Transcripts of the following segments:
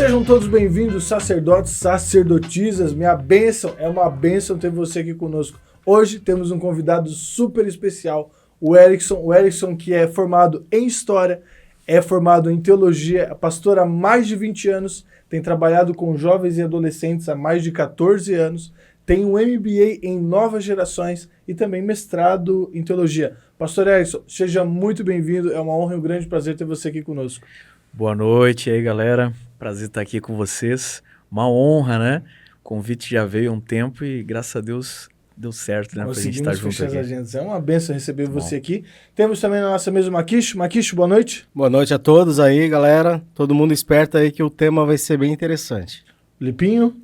Sejam todos bem-vindos, sacerdotes, sacerdotisas. Minha bênção, é uma bênção ter você aqui conosco. Hoje temos um convidado super especial, o Erickson. O Erickson, que é formado em História, é formado em Teologia, é pastor há mais de 20 anos, tem trabalhado com jovens e adolescentes há mais de 14 anos, tem um MBA em Novas Gerações e também mestrado em Teologia. Pastor Erickson, seja muito bem-vindo, é uma honra e um grande prazer ter você aqui conosco. Boa noite aí, galera. Prazer estar aqui com vocês. Uma honra, né? O convite já veio há um tempo e, graças a Deus, deu certo, né? Pra gente estar junto aqui. Agendas. É uma bênção receber você aqui. Temos também na nossa mesa o Maquicho. Maquicho, boa noite. Boa noite a todos aí, galera. Todo mundo esperto aí que o tema vai ser bem interessante. Lipinho.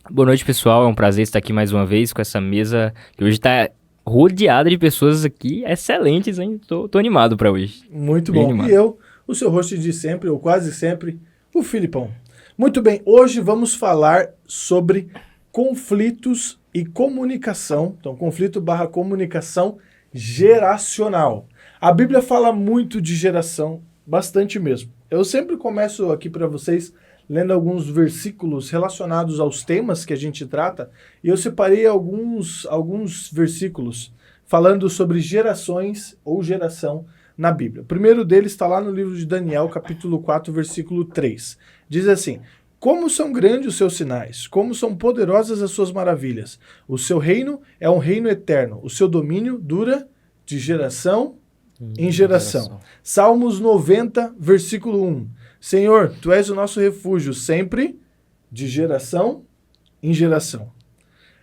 Boa noite, pessoal. É um prazer estar aqui mais uma vez com essa mesa que hoje está rodeada de pessoas aqui excelentes, hein? Tô animado para hoje. Muito bom. Animado. E eu, o seu host de sempre, ou quase sempre, o Filipão. Muito bem, hoje vamos falar sobre conflitos e comunicação. Então, conflito/comunicação geracional. A Bíblia fala muito de geração, bastante mesmo. Eu sempre começo aqui para vocês lendo alguns versículos relacionados aos temas que a gente trata, e eu separei alguns versículos falando sobre gerações ou geração na Bíblia. O primeiro deles está lá no livro de Daniel, capítulo 4, versículo 3. Diz assim: como são grandes os seus sinais, como são poderosas as suas maravilhas. O seu reino é um reino eterno, o seu domínio dura de geração em geração. Salmos 90, versículo 1. Senhor, tu és o nosso refúgio, sempre de geração em geração.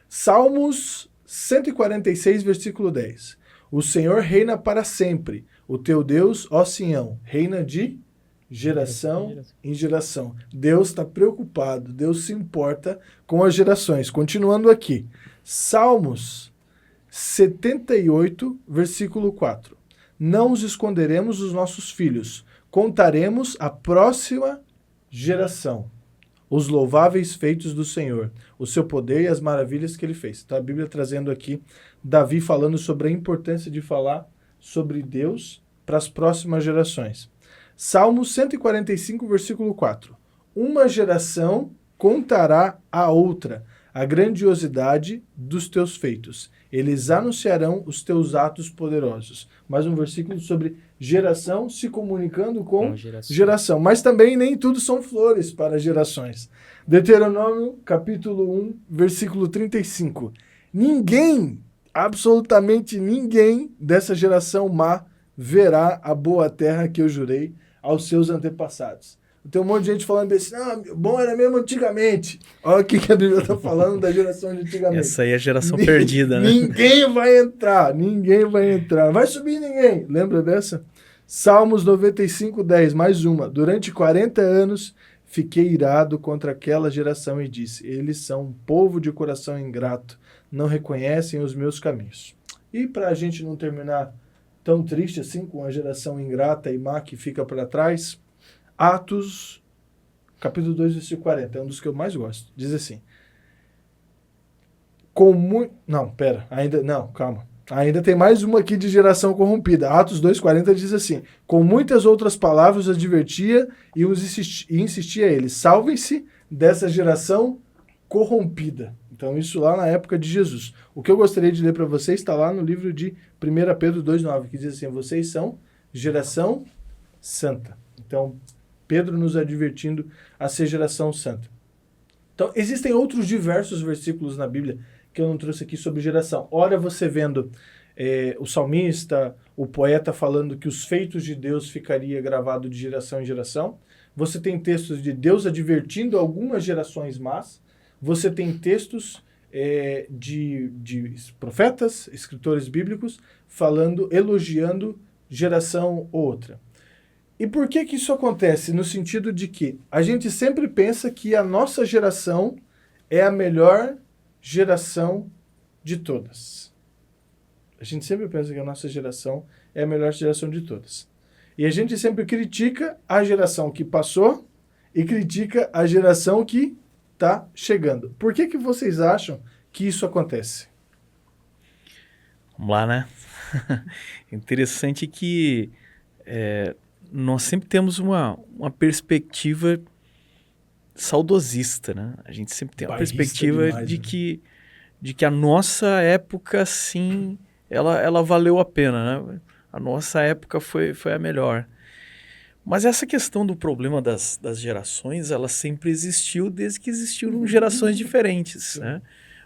Salmos 146, versículo 10. O Senhor reina para sempre. O teu Deus, ó Sião, reina de geração em geração. Deus está preocupado, Deus se importa com as gerações. Continuando aqui, Salmos 78, versículo 4. Não os esconderemos dos nossos filhos, contaremos à próxima geração os louváveis feitos do Senhor, o seu poder e as maravilhas que ele fez. Então a Bíblia trazendo aqui Davi falando sobre a importância de falar sobre Deus para as próximas gerações. Salmo 145, versículo 4. Uma geração contará à outra a grandiosidade dos teus feitos. Eles anunciarão os teus atos poderosos. Mais um versículo sobre geração se comunicando com geração. Mas também nem tudo são flores para gerações. Deuteronômio, capítulo 1, versículo 35. Ninguém, absolutamente ninguém dessa geração má verá a boa terra que eu jurei aos seus antepassados. Tem um monte de gente falando assim, bom era mesmo antigamente. Olha o que a Bíblia está falando da geração de antigamente. Essa aí é a geração perdida, né? Ninguém vai entrar. Vai subir ninguém. Lembra dessa? Salmos 95, 10, mais uma. Durante 40 anos fiquei irado contra aquela geração e disse, eles são um povo de coração ingrato, não reconhecem os meus caminhos. E para a gente não terminar tão triste assim, com a geração ingrata e má que fica para trás, Atos, capítulo 2, versículo 40, é um dos que eu mais gosto. Diz assim, ainda tem mais uma aqui de geração corrompida. Atos 2,40 diz assim, com muitas outras palavras advertia e insistia a eles, salvem-se dessa geração corrompida. Então isso lá na época de Jesus. O que eu gostaria de ler para vocês está lá no livro de 1 Pedro 2,9, que diz assim, vocês são geração santa. Então, Pedro nos advertindo a ser geração santa. Então, existem outros diversos versículos na Bíblia que eu não trouxe aqui sobre geração. Ora, você vendo o salmista, o poeta falando que os feitos de Deus ficaria gravado de geração em geração. Você tem textos de Deus advertindo algumas gerações más. Você tem textos de profetas, escritores bíblicos, elogiando geração ou outra. E por que isso acontece? No sentido de que a gente sempre pensa que a nossa geração é a melhor geração de todas. A gente sempre pensa que a nossa geração é a melhor geração de todas. E a gente sempre critica a geração que passou e critica a geração que está chegando. Por que vocês acham que isso acontece? Vamos lá, né? Interessante que nós sempre temos uma perspectiva saudosista, né? A gente sempre tem a Bairrista perspectiva demais, de né? que a nossa época, sim, ela valeu a pena, né? A nossa época foi a melhor. Mas essa questão do problema das gerações, ela sempre existiu desde que existiram gerações diferentes, né?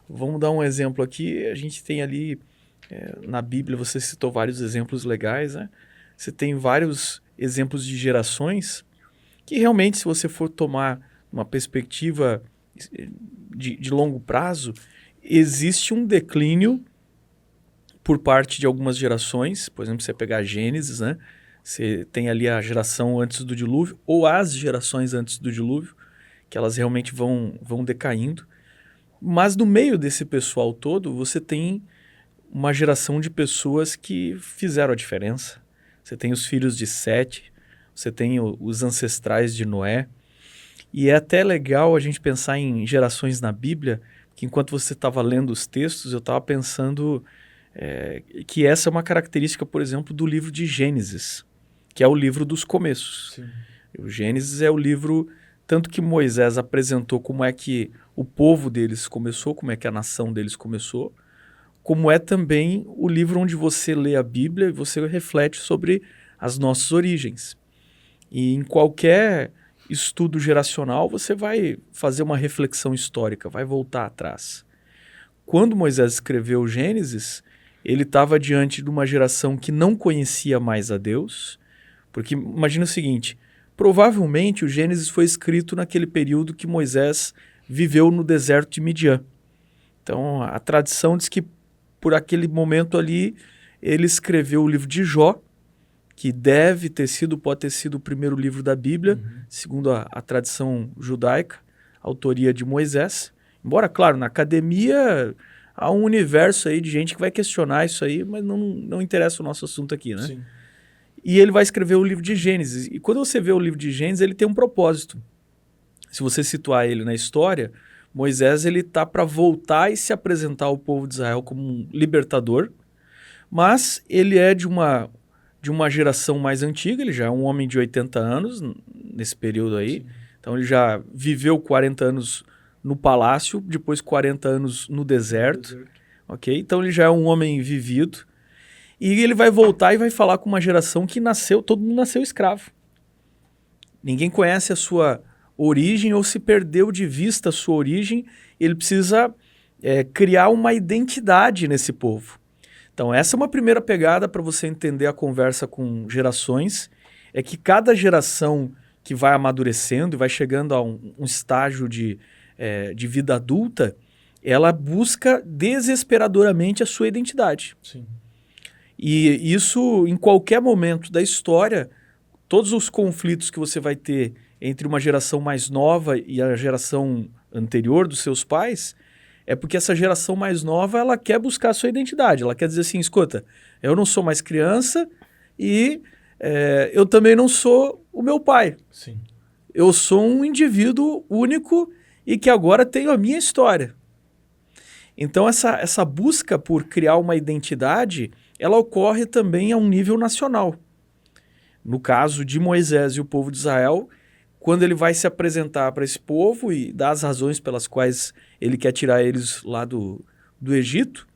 Vamos dar um exemplo aqui. A gente tem ali, na Bíblia, você citou vários exemplos legais, né? Você tem vários exemplos de gerações que realmente, se você for tomar uma perspectiva de longo prazo, existe um declínio por parte de algumas gerações. Por exemplo, você pegar Gênesis, né? Você tem ali a geração antes do dilúvio, ou as gerações antes do dilúvio, que elas realmente vão decaindo. Mas no meio desse pessoal todo, você tem uma geração de pessoas que fizeram a diferença. Você tem os filhos de Sete, você tem os ancestrais de Noé. E é até legal a gente pensar em gerações na Bíblia, que enquanto você estava lendo os textos, eu estava pensando que essa é uma característica, por exemplo, do livro de Gênesis, que é o livro dos começos. Sim. O Gênesis é o livro, tanto que Moisés apresentou como é que o povo deles começou, como é que a nação deles começou, como é também o livro onde você lê a Bíblia e você reflete sobre as nossas origens. E em qualquer estudo geracional, você vai fazer uma reflexão histórica, vai voltar atrás. Quando Moisés escreveu o Gênesis, ele estava diante de uma geração que não conhecia mais a Deus, porque imagina o seguinte, provavelmente o Gênesis foi escrito naquele período que Moisés viveu no deserto de Midian. Então a tradição diz que por aquele momento ali ele escreveu o livro de Jó, que pode ter sido o primeiro livro da Bíblia, segundo a tradição judaica, autoria de Moisés. Embora, claro, na academia há um universo aí de gente que vai questionar isso aí, mas não interessa o nosso assunto aqui, né? Sim. E ele vai escrever o livro de Gênesis. E quando você vê o livro de Gênesis, ele tem um propósito. Se você situar ele na história, Moisés ele está para voltar e se apresentar ao povo de Israel como um libertador, mas ele é de uma geração mais antiga, ele já é um homem de 80 anos nesse período aí. Sim. Então ele já viveu 40 anos no palácio, depois 40 anos no deserto. Ok? Então ele já é um homem vivido. E ele vai voltar e vai falar com uma geração que todo mundo nasceu escravo. Ninguém conhece a sua origem ou se perdeu de vista a sua origem. Ele precisa criar uma identidade nesse povo. Então essa é uma primeira pegada para você entender a conversa com gerações. É que cada geração que vai amadurecendo e vai chegando a um estágio de vida adulta, ela busca desesperadoramente a sua identidade. Sim. E isso, em qualquer momento da história, todos os conflitos que você vai ter entre uma geração mais nova e a geração anterior dos seus pais, é porque essa geração mais nova, ela quer buscar a sua identidade. Ela quer dizer assim, escuta, eu não sou mais criança e eu também não sou o meu pai. Sim. Eu sou um indivíduo único e que agora tenho a minha história. Então essa busca por criar uma identidade, ela ocorre também a um nível nacional. No caso de Moisés e o povo de Israel, quando ele vai se apresentar para esse povo e dar as razões pelas quais ele quer tirar eles lá do Egito,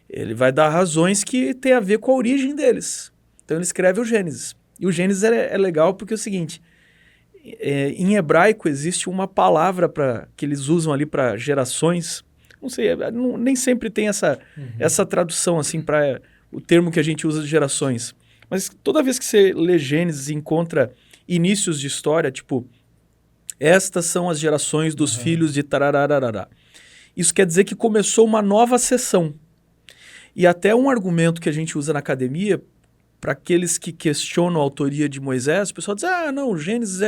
ele vai dar razões que tem a ver com a origem deles. Então ele escreve o Gênesis. E o Gênesis é legal porque é o seguinte, em hebraico existe uma palavra que eles usam ali para gerações. Não sei, nem sempre tem essa tradução assim para o termo que a gente usa de gerações. Mas toda vez que você lê Gênesis e encontra inícios de história, tipo, estas são as gerações dos filhos de tarararará. Isso quer dizer que começou uma nova seção. E até um argumento que a gente usa na academia, para aqueles que questionam a autoria de Moisés, o pessoal diz, não, o Gênesis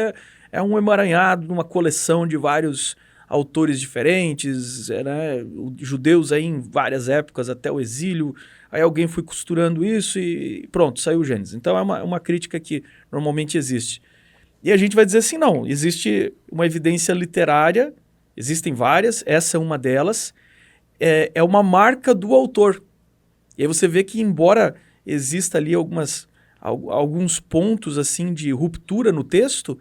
é um emaranhado, uma coleção de vários autores diferentes, né, judeus aí em várias épocas até o exílio, aí alguém foi costurando isso e pronto, saiu o Gênesis. Então é uma crítica que normalmente existe. E a gente vai dizer assim, não, existe uma evidência literária, existem várias, essa é uma delas, é uma marca do autor. E aí você vê que embora exista ali alguns pontos assim de ruptura no texto,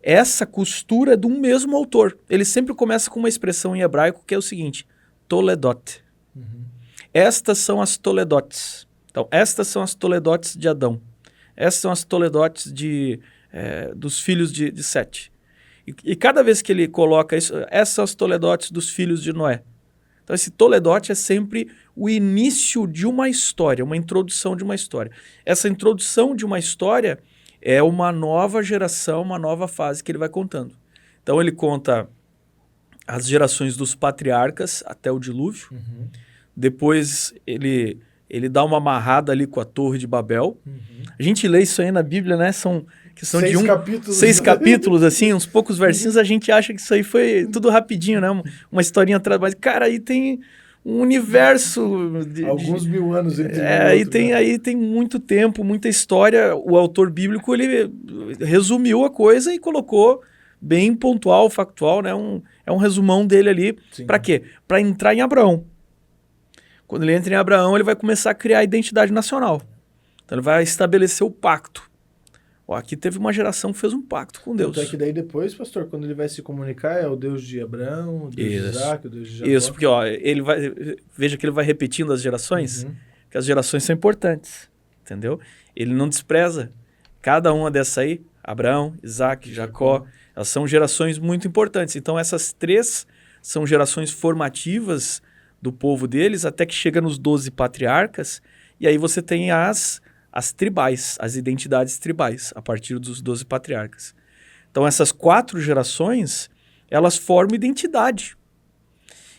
essa costura é de um mesmo autor. Ele sempre começa com uma expressão em hebraico que é o seguinte, Toledot. Estas são as Toledotes. Então, estas são as Toledotes de Adão. Essas são as Toledotes dos filhos de Sete. E cada vez que ele coloca isso, essas são as Toledotes dos filhos de Noé. Então, esse Toledote é sempre o início de uma história, uma introdução de uma história. Essa introdução de uma história é uma nova geração, uma nova fase que ele vai contando. Então, ele conta as gerações dos patriarcas até o dilúvio. Depois, ele dá uma amarrada ali com a Torre de Babel. A gente lê isso aí na Bíblia, né? São 6 capítulos, assim, uns poucos versinhos. A gente acha que isso aí foi tudo rapidinho, né? Uma historinha atrás. Mas, cara, aí tem um universo... Alguns mil anos entre aí tem muito tempo, muita história. O autor bíblico, ele resumiu a coisa e colocou bem pontual, factual, né? É um resumão dele ali. Para quê? Para entrar em Abraão. Quando ele entra em Abraão, ele vai começar a criar a identidade nacional. Então, ele vai estabelecer o pacto. Aqui teve uma geração que fez um pacto com Deus. Até que daí depois, pastor, quando ele vai se comunicar, é o Deus de Abraão, o Deus de Isaac, o Deus de Jacó. Isso, porque veja que ele vai repetindo as gerações, que as gerações são importantes, entendeu? Ele não despreza cada uma dessa aí, Abraão, Isaac, Jacó, elas são gerações muito importantes. Então, essas 3 são gerações formativas do povo deles, até que chega nos 12 patriarcas, e aí você tem as tribais, as identidades tribais, a partir dos 12 patriarcas. Então, essas 4 gerações, elas formam identidade.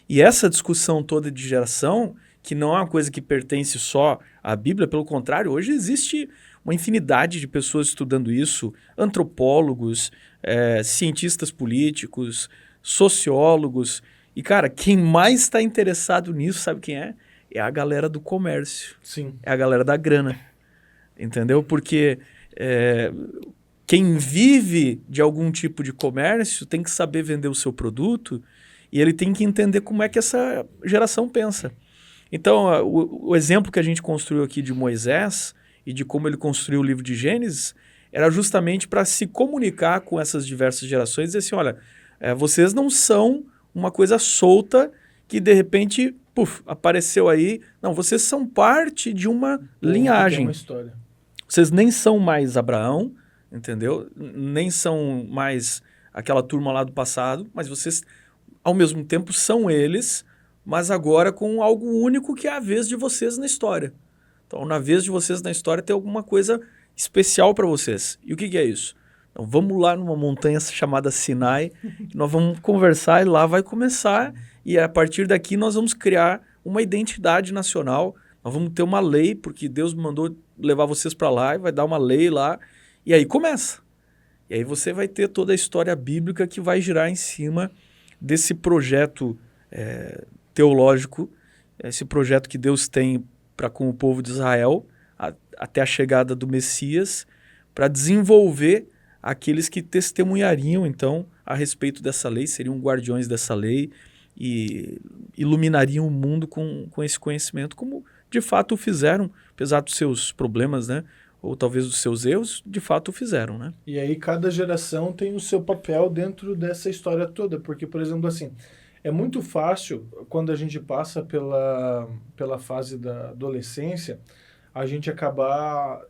E essa discussão toda de geração, que não é uma coisa que pertence só à Bíblia, pelo contrário, hoje existe uma infinidade de pessoas estudando isso, antropólogos, cientistas políticos, sociólogos. E, cara, quem mais está interessado nisso, sabe quem é? É a galera do comércio. Sim. É a galera da grana. Entendeu? Porque quem vive de algum tipo de comércio tem que saber vender o seu produto e ele tem que entender como é que essa geração pensa. Então, o exemplo que a gente construiu aqui de Moisés e de como ele construiu o livro de Gênesis era justamente para se comunicar com essas diversas gerações e dizer assim, olha, vocês não são uma coisa solta que de repente, apareceu aí. Não, vocês são parte de uma linhagem. Tem uma história. Vocês nem são mais Abraão, entendeu? Nem são mais aquela turma lá do passado, mas vocês, ao mesmo tempo, são eles, mas agora com algo único que é a vez de vocês na história. Então, na vez de vocês na história, tem alguma coisa especial para vocês. E o que é isso? Então, vamos lá numa montanha chamada Sinai, que nós vamos conversar e lá vai começar, e a partir daqui nós vamos criar uma identidade nacional, nós vamos ter uma lei, porque Deus mandou levar vocês para lá e vai dar uma lei lá, e aí começa. E aí você vai ter toda a história bíblica que vai girar em cima desse projeto teológico, esse projeto que Deus tem para com o povo de Israel, até a chegada do Messias, para desenvolver aqueles que testemunhariam, então, a respeito dessa lei, seriam guardiões dessa lei e iluminariam o mundo com esse conhecimento, como de fato o fizeram, apesar dos seus problemas, né? Ou talvez dos seus erros, de fato o fizeram, né? E aí cada geração tem o seu papel dentro dessa história toda, porque, por exemplo, assim, é muito fácil, quando a gente passa pela fase da adolescência, a gente acabar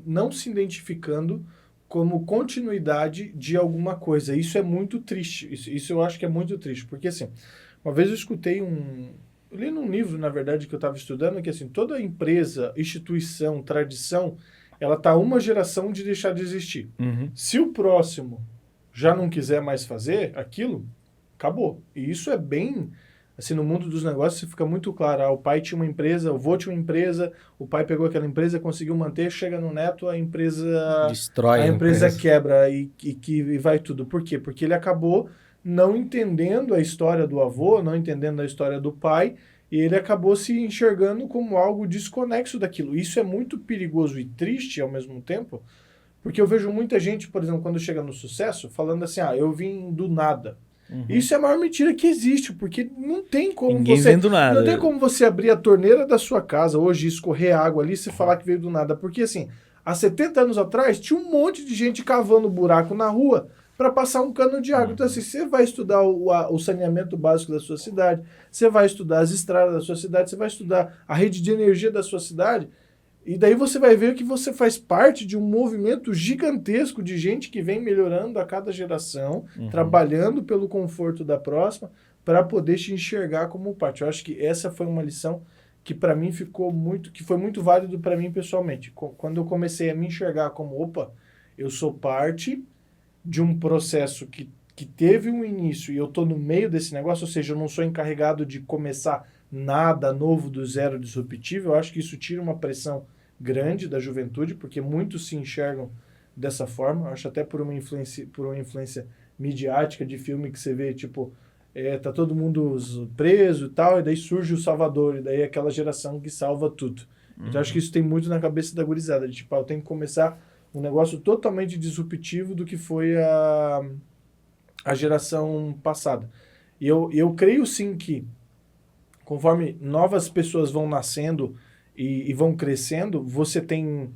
não se identificando como continuidade de alguma coisa. Isso é muito triste. Isso eu acho que é muito triste. Porque, assim, uma vez eu escutei eu li num livro, na verdade, que eu estava estudando, que, assim, toda empresa, instituição, tradição, ela está uma geração de deixar de existir. Se o próximo já não quiser mais fazer aquilo, acabou. E isso é bem... Assim, no mundo dos negócios fica muito claro. O pai tinha uma empresa, o vô tinha uma empresa, o pai pegou aquela empresa, conseguiu manter, chega no neto, a empresa... Destrói a empresa quebra e vai tudo. Por quê? Porque ele acabou não entendendo a história do avô, não entendendo a história do pai, e ele acabou se enxergando como algo desconexo daquilo. Isso é muito perigoso e triste ao mesmo tempo, porque eu vejo muita gente, por exemplo, quando chega no sucesso, falando assim, eu vim do nada. Isso é a maior mentira que existe, porque não tem como Ninguém vem do nada. Não tem como você abrir a torneira da sua casa hoje, escorrer água ali e você falar que veio do nada. Porque, assim, Há 70 anos atrás, tinha um monte de gente cavando buraco na rua para passar um cano de água. Então, assim, você vai estudar o saneamento básico da sua cidade, você vai estudar as estradas da sua cidade, você vai estudar a rede de energia da sua cidade, e daí você vai ver que você faz parte de um movimento gigantesco de gente que vem melhorando a cada geração, trabalhando pelo conforto da próxima, para poder te enxergar como parte. Eu acho que essa foi uma lição que para mim que foi muito válido para mim pessoalmente. Quando eu comecei a me enxergar como, opa, eu sou parte de um processo que teve um início e eu estou no meio desse negócio, ou seja, eu não sou encarregado de começar nada novo do zero disruptivo. Eu acho que isso tira uma pressão grande da juventude, porque muitos se enxergam dessa forma. Eu acho até por uma influência midiática de filme que você vê, tipo, tá todo mundo preso e tal, e daí surge o Salvador, e daí é aquela geração que salva tudo. Então acho que isso tem muito na cabeça da gurizada, de, tipo, eu tenho que começar um negócio totalmente disruptivo do que foi a geração passada. E eu creio sim que, conforme novas pessoas vão nascendo e vão crescendo, você tem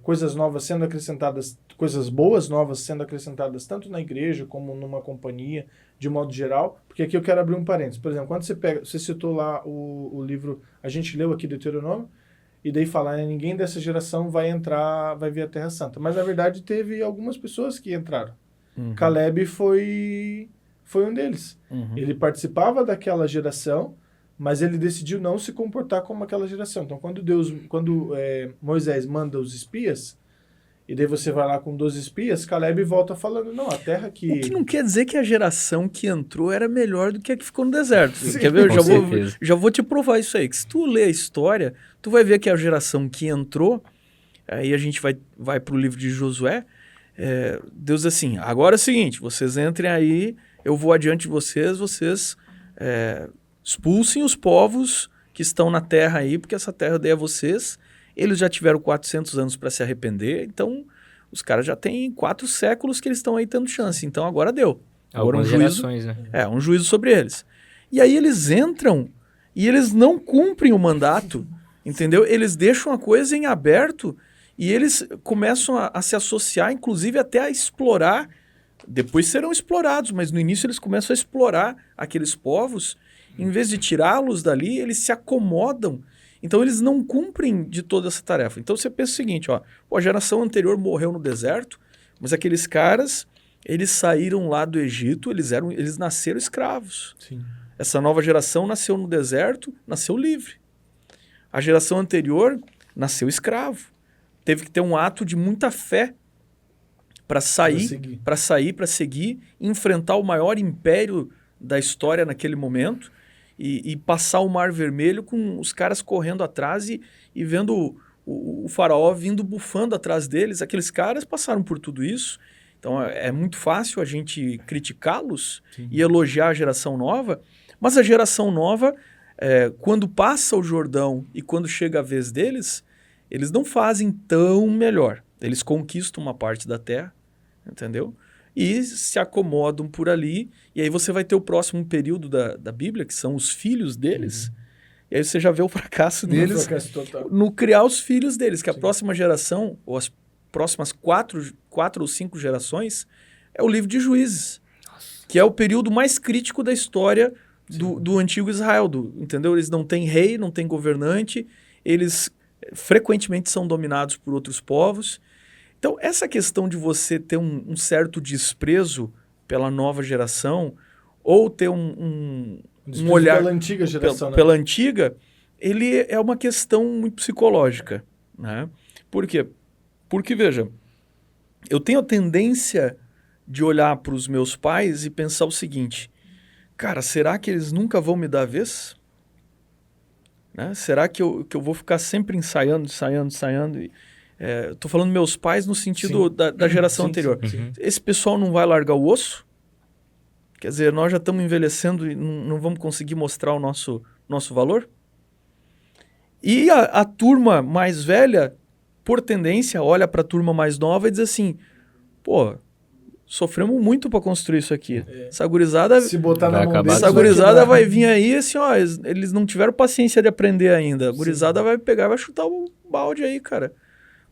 coisas novas sendo acrescentadas, coisas boas novas sendo acrescentadas tanto na igreja como numa companhia, de modo geral, porque aqui eu quero abrir um parênteses. Por exemplo, quando você citou lá o livro, a gente leu aqui Deuteronômio, e daí fala, ninguém dessa geração vai ver a Terra Santa. Mas, na verdade, teve algumas pessoas que entraram. Caleb foi um deles. Ele participava daquela geração, mas ele decidiu não se comportar como aquela geração. Então, quando Moisés manda os espias, e daí você vai lá com 12 espias, Caleb volta falando, não, a terra que... O que não quer dizer que a geração que entrou era melhor do que a que ficou no deserto. Sim, quer ver? Com Já vou te provar isso aí. Que se tu ler a história, tu vai ver que a geração que entrou, aí a gente vai para o livro de Josué, Deus diz assim, agora é o seguinte, vocês entrem aí, eu vou adiante de vocês expulsem os povos que estão na terra aí, porque essa terra eu dei a vocês. Eles já tiveram 400 anos para se arrepender, então os caras já têm 4 séculos que eles estão aí tendo chance. Então agora deu. Agora Algumas gerações, né? Um juízo sobre eles. E aí eles entram e eles não cumprem o mandato, entendeu? Eles deixam a coisa em aberto e eles começam a se associar, inclusive até a explorar. Depois serão explorados, mas no início eles começam a explorar aqueles povos. Em vez de tirá-los dali, eles se acomodam. Então, eles não cumprem de toda essa tarefa. Então, você pensa o seguinte, a geração anterior morreu no deserto, mas aqueles caras, eles saíram lá do Egito, eles nasceram escravos. Sim. Essa nova geração nasceu no deserto, nasceu livre. A geração anterior nasceu escravo. Teve que ter um ato de muita fé para seguir, enfrentar o maior império da história naquele momento, e passar o Mar Vermelho com os caras correndo atrás e vendo o faraó vindo bufando atrás deles. Aqueles caras passaram por tudo isso. Então é muito fácil a gente criticá-los e elogiar a geração nova, mas a geração nova, quando passa o Jordão e quando chega a vez deles, eles não fazem tão melhor. Eles conquistam uma parte da terra, entendeu? E se acomodam por ali, e aí você vai ter o próximo período da Bíblia, que são os filhos deles, e aí você já vê o fracasso deles no criar os filhos deles, que a próxima geração, ou as próximas 4 ou 5 gerações, é o livro de Juízes, que é o período mais crítico da história do antigo Israel, entendeu? Eles não têm rei, não têm governante, eles frequentemente são dominados por outros povos. Então, essa questão de você ter um certo desprezo pela nova geração, ou ter um olhar pela antiga geração, pela antiga, ele é uma questão muito psicológica, né? Por quê? Porque, veja, eu tenho a tendência de olhar para os meus pais e pensar o seguinte, cara, será que eles nunca vão me dar a vez? Né? Será que eu vou ficar sempre ensaiando? Estou falando meus pais no sentido da geração anterior. Sim. Esse pessoal não vai largar o osso? Quer dizer, nós já estamos envelhecendo e não vamos conseguir mostrar o nosso valor? E a turma mais velha, por tendência, olha para a turma mais nova e diz assim, pô, sofremos muito para construir isso aqui. Essa gurizada, se botar na mão essa gurizada vai vir aí assim, eles não tiveram paciência de aprender ainda. A gurizada vai pegar e vai chutar o balde aí, cara.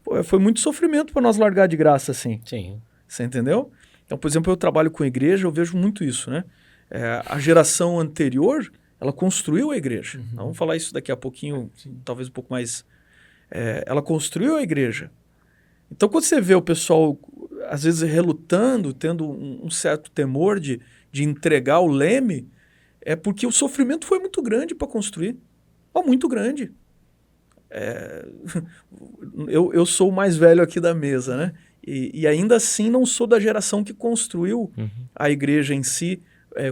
Pô, foi muito sofrimento para nós largar de graça assim. Sim. Você entendeu? Então, por exemplo, eu trabalho com igreja, eu vejo muito isso, né? A geração anterior, ela construiu a igreja. Nós vamos falar isso daqui a pouquinho, talvez um pouco mais... ela construiu a igreja. Então, quando você vê o pessoal, às vezes, relutando, tendo um certo temor de entregar o leme, é porque o sofrimento foi muito grande para construir. Muito grande. Eu sou o mais velho aqui da mesa, né? E ainda assim não sou da geração que construiu a igreja em si,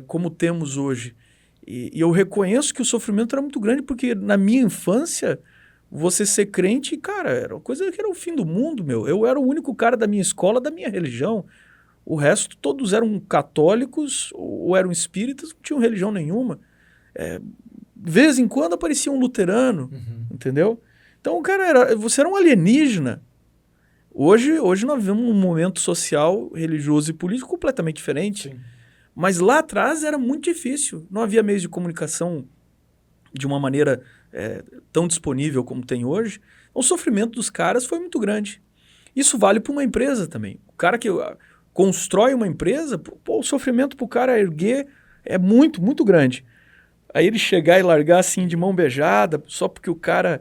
como temos hoje. E eu reconheço que o sofrimento era muito grande, porque na minha infância, você ser crente, cara, era uma coisa que era o fim do mundo, meu. Eu era o único cara da minha escola, da minha religião. O resto, todos eram católicos ou eram espíritas, não tinham religião nenhuma. De vez em quando aparecia um luterano, entendeu? Então, cara, você era um alienígena. Hoje nós vivemos um momento social, religioso e político completamente diferente. Sim. Mas lá atrás era muito difícil. Não havia meios de comunicação de uma maneira tão disponível como tem hoje. O sofrimento dos caras foi muito grande. Isso vale para uma empresa também. O cara que constrói uma empresa, o sofrimento para o cara erguer é muito, muito grande. Aí ele chegar e largar assim de mão beijada, só porque o cara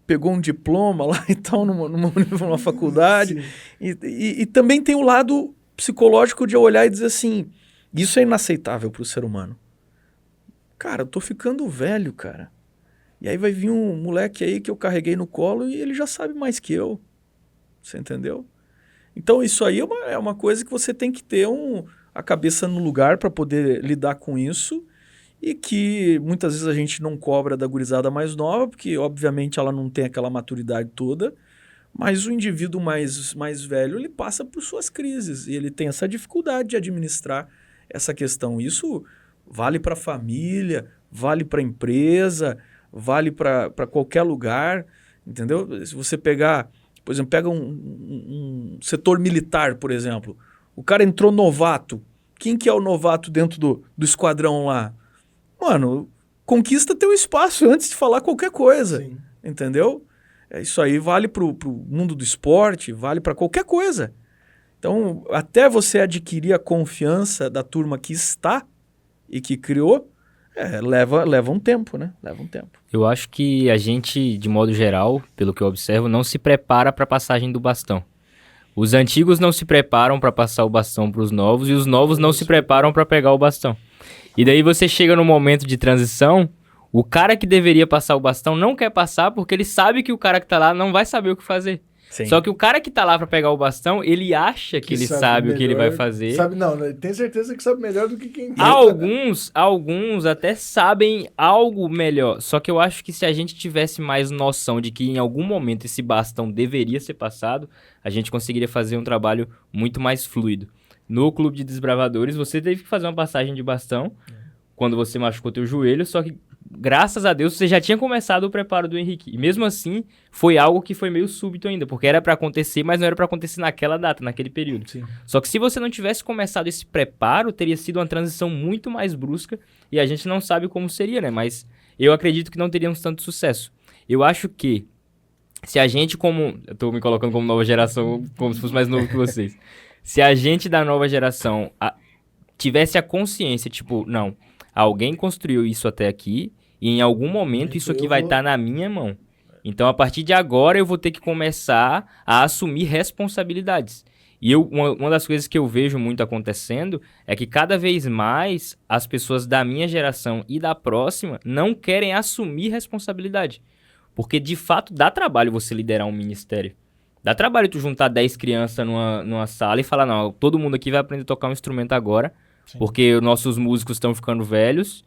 pegou um diploma lá e tal, numa faculdade. E também tem o lado psicológico de olhar e dizer assim, isso é inaceitável para o ser humano. Cara, eu tô ficando velho, cara. E aí vai vir um moleque aí que eu carreguei no colo e ele já sabe mais que eu. Você entendeu? Então isso aí é uma coisa que você tem que ter a cabeça no lugar para poder lidar com isso. E que muitas vezes a gente não cobra da gurizada mais nova, porque obviamente ela não tem aquela maturidade toda, mas o indivíduo mais velho, ele passa por suas crises e ele tem essa dificuldade de administrar essa questão. Isso vale para a família, vale para a empresa, vale para qualquer lugar, entendeu? Se você pegar, por exemplo, pega um setor militar, por exemplo, o cara entrou novato. Quem que é o novato dentro do esquadrão lá? Mano, conquista teu espaço antes de falar qualquer coisa, Sim. entendeu? Isso aí vale pro mundo do esporte, vale para qualquer coisa. Então, até você adquirir a confiança da turma que está e que criou, leva um tempo, né? Leva um tempo. Eu acho que a gente, de modo geral, pelo que eu observo, não se prepara para a passagem do bastão. Os antigos não se preparam para passar o bastão para os novos e os novos não se preparam para pegar o bastão. E daí você chega no momento de transição, o cara que deveria passar o bastão não quer passar porque ele sabe que o cara que tá lá não vai saber o que fazer. Sim. Só que o cara que tá lá pra pegar o bastão, ele acha que ele sabe o que ele vai fazer. Não, tem certeza que sabe melhor do que quem quer. Alguns até sabem algo melhor. Só que eu acho que se a gente tivesse mais noção de que em algum momento esse bastão deveria ser passado, a gente conseguiria fazer um trabalho muito mais fluido. No Clube de Desbravadores, você teve que fazer uma passagem de bastão quando você machucou teu joelho, só que graças a Deus você já tinha começado o preparo do Henrique. E mesmo assim, foi algo que foi meio súbito ainda, porque era pra acontecer, mas não era pra acontecer naquela data, naquele período. Sim. Só que se você não tivesse começado esse preparo, teria sido uma transição muito mais brusca e a gente não sabe como seria, né? Mas eu acredito que não teríamos tanto sucesso. Eu acho que se a gente eu tô me colocando como nova geração, como se fosse mais novo que vocês. Se a gente da nova geração tivesse a consciência, tipo, não, alguém construiu isso até aqui e em algum momento isso aqui vai estar na minha mão. Então, a partir de agora, eu vou ter que começar a assumir responsabilidades. E uma das coisas que eu vejo muito acontecendo é que cada vez mais as pessoas da minha geração e da próxima não querem assumir responsabilidade. Porque, de fato, dá trabalho você liderar um ministério. Dá trabalho tu juntar 10 crianças numa sala e falar, não, todo mundo aqui vai aprender a tocar um instrumento agora, porque os nossos músicos estão ficando velhos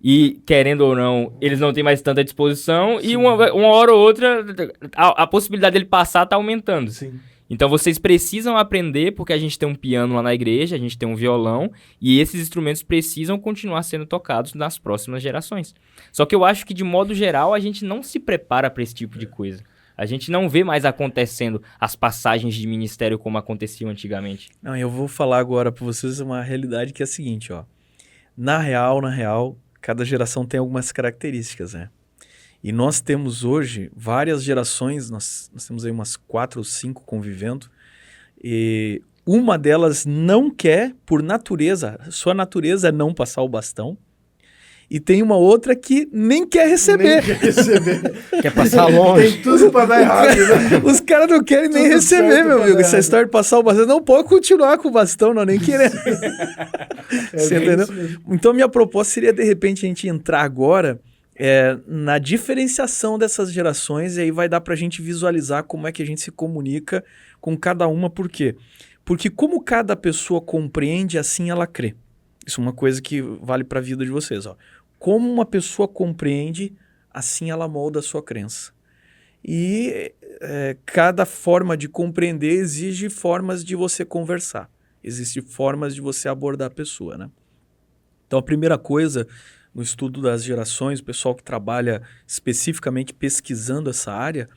e, querendo ou não, eles não têm mais tanta disposição. Sim. E uma hora ou outra, a possibilidade dele passar tá aumentando. Sim. Então, vocês precisam aprender, porque a gente tem um piano lá na igreja, a gente tem um violão, e esses instrumentos precisam continuar sendo tocados nas próximas gerações. Só que eu acho que, de modo geral, a gente não se prepara para esse tipo de coisa. A gente não vê mais acontecendo as passagens de ministério como aconteciam antigamente. Não, eu vou falar agora para vocês uma realidade que é a seguinte, ó. Na real, cada geração tem algumas características, né? E nós temos hoje várias gerações, nós temos aí umas 4 ou 5 convivendo, e uma delas não quer, por natureza, sua natureza é não passar o bastão, e tem uma outra que nem quer receber. Nem quer receber. Quer passar longe. Tem tudo pra dar errado, né? Os caras não querem nem Tudo receber, certo meu pra amigo. dar Essa errado. história de passar o bastão, não pode continuar com o bastão, não, nem querer. Você bem entendeu? isso mesmo. Então, minha proposta seria, de repente, a gente entrar agora na diferenciação dessas gerações, e aí vai dar pra gente visualizar como é que a gente se comunica com cada uma. Por quê? Porque como cada pessoa compreende, assim ela crê. Isso é uma coisa que vale pra vida de vocês, ó. Como uma pessoa compreende, assim ela molda a sua crença. E cada forma de compreender exige formas de você conversar. Existem formas de você abordar a pessoa, né? Então, a primeira coisa, no estudo das gerações, o pessoal que trabalha especificamente pesquisando essa área,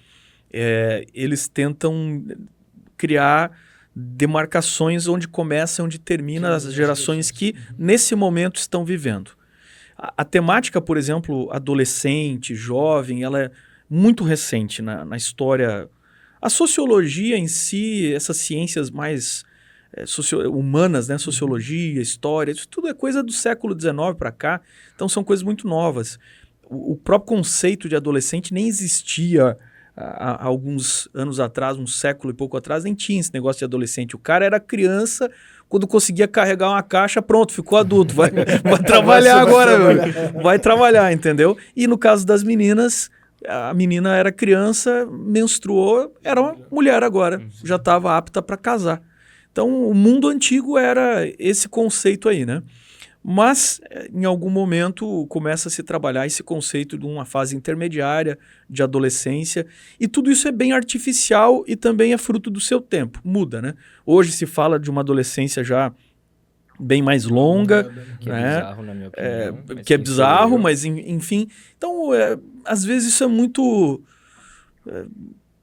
eles tentam criar demarcações onde começa e onde termina as gerações que, nesse momento, estão vivendo. A temática, por exemplo, adolescente, jovem, ela é muito recente na história. A sociologia em si, essas ciências mais humanas, né? Sociologia, história, isso tudo é coisa do século XIX para cá, então são coisas muito novas. O próprio conceito de adolescente nem existia há alguns anos atrás, um século e pouco atrás, nem tinha esse negócio de adolescente. O cara era criança, quando conseguia carregar uma caixa, pronto, ficou adulto, vai trabalhar agora, vai trabalhar, entendeu? E no caso das meninas, a menina era criança, menstruou, era uma mulher agora, já estava apta para casar. Então, o mundo antigo era esse conceito aí, né? Mas, em algum momento, começa a se trabalhar esse conceito de uma fase intermediária, de adolescência, e tudo isso é bem artificial e também é fruto do seu tempo, muda, né? Hoje se fala de uma adolescência já bem mais longa, Que é né? bizarro, na minha opinião. mas Que é quem sou bizarro, eu? mas enfim. Então, às vezes isso é muito...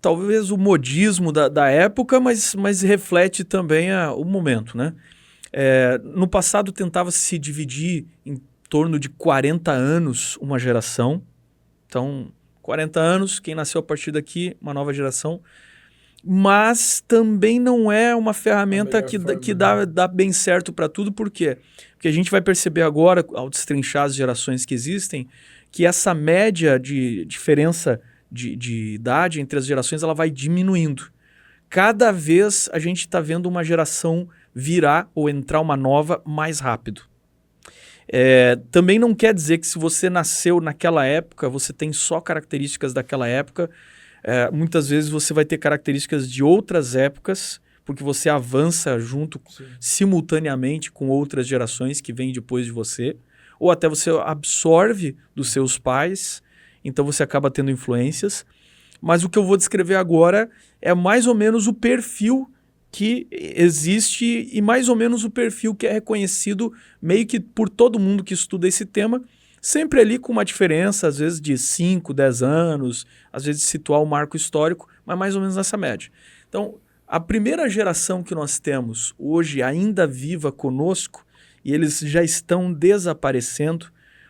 talvez o modismo da época, mas reflete também o momento, né? No passado tentava se dividir em torno de 40 anos uma geração. Então, 40 anos, quem nasceu a partir daqui, uma nova geração. Mas também não é uma ferramenta que dá bem certo para tudo. Por quê? Porque a gente vai perceber agora, ao destrinchar as gerações que existem, que essa média de diferença de idade entre as gerações ela vai diminuindo. Cada vez a gente está vendo uma geração virar ou entrar uma nova mais rápido. Também não quer dizer que se você nasceu naquela época, você tem só características daquela época. Muitas vezes você vai ter características de outras épocas, porque você avança junto, simultaneamente com outras gerações que vêm depois de você, ou até você absorve dos seus pais, então você acaba tendo influências. Mas o que eu vou descrever agora é mais ou menos o perfil que existe e mais ou menos o perfil que é reconhecido meio que por todo mundo que estuda esse tema, sempre ali com uma diferença, às vezes de 5, 10 anos, às vezes situar o marco histórico, mas mais ou menos nessa média. Então, a primeira geração que nós temos hoje ainda viva conosco, e eles já estão desaparecendo,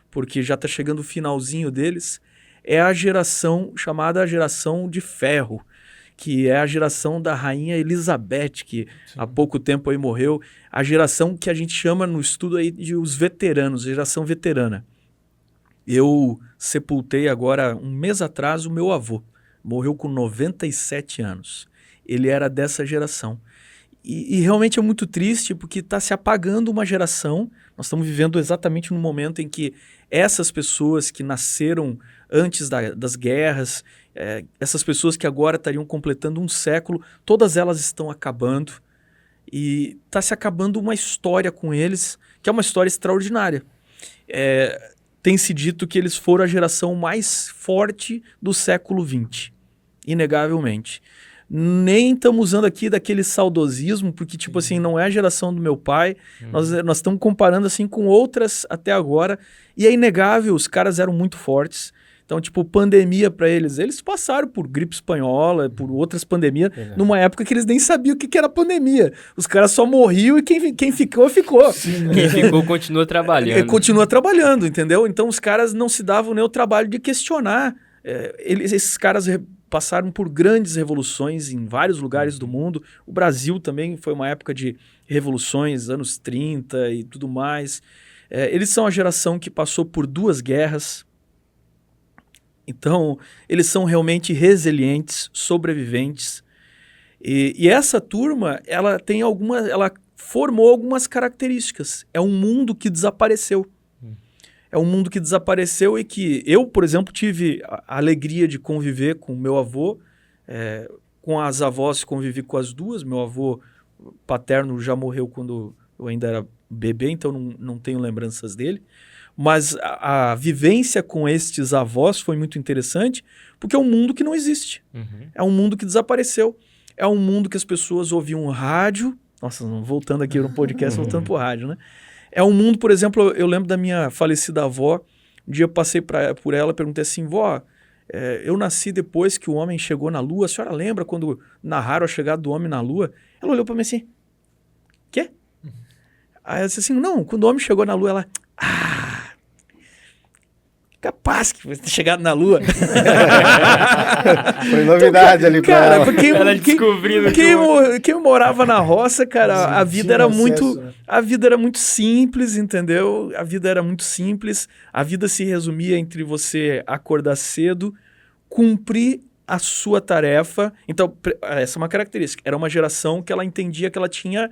porque já está chegando o finalzinho deles, é a geração chamada geração de ferro, que é a geração da rainha Elizabeth, que há pouco tempo aí morreu, a geração que a gente chama no estudo aí de os veteranos, geração veterana. Eu sepultei agora, um mês atrás, o meu avô, morreu com 97 anos. Ele era dessa geração. E realmente é muito triste porque está se apagando uma geração. Nós estamos vivendo exatamente no momento em que essas pessoas que nasceram antes das guerras, essas pessoas que agora estariam completando um século, todas elas estão acabando. E está se acabando uma história com eles, que é uma história extraordinária. Tem-se dito que eles foram a geração mais forte do século XX, inegavelmente. Nem estamos usando aqui daquele saudosismo, porque, tipo assim, não é a geração do meu pai. Nós estamos comparando, assim, com outras até agora. E é inegável, os caras eram muito fortes. Então, tipo, pandemia para eles passaram por gripe espanhola, por outras pandemias, numa época que eles nem sabiam o que era pandemia. Os caras só morriam e quem ficou, ficou. Quem ficou continua trabalhando. Continua trabalhando, entendeu? Então, os caras não se davam nem o trabalho de questionar Esses caras passaram por grandes revoluções em vários lugares do mundo. O Brasil também foi uma época de revoluções, anos 30 e tudo mais. Eles são a geração que passou por 2 guerras. Então, eles são realmente resilientes, sobreviventes. E essa turma, ela formou algumas características. É um mundo que desapareceu. É um mundo que desapareceu e que eu, por exemplo, tive a alegria de conviver com o meu avô. Com as avós, convivi com as 2. Meu avô paterno já morreu quando eu ainda era bebê, então não tenho lembranças dele. Mas a vivência com estes avós foi muito interessante, porque é um mundo que não existe. É um mundo que desapareceu. É um mundo que as pessoas ouviam rádio. Nossa, voltando aqui no podcast, voltando pro rádio, né? É um mundo, por exemplo, eu lembro da minha falecida avó. Um dia eu passei por ela e perguntei assim, vó, eu nasci depois que o homem chegou na Lua. A senhora lembra quando narraram a chegada do homem na Lua? Ela olhou para mim assim, quê? Aí ela disse assim, não, quando o homem chegou na Lua, ela... capaz que vai ter chegado na Lua. Foi novidade ali pra cara, ela. Porque Ela descobrindo quem morava na roça, cara, a vida era acesso, né? a vida era muito simples, entendeu? A vida era muito simples. A vida se resumia entre você acordar cedo, cumprir a sua tarefa. Então, essa é uma característica. Era uma geração que ela entendia que ela tinha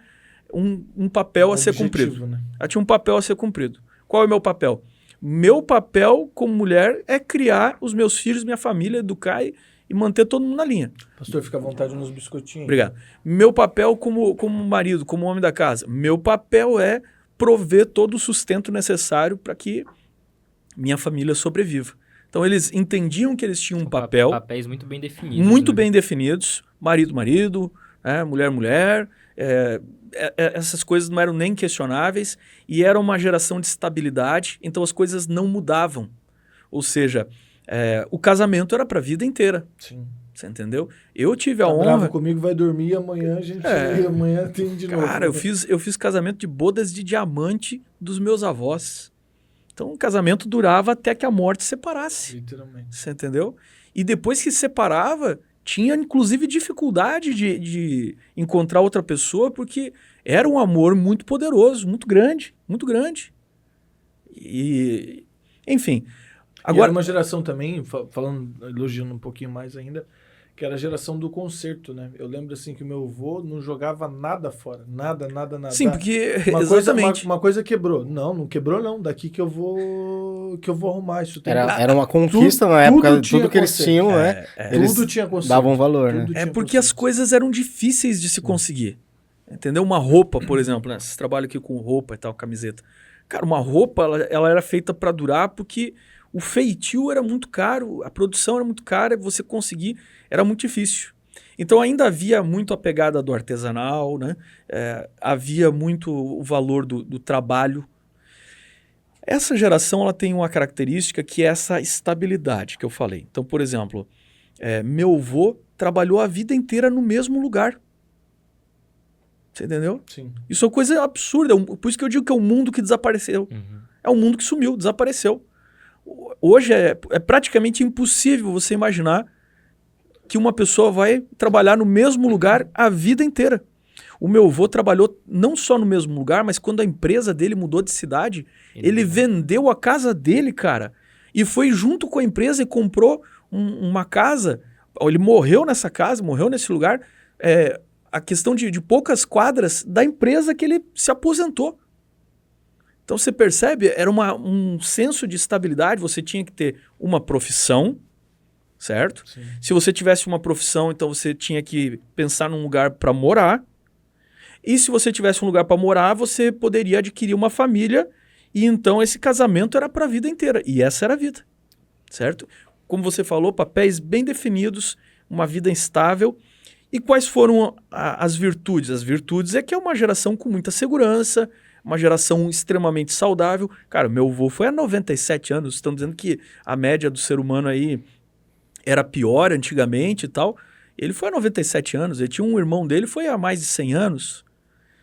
um papel a ser cumprido. Né? Ela tinha um papel a ser cumprido. Qual é o meu papel? Meu papel como mulher é criar os meus filhos, minha família, educar e manter todo mundo na linha. Pastor, fica à vontade nos biscoitinhos. Obrigado. Meu papel como marido, como homem da casa, meu papel é prover todo o sustento necessário para que minha família sobreviva. Então eles entendiam que eles tinham um papel. Papéis muito bem definidos. Muito né? bem definidos. Marido, mulher. Essas coisas não eram nem questionáveis e era uma geração de estabilidade, então as coisas não mudavam. Ou seja, o casamento era para a vida inteira. Sim. Você entendeu? Eu tive a Tá honra... bravo comigo, vai dormir e amanhã a gente... amanhã tem de novo. Cara, eu fiz casamento de bodas de diamante dos meus avós. Então o casamento durava até que a morte separasse. Literalmente. Você entendeu? E depois que separava... Tinha, inclusive, dificuldade de encontrar outra pessoa, porque era um amor muito poderoso, muito grande, muito grande. E, enfim. Agora, era uma geração também, elogiando um pouquinho mais ainda, que era a geração do concerto, né? Eu lembro assim que o meu avô não jogava nada fora, nada. Sim, porque exatamente. Uma coisa quebrou. Não quebrou não, daqui que eu vou arrumar isso. Era uma conquista na época, tudo que eles tinham, né? Tudo tinha concerto. Davam valor, né? Porque as coisas eram difíceis de se conseguir. Entendeu? Uma roupa, por exemplo, né? Vocês trabalham aqui com roupa e tal, camiseta. Cara, uma roupa, ela era feita para durar porque o feitio era muito caro, a produção era muito cara, você conseguir era muito difícil. Então ainda havia muito a pegada do artesanal, né? Havia muito o valor do trabalho. Essa geração ela tem uma característica que é essa estabilidade que eu falei. Então, por exemplo, meu avô trabalhou a vida inteira no mesmo lugar. Você entendeu? Sim. Isso é uma coisa absurda. Por isso que eu digo que é um mundo que desapareceu. É um mundo que sumiu, desapareceu. Hoje é praticamente impossível você imaginar que uma pessoa vai trabalhar no mesmo lugar a vida inteira. O meu avô trabalhou não só no mesmo lugar, mas quando a empresa dele mudou de cidade, ele vendeu a casa dele, cara, e foi junto com a empresa e comprou uma casa. Ele morreu nessa casa, morreu nesse lugar, a questão de poucas quadras da empresa que ele se aposentou. Então você percebe, era um senso de estabilidade, você tinha que ter uma profissão, certo? Sim. Se você tivesse uma profissão, então você tinha que pensar num lugar para morar. E se você tivesse um lugar para morar, você poderia adquirir uma família e então esse casamento era para a vida inteira. E essa era a vida, certo? Como você falou, papéis bem definidos, uma vida estável. E quais foram as virtudes? As virtudes é que é uma geração com muita segurança, uma geração extremamente saudável. Cara, meu avô foi há 97 anos, estão dizendo que a média do ser humano aí era pior antigamente e tal. Ele foi há 97 anos, ele tinha um irmão dele, foi há mais de 100 anos.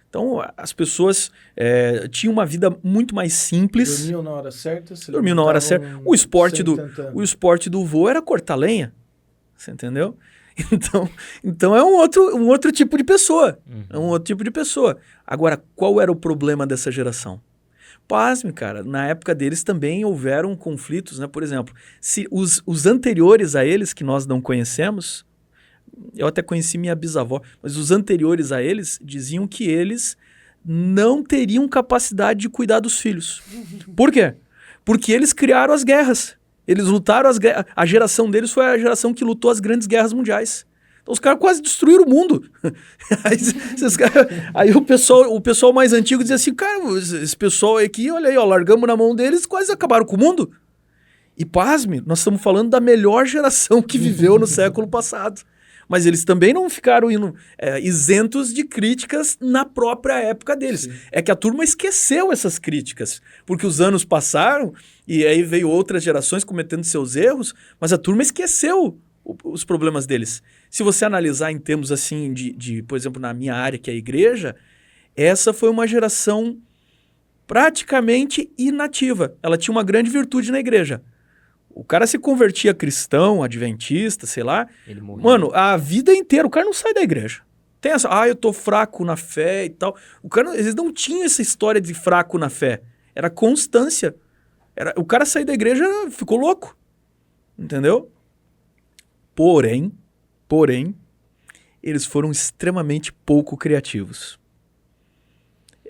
Então, as pessoas tinham uma vida muito mais simples. Dormiam na hora certa? Dormiam na hora certa. O esporte do voo era cortar lenha. Você entendeu? Então é um outro tipo de pessoa. É um outro tipo de pessoa. Agora, qual era o problema dessa geração? Pasme, cara, na época deles também houveram conflitos, né? Por exemplo, se os anteriores a eles, que nós não conhecemos, eu até conheci minha bisavó, mas os anteriores a eles diziam que eles não teriam capacidade de cuidar dos filhos. Por quê? Porque eles criaram as guerras. Eles lutaram as guerras. A geração deles foi a geração que lutou as grandes guerras mundiais. Então os caras quase destruíram o mundo. Aí o pessoal mais antigo dizia assim, cara, esse pessoal aqui, olha aí, ó, largamos na mão deles, quase acabaram com o mundo. E pasme, nós estamos falando da melhor geração que viveu no século passado. Mas eles também não ficaram isentos de críticas na própria época deles. Sim. É que a turma esqueceu essas críticas, porque os anos passaram e aí veio outras gerações cometendo seus erros, mas a turma esqueceu os problemas deles. Se você analisar em termos assim por exemplo, na minha área, que é a igreja, essa foi uma geração praticamente inativa. Ela tinha uma grande virtude na igreja. O cara se convertia cristão, adventista, sei lá. Ele morreu. Mano, a vida inteira, o cara não sai da igreja. Tem essa, eu tô fraco na fé e tal. Eles não tinham essa história de fraco na fé. Era constância. O cara sair da igreja ficou louco. Entendeu? Porém, eles foram extremamente pouco criativos.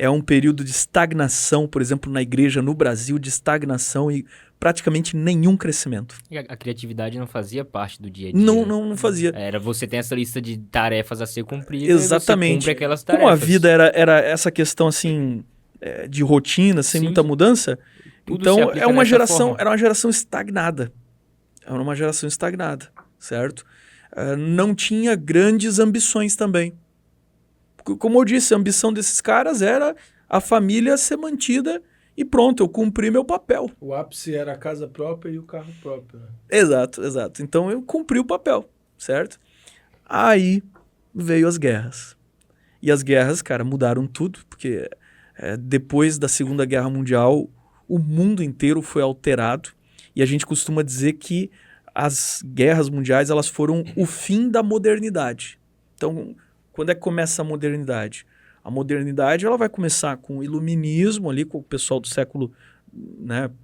É um período de estagnação, por exemplo, na igreja no Brasil, de estagnação e praticamente nenhum crescimento. E a criatividade não fazia parte do dia a dia? Não fazia. Era você tem essa lista de tarefas a ser cumprida. Exatamente. E você cumpre aquelas tarefas. Como a vida era essa questão assim de rotina, sem muita mudança, Tudo então era uma geração estagnada. Era uma geração estagnada, certo? Não tinha grandes ambições também. Como eu disse, a ambição desses caras era a família ser mantida e pronto, eu cumpri meu papel. O ápice era a casa própria e o carro próprio. Né? Exato. Então eu cumpri o papel, certo? Aí veio as guerras. E as guerras, cara, mudaram tudo, porque depois da Segunda Guerra Mundial, o mundo inteiro foi alterado. E a gente costuma dizer que as guerras mundiais elas foram o fim da modernidade. Então, quando é que começa a modernidade? A modernidade ela vai começar com o iluminismo, ali, com o pessoal do século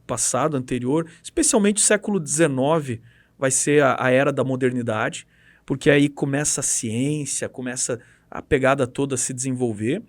passado, anterior. Especialmente o século XIX vai ser a era da modernidade, porque aí começa a ciência, começa a pegada toda a se desenvolver.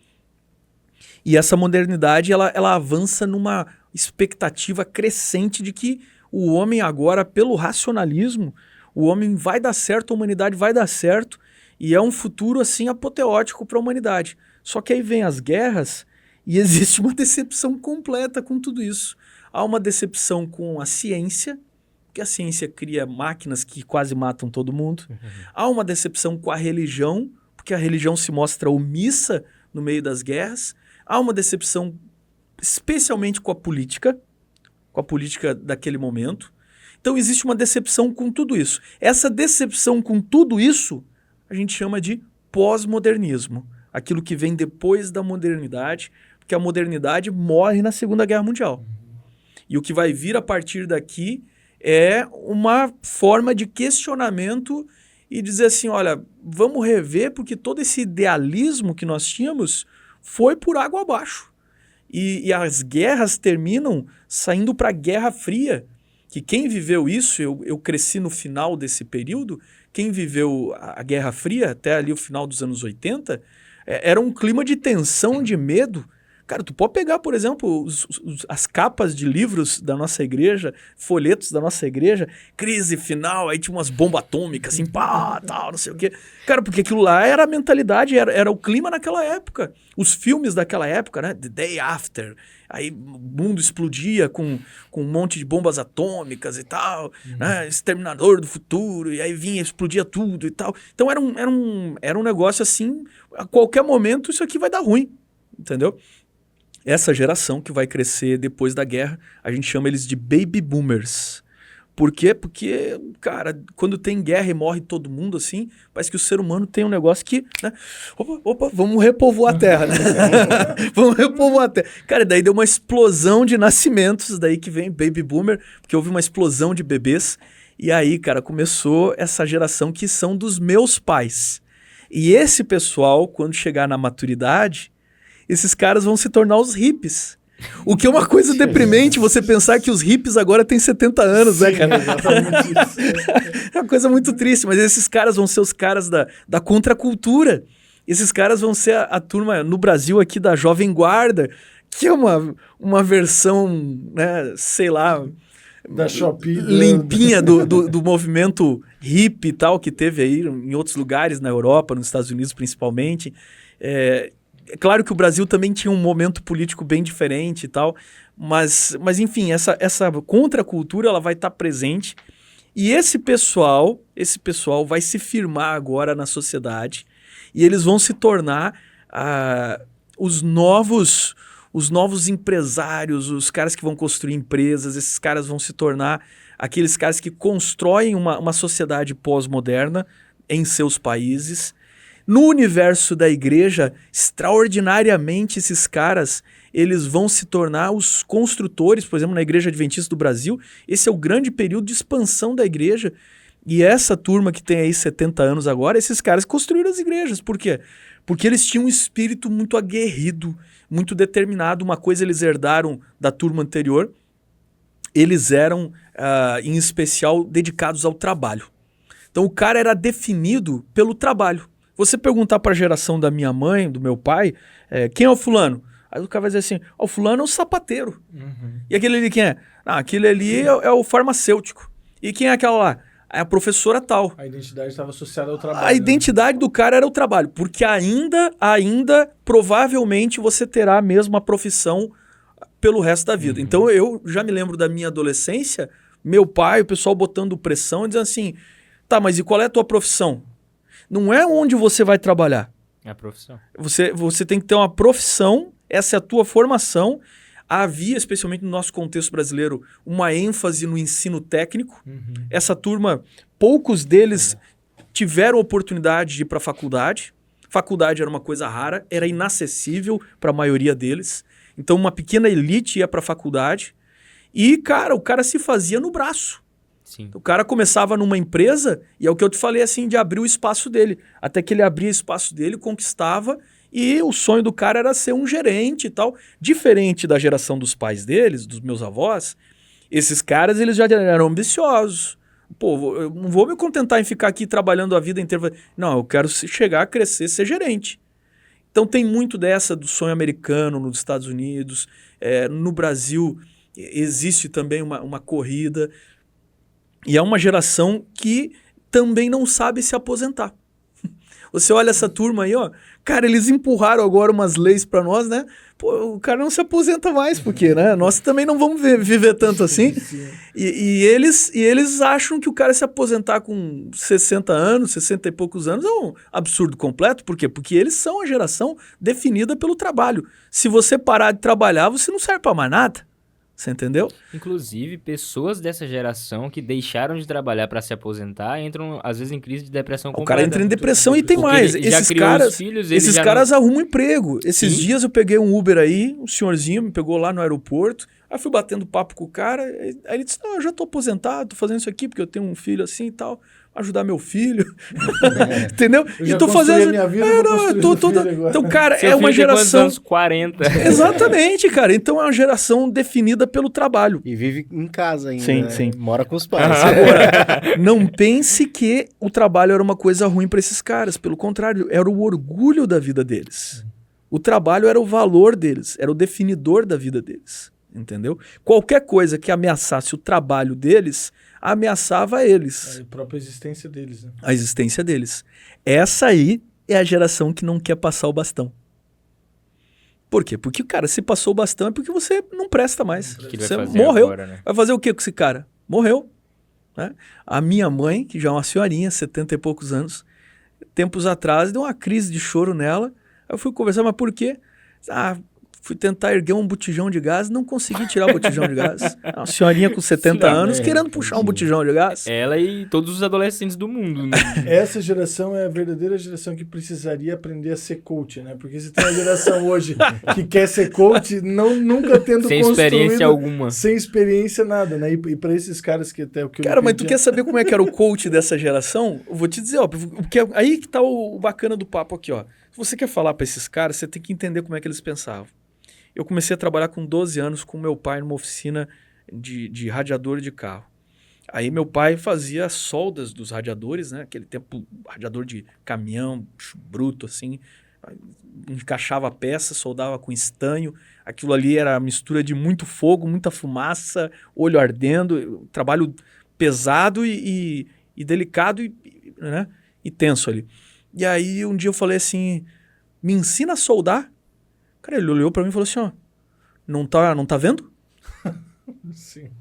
E essa modernidade ela avança numa expectativa crescente de que o homem agora, pelo racionalismo, o homem vai dar certo, a humanidade vai dar certo, e é um futuro assim apoteótico para a humanidade. Só que aí vem as guerras e existe uma decepção completa com tudo isso. Há uma decepção com a ciência, porque a ciência cria máquinas que quase matam todo mundo. Há uma decepção com a religião, porque a religião se mostra omissa no meio das guerras. Há uma decepção especialmente com a política daquele momento. Então existe uma decepção com tudo isso. Essa decepção com tudo isso a gente chama de pós-modernismo. Aquilo que vem depois da modernidade, porque a modernidade morre na Segunda Guerra Mundial. E o que vai vir a partir daqui é uma forma de questionamento e dizer assim, olha, vamos rever porque todo esse idealismo que nós tínhamos foi por água abaixo. E as guerras terminam saindo para a Guerra Fria, que quem viveu isso, eu cresci no final desse período, quem viveu a Guerra Fria até ali o final dos anos 80, era um clima de tensão, de medo. Cara, tu pode pegar, por exemplo, as capas de livros da nossa igreja, folhetos da nossa igreja, crise final, aí tinha umas bombas atômicas, assim, pá, tal, não sei o quê. Cara, porque aquilo lá era a mentalidade, era o clima naquela época. Os filmes daquela época, né? The Day After, aí o mundo explodia com um monte de bombas atômicas e tal, né? Exterminador do futuro, e aí vinha, explodia tudo e tal. Então era um negócio assim, a qualquer momento isso aqui vai dar ruim, entendeu? Essa geração que vai crescer depois da guerra, a gente chama eles de baby boomers. Por quê? Porque, cara, quando tem guerra e morre todo mundo, assim, parece que o ser humano tem um negócio que, né? Opa, vamos repovoar a Terra, né? Vamos repovoar a Terra. Cara, daí deu uma explosão de nascimentos, daí que vem Baby Boomer, porque houve uma explosão de bebês. E aí, cara, começou essa geração que são dos meus pais. E esse pessoal, quando chegar na maturidade, esses caras vão se tornar os hippies. O que é uma coisa deprimente você pensar que os hippies agora têm 70 anos, né, cara? Exatamente isso. É uma coisa muito triste, mas esses caras vão ser os caras da contracultura. Esses caras vão ser a turma, no Brasil aqui, da Jovem Guarda, que é uma versão, né, sei lá... Da Shopee. Limpinha do movimento hippie e tal, que teve aí em outros lugares, na Europa, nos Estados Unidos principalmente. É claro que o Brasil também tinha um momento político bem diferente e tal, mas enfim, essa contracultura ela vai estar presente e esse pessoal vai se firmar agora na sociedade e eles vão se tornar os novos empresários, os caras que vão construir empresas, esses caras vão se tornar aqueles caras que constroem uma sociedade pós-moderna em seus países. No universo da igreja, extraordinariamente, esses caras eles vão se tornar os construtores, por exemplo, na Igreja Adventista do Brasil. Esse é o grande período de expansão da igreja. E essa turma que tem aí 70 anos agora, esses caras construíram as igrejas. Por quê? Porque eles tinham um espírito muito aguerrido, muito determinado. Uma coisa eles herdaram da turma anterior, eles eram, em especial, dedicados ao trabalho. Então o cara era definido pelo trabalho. Você perguntar para a geração da minha mãe, do meu pai, quem é o fulano? Aí o cara vai dizer assim, o fulano é o sapateiro. Uhum. E aquele ali quem é? Aquele ali é o farmacêutico. E quem é aquela lá? É a professora tal. A identidade estava associada ao trabalho. A identidade do cara era o trabalho, porque ainda provavelmente você terá a mesma profissão pelo resto da vida. Uhum. Então eu já me lembro da minha adolescência, meu pai, o pessoal botando pressão e dizendo assim, tá, mas e qual é a tua profissão? Não é onde você vai trabalhar. É a profissão. Você tem que ter uma profissão, essa é a tua formação. Havia, especialmente no nosso contexto brasileiro, uma ênfase no ensino técnico. Uhum. Essa turma, poucos deles tiveram oportunidade de ir para a faculdade. Faculdade era uma coisa rara, era inacessível para a maioria deles. Então uma pequena elite ia para a faculdade e, cara, o cara se fazia no braço. Sim. O cara começava numa empresa e é o que eu te falei assim, de abrir o espaço dele. Até que ele abria espaço dele, conquistava e o sonho do cara era ser um gerente e tal. Diferente da geração dos pais deles, dos meus avós, esses caras eles já eram ambiciosos. Pô, eu não vou me contentar em ficar aqui trabalhando a vida inteira. Não, eu quero chegar a crescer, ser gerente. Então tem muito dessa do sonho americano nos Estados Unidos. No Brasil existe também uma corrida. E é uma geração que também não sabe se aposentar. Você olha essa turma aí, ó. Cara, eles empurraram agora umas leis para nós, né? Pô, o cara não se aposenta mais, porque, né? Nós também não vamos viver tanto assim. E eles acham que o cara se aposentar com 60 anos, 60 e poucos anos é um absurdo completo. Por quê? Porque eles são a geração definida pelo trabalho. Se você parar de trabalhar, você não serve para mais nada. Você entendeu? Inclusive, pessoas dessa geração que deixaram de trabalhar para se aposentar entram, às vezes, em crise de depressão completa. O cara entra em depressão e tem mais. Esses caras arrumam emprego. Esses dias eu peguei um Uber aí, um senhorzinho me pegou lá no aeroporto, aí fui batendo papo com o cara, aí ele disse, não, eu já tô aposentado, tô fazendo isso aqui porque eu tenho um filho assim e tal, ajudar meu filho. Entendeu? Eu já tô fazendo minha vida, Então, cara, seu é uma geração anos 40. Exatamente, cara. Então é uma geração definida pelo trabalho. E vive em casa ainda. Sim, né? sim. Mora com os pais. Agora, não pense que o trabalho era uma coisa ruim para esses caras. Pelo contrário, era o orgulho da vida deles. O trabalho era o valor deles, era o definidor da vida deles. Entendeu? Qualquer coisa que ameaçasse o trabalho deles, ameaçava eles. A própria existência deles, né? A existência deles. Essa aí é a geração que não quer passar o bastão. Por quê? Porque, cara, se passou o bastão é porque você não presta mais. Que você vai fazer morreu. Agora, né? Vai fazer o quê com esse cara? Morreu. Né? A minha mãe, que já é uma senhorinha, 70 e poucos anos, tempos atrás, deu uma crise de choro nela. Aí eu fui conversar, mas por quê? Fui tentar erguer um botijão de gás, não consegui tirar o botijão de gás. Uma senhorinha com 70 anos querendo puxar um botijão de gás. Ela e todos os adolescentes do mundo. Né? Essa geração é a verdadeira geração que precisaria aprender a ser coach, né? Porque se tem uma geração hoje que quer ser coach, nunca tendo sem experiência alguma. Sem experiência nada, né? E para esses caras que até o que Cara, mas tu quer saber como é que era o coach dessa geração? Eu vou te dizer, ó, porque aí que tá o bacana do papo aqui, ó. Se você quer falar para esses caras, você tem que entender como é que eles pensavam. Eu comecei a trabalhar com 12 anos com meu pai numa oficina de radiador de carro. Aí meu pai fazia soldas dos radiadores, né? Aquele tempo, radiador de caminhão, bruto, assim. Encaixava a peça, soldava com estanho. Aquilo ali era a mistura de muito fogo, muita fumaça, olho ardendo. Trabalho pesado e delicado né? E tenso ali. E aí um dia eu falei assim, me ensina a soldar? Cara, ele olhou pra mim e falou assim, ó, não tá vendo? Sim.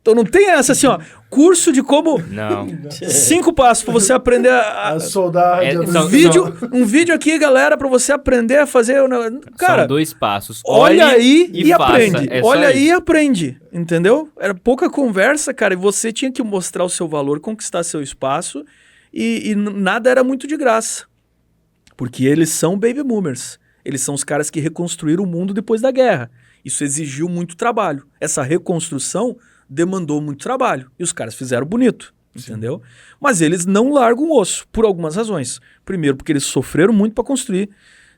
Então não tem essa assim, ó, curso de como... Não. 5 passos pra você aprender a soldar. Um vídeo aqui, galera, pra você aprender a fazer... Cara, são 2 passos. Olha aí e aprende. É olha aí e aprende, entendeu? Era pouca conversa, cara, e você tinha que mostrar o seu valor, conquistar seu espaço e nada era muito de graça. Porque eles são baby boomers. Eles são os caras que reconstruíram o mundo depois da guerra. Isso exigiu muito trabalho. Essa reconstrução demandou muito trabalho. E os caras fizeram bonito, entendeu? Mas eles não largam o osso, por algumas razões. Primeiro, porque eles sofreram muito para construir.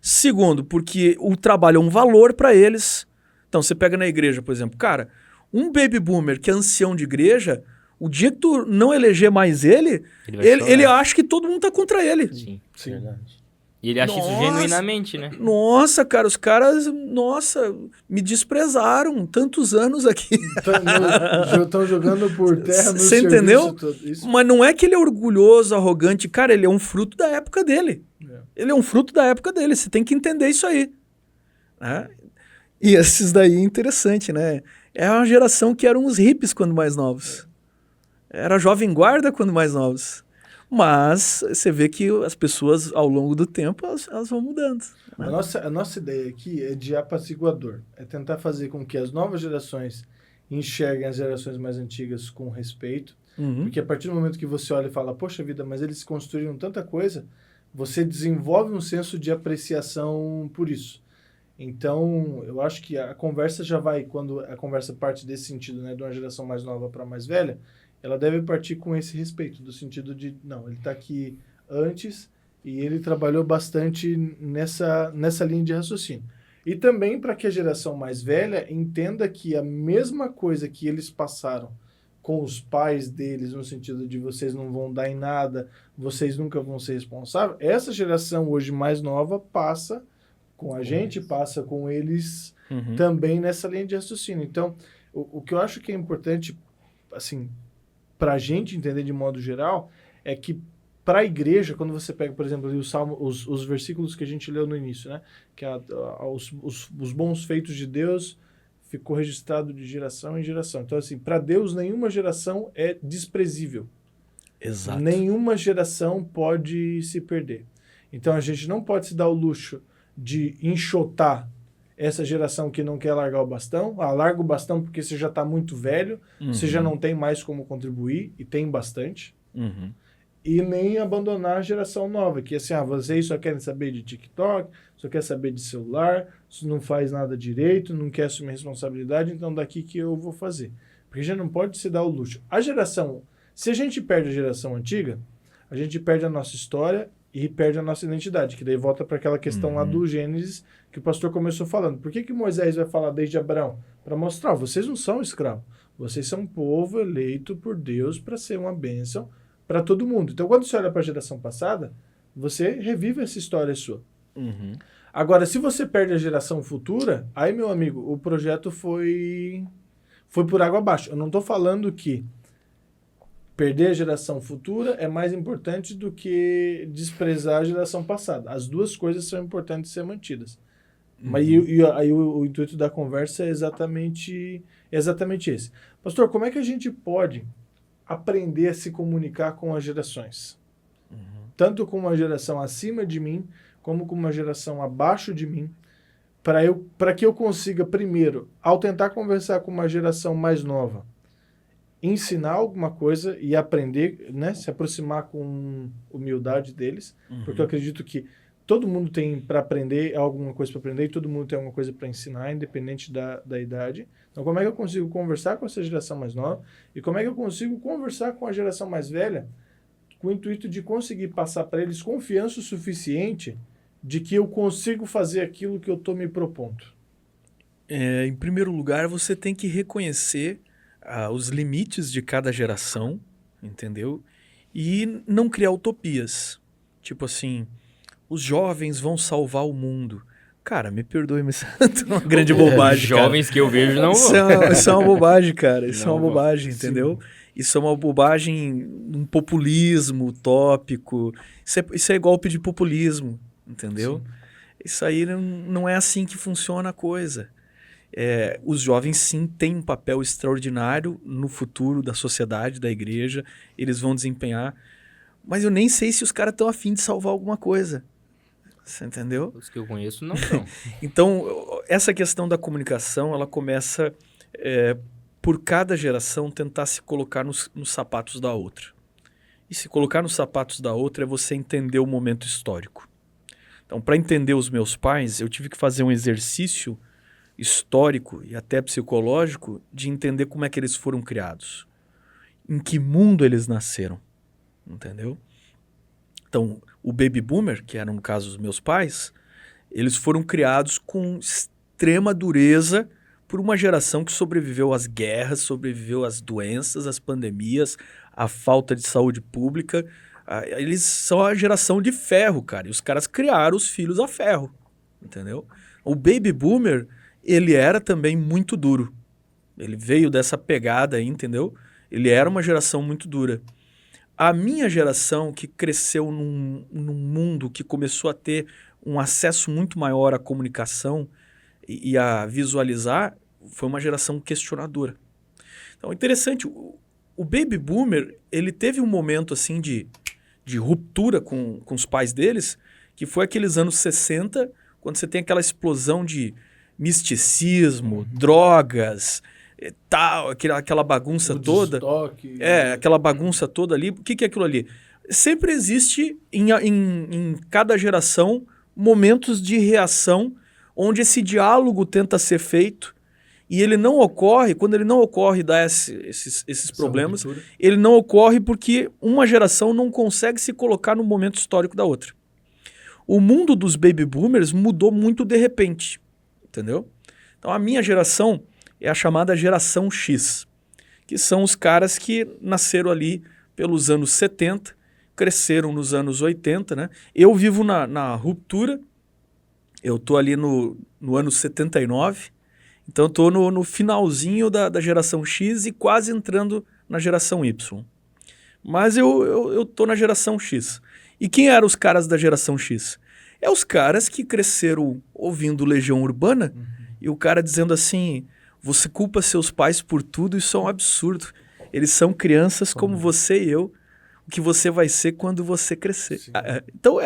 Segundo, porque o trabalho é um valor para eles. Então, você pega na igreja, por exemplo. Cara, um baby boomer que é ancião de igreja, o dia que tu não eleger mais ele acha que todo mundo tá contra ele. Sim. Verdade. E ele acha isso genuinamente, né? Nossa, cara, os caras, me desprezaram tantos anos aqui. Estão jogando por terra no Você entendeu? todo. Isso. Mas não é que ele é orgulhoso, arrogante. Cara, ele é um fruto da época dele. Ele é um fruto da época dele. Você tem que entender isso aí. Né? E esses daí é interessante, né? É uma geração que eram os hippies quando mais novos. Era a jovem guarda quando mais novos. Mas você vê que as pessoas, ao longo do tempo, elas vão mudando. Né? A nossa ideia aqui é de apaciguador. É tentar fazer com que as novas gerações enxerguem as gerações mais antigas com respeito. Porque a partir do momento que você olha e fala, poxa vida, mas eles construíram tanta coisa, você desenvolve um senso de apreciação por isso. Então, eu acho que a conversa já vai, quando a conversa parte desse sentido, né, de uma geração mais nova para mais velha, ela deve partir com esse respeito, do sentido de, não, ele está aqui antes e ele trabalhou bastante nessa linha de raciocínio. E também para que a geração mais velha entenda que a mesma coisa que eles passaram com os pais deles, no sentido de vocês não vão dar em nada, vocês nunca vão ser responsáveis, essa geração hoje mais nova passa com a gente, passa com eles também nessa linha de raciocínio. Então, o que eu acho que é importante, assim, para a gente entender de modo geral, é que para a igreja, quando você pega, por exemplo, ali o Salmo, os versículos que a gente leu no início, né? Que os bons feitos de Deus ficou registrado de geração em geração. Então, assim, para Deus, nenhuma geração é desprezível. Exato. Nenhuma geração pode se perder. Então, a gente não pode se dar o luxo de enxotar essa geração que não quer largar o bastão. Larga o bastão porque você já está muito velho, você já não tem mais como contribuir, e tem bastante. E nem abandonar a geração nova, que assim, vocês só querem saber de TikTok, só quer saber de celular, não faz nada direito, não quer assumir responsabilidade, então daqui que eu vou fazer. Porque já não pode se dar o luxo. Se a gente perde a geração antiga, a gente perde a nossa história e perde a nossa identidade, que daí volta para aquela questão lá do Gênesis, que o pastor começou falando. Por que Moisés vai falar desde Abraão? Para mostrar, vocês não são escravos, vocês são um povo eleito por Deus para ser uma bênção para todo mundo. Então, quando você olha para a geração passada, você revive essa história sua. Agora, se você perde a geração futura, aí, meu amigo, o projeto foi por água abaixo. Eu não estou falando que perder a geração futura é mais importante do que desprezar a geração passada. As duas coisas são importantes de ser mantidas. Mas aí o intuito da conversa é exatamente esse. Pastor, como é que a gente pode aprender a se comunicar com as gerações? Tanto com uma geração acima de mim, como com uma geração abaixo de mim, para que eu consiga, primeiro, ao tentar conversar com uma geração mais nova, ensinar alguma coisa e aprender, né, se aproximar com humildade deles, porque eu acredito que todo mundo tem para aprender, alguma coisa para aprender, e todo mundo tem alguma coisa para ensinar, independente da idade. Então, como é que eu consigo conversar com essa geração mais nova e como é que eu consigo conversar com a geração mais velha com o intuito de conseguir passar para eles confiança o suficiente de que eu consigo fazer aquilo que eu estou me propondo? Em primeiro lugar, você tem que reconhecer os limites de cada geração, entendeu? E não criar utopias. Tipo assim, os jovens vão salvar o mundo. Cara, me perdoe, mas isso é uma grande bobagem, cara. Jovens que eu vejo não vão. Isso é uma bobagem, cara. Isso é Não uma vão. bobagem, entendeu? Isso é uma bobagem, um populismo utópico. Isso é golpe de populismo, entendeu? Sim. Isso aí não é assim que funciona a coisa. Os jovens, sim, têm um papel extraordinário no futuro da sociedade, da igreja. Eles vão desempenhar. Mas eu nem sei se os caras estão a fim de salvar alguma coisa. Você entendeu? Os que eu conheço não estão. Então, essa questão da comunicação, ela começa por cada geração tentar se colocar nos sapatos da outra. E se colocar nos sapatos da outra é você entender o momento histórico. Então, para entender os meus pais, eu tive que fazer um exercício histórico e até psicológico de entender como é que eles foram criados. Em que mundo eles nasceram. Entendeu? Então, o Baby Boomer, que eram no caso os meus pais, eles foram criados com extrema dureza por uma geração que sobreviveu às guerras, sobreviveu às doenças, às pandemias, à falta de saúde pública. Eles são a geração de ferro, cara. E os caras criaram os filhos a ferro, entendeu? O Baby Boomer, ele era também muito duro. Ele veio dessa pegada aí, entendeu? Ele era uma geração muito dura. A minha geração, que cresceu num mundo que começou a ter um acesso muito maior à comunicação e a visualizar, foi uma geração questionadora. Então, interessante, o Baby Boomer, ele teve um momento assim de ruptura com os pais deles, que foi aqueles anos 60, quando você tem aquela explosão de misticismo, drogas, tal, aquela bagunça toda. Aquela bagunça toda ali. O que é aquilo ali? Sempre existe em cada geração momentos de reação onde esse diálogo tenta ser feito e ele não ocorre, quando ele não ocorre e dá esses problemas, ruptura. Ele não ocorre porque uma geração não consegue se colocar no momento histórico da outra. O mundo dos baby boomers mudou muito de repente, entendeu? Então a minha geração é a chamada geração X, que são os caras que nasceram ali pelos anos 70, cresceram nos anos 80, né? Eu vivo na ruptura, eu tô ali no ano 79, então estou no finalzinho da geração X e quase entrando na geração Y. Mas eu tô na geração X. E quem eram os caras da geração X? É os caras que cresceram ouvindo Legião Urbana e o cara dizendo assim, você culpa seus pais por tudo, isso é um absurdo. Eles são crianças como você e eu, o que você vai ser quando você crescer. Então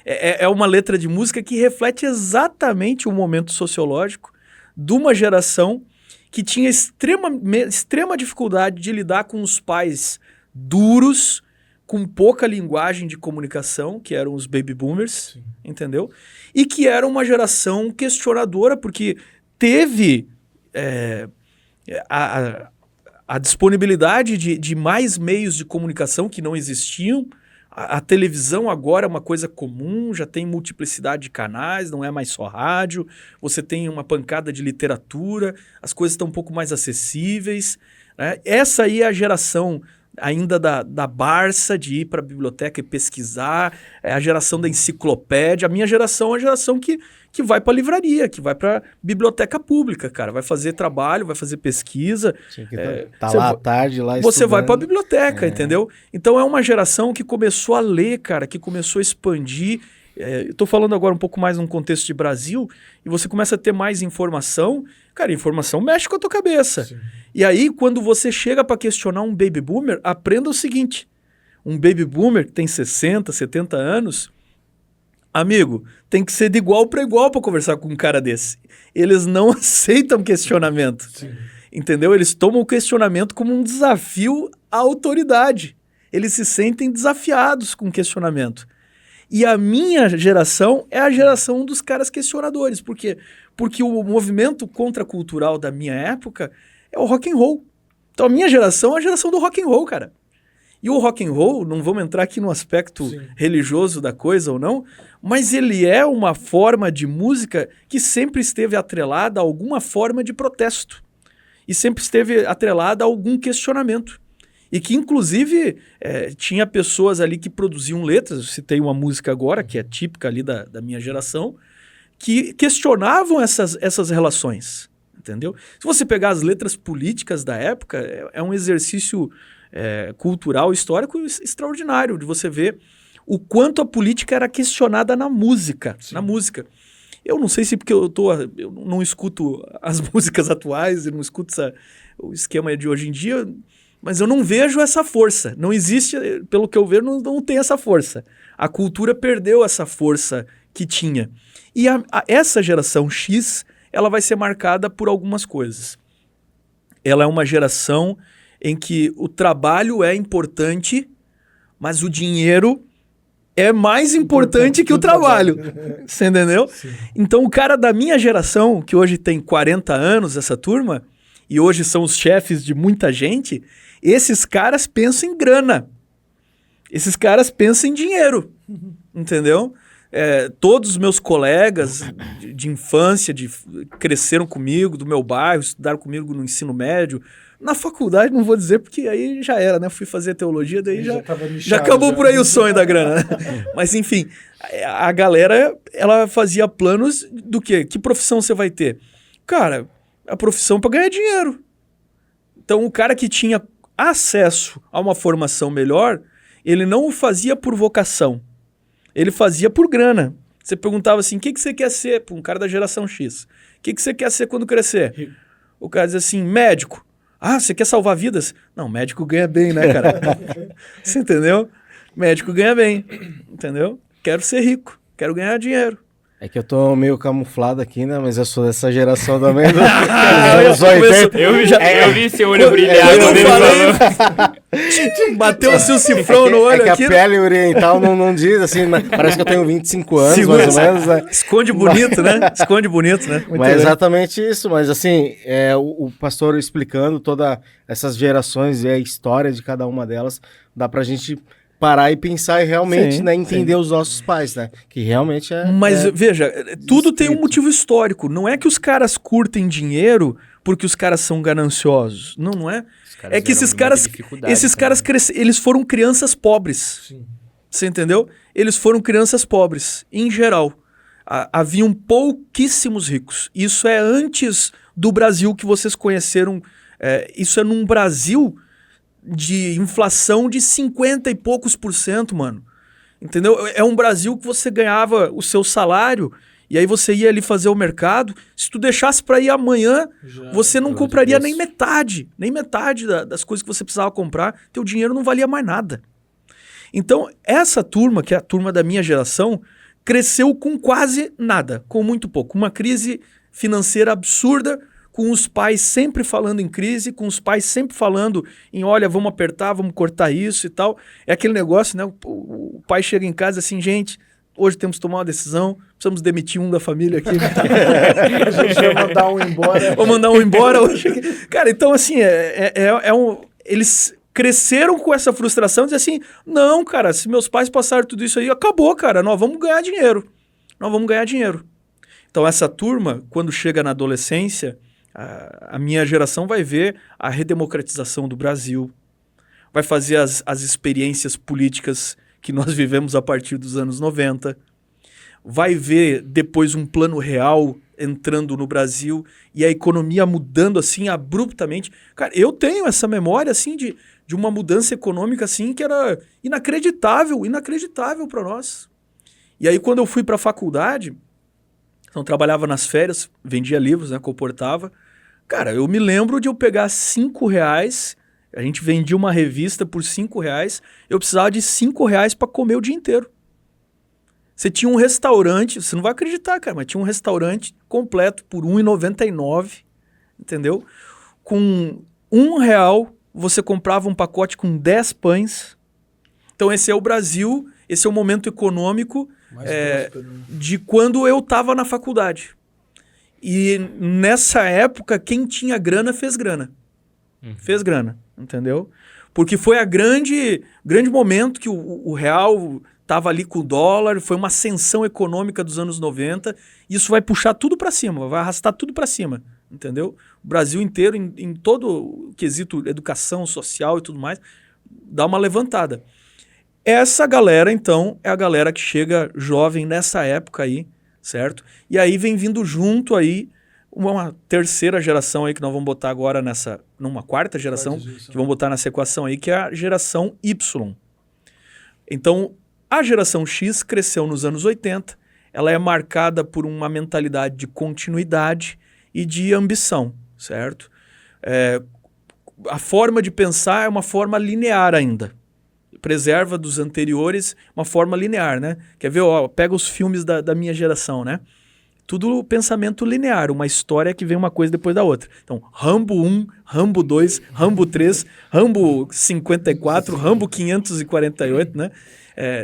é uma letra de música que reflete exatamente o momento sociológico de uma geração que tinha extrema dificuldade de lidar com os pais duros, com pouca linguagem de comunicação, que eram os baby boomers, entendeu? E que era uma geração questionadora, porque teve a disponibilidade de mais meios de comunicação que não existiam. A televisão agora é uma coisa comum, já tem multiplicidade de canais, não é mais só rádio, você tem uma pancada de literatura, as coisas estão um pouco mais acessíveis, né? Essa aí é a geração ainda da Barça, de ir para a biblioteca e pesquisar, é a geração da enciclopédia. A minha geração é a geração que vai para a livraria, que vai para a biblioteca pública, cara. Vai fazer trabalho, vai fazer pesquisa. Tá lá à tarde, lá você estudando. vai para a biblioteca, entendeu? Então é uma geração que começou a ler, cara, que começou a expandir. Estou falando agora um pouco mais num contexto de Brasil, e você começa a ter mais informação. Cara, informação mexe com a tua cabeça. Sim. E aí, quando você chega para questionar um baby boomer, aprenda o seguinte. Um baby boomer que tem 60, 70 anos, Amigo, tem que ser de igual para igual para conversar com um cara desse. Eles não aceitam questionamento. Sim. Entendeu? Eles tomam o questionamento como um desafio à autoridade. Eles se sentem desafiados com o questionamento. E a minha geração é a geração dos caras questionadores. Por quê? Porque o movimento contracultural da minha época é o rock and roll. Então a minha geração é a geração do rock and roll, cara. E o rock and roll, não vamos entrar aqui no aspecto religioso da coisa ou não, mas ele é uma forma de música que sempre esteve atrelada a alguma forma de protesto. E sempre esteve atrelada a algum questionamento. E que, inclusive, tinha pessoas ali que produziam letras, eu citei uma música agora, que é típica ali da minha geração, que questionavam essas relações, entendeu? Se você pegar as letras políticas da época, é um exercício cultural, histórico extraordinário, de você ver o quanto a política era questionada na música. Sim. Na música. Eu não sei se porque eu não escuto as músicas atuais, eu não escuto o esquema de hoje em dia, mas eu não vejo essa força. Não existe, pelo que eu vejo, não tem essa força. A cultura perdeu essa força que tinha. E essa geração X, ela vai ser marcada por algumas coisas. Ela é uma geração em que o trabalho é importante, mas o dinheiro é mais importante que o trabalho. Você entendeu? Sim. Então o cara da minha geração, que hoje tem 40 anos, essa turma, e hoje são os chefes de muita gente, esses caras pensam em grana. Esses caras pensam em dinheiro. Entendeu? Todos os meus colegas de infância, cresceram comigo, do meu bairro, estudaram comigo no ensino médio. Na faculdade, não vou dizer, porque aí já era, né? Fui fazer teologia, daí já acabou por aí o sonho da grana. Né? Mas, enfim, a galera, ela fazia planos do quê? Que profissão você vai ter? Cara, a profissão para ganhar dinheiro. Então, o cara que tinha acesso a uma formação melhor, ele não o fazia por vocação. Ele fazia por grana. Você perguntava assim, o que você quer ser? Para um cara da geração X. O que você quer ser quando crescer? O cara dizia assim, médico. Ah, você quer salvar vidas? Não, médico ganha bem, né, cara? Você entendeu? Médico ganha bem, entendeu? Quero ser rico, quero ganhar dinheiro. É que eu tô meio camuflado aqui, né? Mas eu sou dessa geração também. Eu vi seu olho brilhar. Bateu o seu cifrão no olho aqui. É que a pele oriental não diz assim, parece que eu tenho 25 anos, mais ou menos, né? Esconde bonito, né? Esconde bonito, né? Muito bem. Exatamente isso, mas assim, o pastor explicando todas essas gerações e a história de cada uma delas, dá pra gente parar e pensar e realmente entender os nossos pais, né? Que realmente é... Mas veja, tudo tem um motivo histórico. Não é que os caras curtem dinheiro porque os caras são gananciosos. Não é. É que esses caras eles foram crianças pobres. Sim. Você entendeu? Eles foram crianças pobres, em geral. Haviam pouquíssimos ricos. Isso é antes do Brasil que vocês conheceram. Isso é num Brasil de inflação de 50 e poucos %, mano. Entendeu? É um Brasil que você ganhava o seu salário e aí você ia ali fazer o mercado. Se tu deixasse para ir amanhã, você não compraria nem metade das coisas que você precisava comprar. Teu dinheiro não valia mais nada. Então, essa turma, que é a turma da minha geração, cresceu com quase nada, com muito pouco. Uma crise financeira absurda, com os pais sempre falando em crise, com os pais sempre falando em, olha, vamos apertar, vamos cortar isso e tal. É aquele negócio, né? O pai chega em casa assim, gente, hoje temos que tomar uma decisão, precisamos demitir um da família aqui. A gente vai mandar um embora. Vou mandar um embora hoje. Cara, então assim, eles cresceram com essa frustração, dizer assim, não, cara, se meus pais passaram tudo isso aí, acabou, cara, nós vamos ganhar dinheiro. Nós vamos ganhar dinheiro. Então essa turma, quando chega na adolescência, a minha geração vai ver a redemocratização do Brasil, vai fazer as experiências políticas que nós vivemos a partir dos anos 90, vai ver depois um plano real entrando no Brasil e a economia mudando assim abruptamente. Cara, eu tenho essa memória assim de uma mudança econômica assim que era inacreditável para nós. E aí quando eu fui para a faculdade, então trabalhava nas férias, vendia livros, né, comportava. Cara, eu me lembro de eu pegar R$5, a gente vendia uma revista por R$5, eu precisava de R$5 para comer o dia inteiro. Você tinha um restaurante, você não vai acreditar, cara, mas tinha um restaurante completo por R$1,99, entendeu? Com R$1 você comprava um pacote com 10 pães. Então esse é o Brasil, esse é o momento econômico de quando eu estava na faculdade. E nessa época, quem tinha grana fez grana. Fez grana, entendeu? Porque foi a grande momento que o real estava ali com o dólar, foi uma ascensão econômica dos anos 90. Isso vai puxar tudo para cima, vai arrastar tudo para cima, entendeu? O Brasil inteiro, em todo o quesito educação social e tudo mais, dá uma levantada. Essa galera, então, é a galera que chega jovem nessa época aí, certo? E aí vem vindo junto aí uma terceira geração aí que nós vamos botar agora numa quarta geração, que vamos botar nessa equação aí, que é a geração Y. Então, a geração X cresceu nos anos 80, ela é marcada por uma mentalidade de continuidade e de ambição, certo? A forma de pensar é uma forma linear ainda. Preserva dos anteriores uma forma linear, né? Quer ver? Ó, pega os filmes da minha geração, né? Tudo pensamento linear, uma história que vem uma coisa depois da outra. Então, Rambo 1, Rambo 2, Rambo 3, Rambo 54, Rambo 548, né?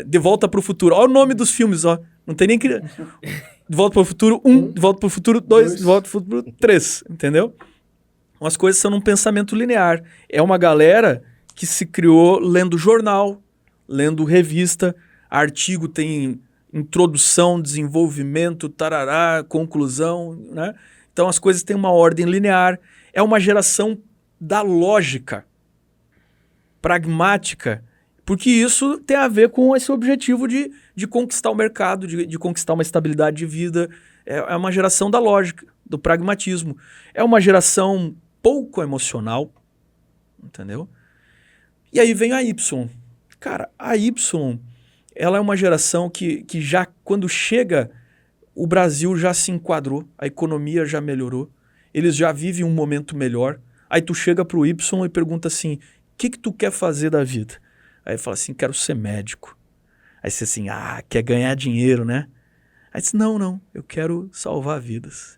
De Volta para o Futuro. Olha o nome dos filmes, ó. Não tem nem que... De Volta para o Futuro 1, De Volta para o Futuro 2, De Volta para o Futuro 3, entendeu? As coisas são num pensamento linear. É uma galera que se criou lendo jornal, lendo revista, artigo tem introdução, desenvolvimento, tarará, conclusão, né? Então as coisas têm uma ordem linear. É uma geração da lógica, pragmática, porque isso tem a ver com esse objetivo de conquistar o mercado, de conquistar uma estabilidade de vida. É uma geração da lógica, do pragmatismo. É uma geração pouco emocional, entendeu? E aí vem a Y. Cara, a Y, ela é uma geração que já, quando chega, o Brasil já se enquadrou, a economia já melhorou, eles já vivem um momento melhor. Aí tu chega pro Y e pergunta assim, o que tu quer fazer da vida? Aí ele fala assim, quero ser médico. Aí você assim, quer ganhar dinheiro, né? Aí diz, não, eu quero salvar vidas.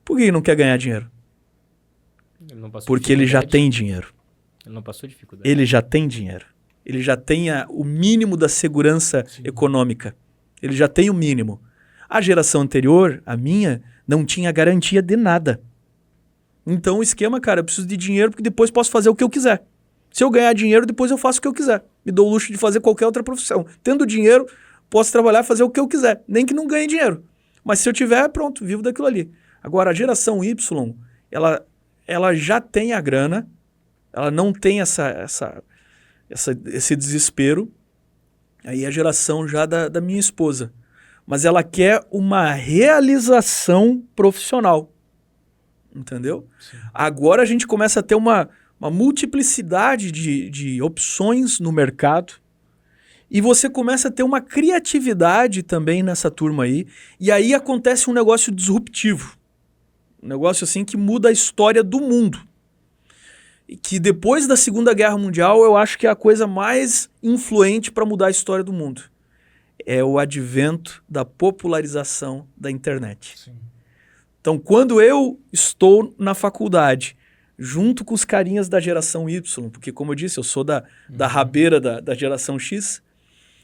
Por que ele não quer ganhar dinheiro? Porque ele já tem dinheiro. Ele não passou dificuldade. Ele já tem dinheiro. Ele já tem o mínimo da segurança econômica. Ele já tem o mínimo. A geração anterior, a minha, não tinha garantia de nada. Então o esquema, cara, eu preciso de dinheiro porque depois posso fazer o que eu quiser. Se eu ganhar dinheiro, depois eu faço o que eu quiser. Me dou o luxo de fazer qualquer outra profissão. Tendo dinheiro, posso trabalhar e fazer o que eu quiser. Nem que não ganhe dinheiro. Mas se eu tiver, pronto, vivo daquilo ali. Agora, a geração Y, ela já tem a grana, ela não tem esse desespero. Aí é a geração já da minha esposa. Mas ela quer uma realização profissional. Entendeu? Sim. Agora a gente começa a ter uma multiplicidade de opções no mercado. E você começa a ter uma criatividade também nessa turma aí. E aí acontece um negócio disruptivo. Um negócio assim que muda a história do mundo. E que depois da Segunda Guerra Mundial eu acho que é a coisa mais influente para mudar a história do mundo. É o advento da popularização da internet. Sim. Então, quando eu estou na faculdade, junto com os carinhas da geração Y, porque, como eu disse, eu sou da rabeira da geração X,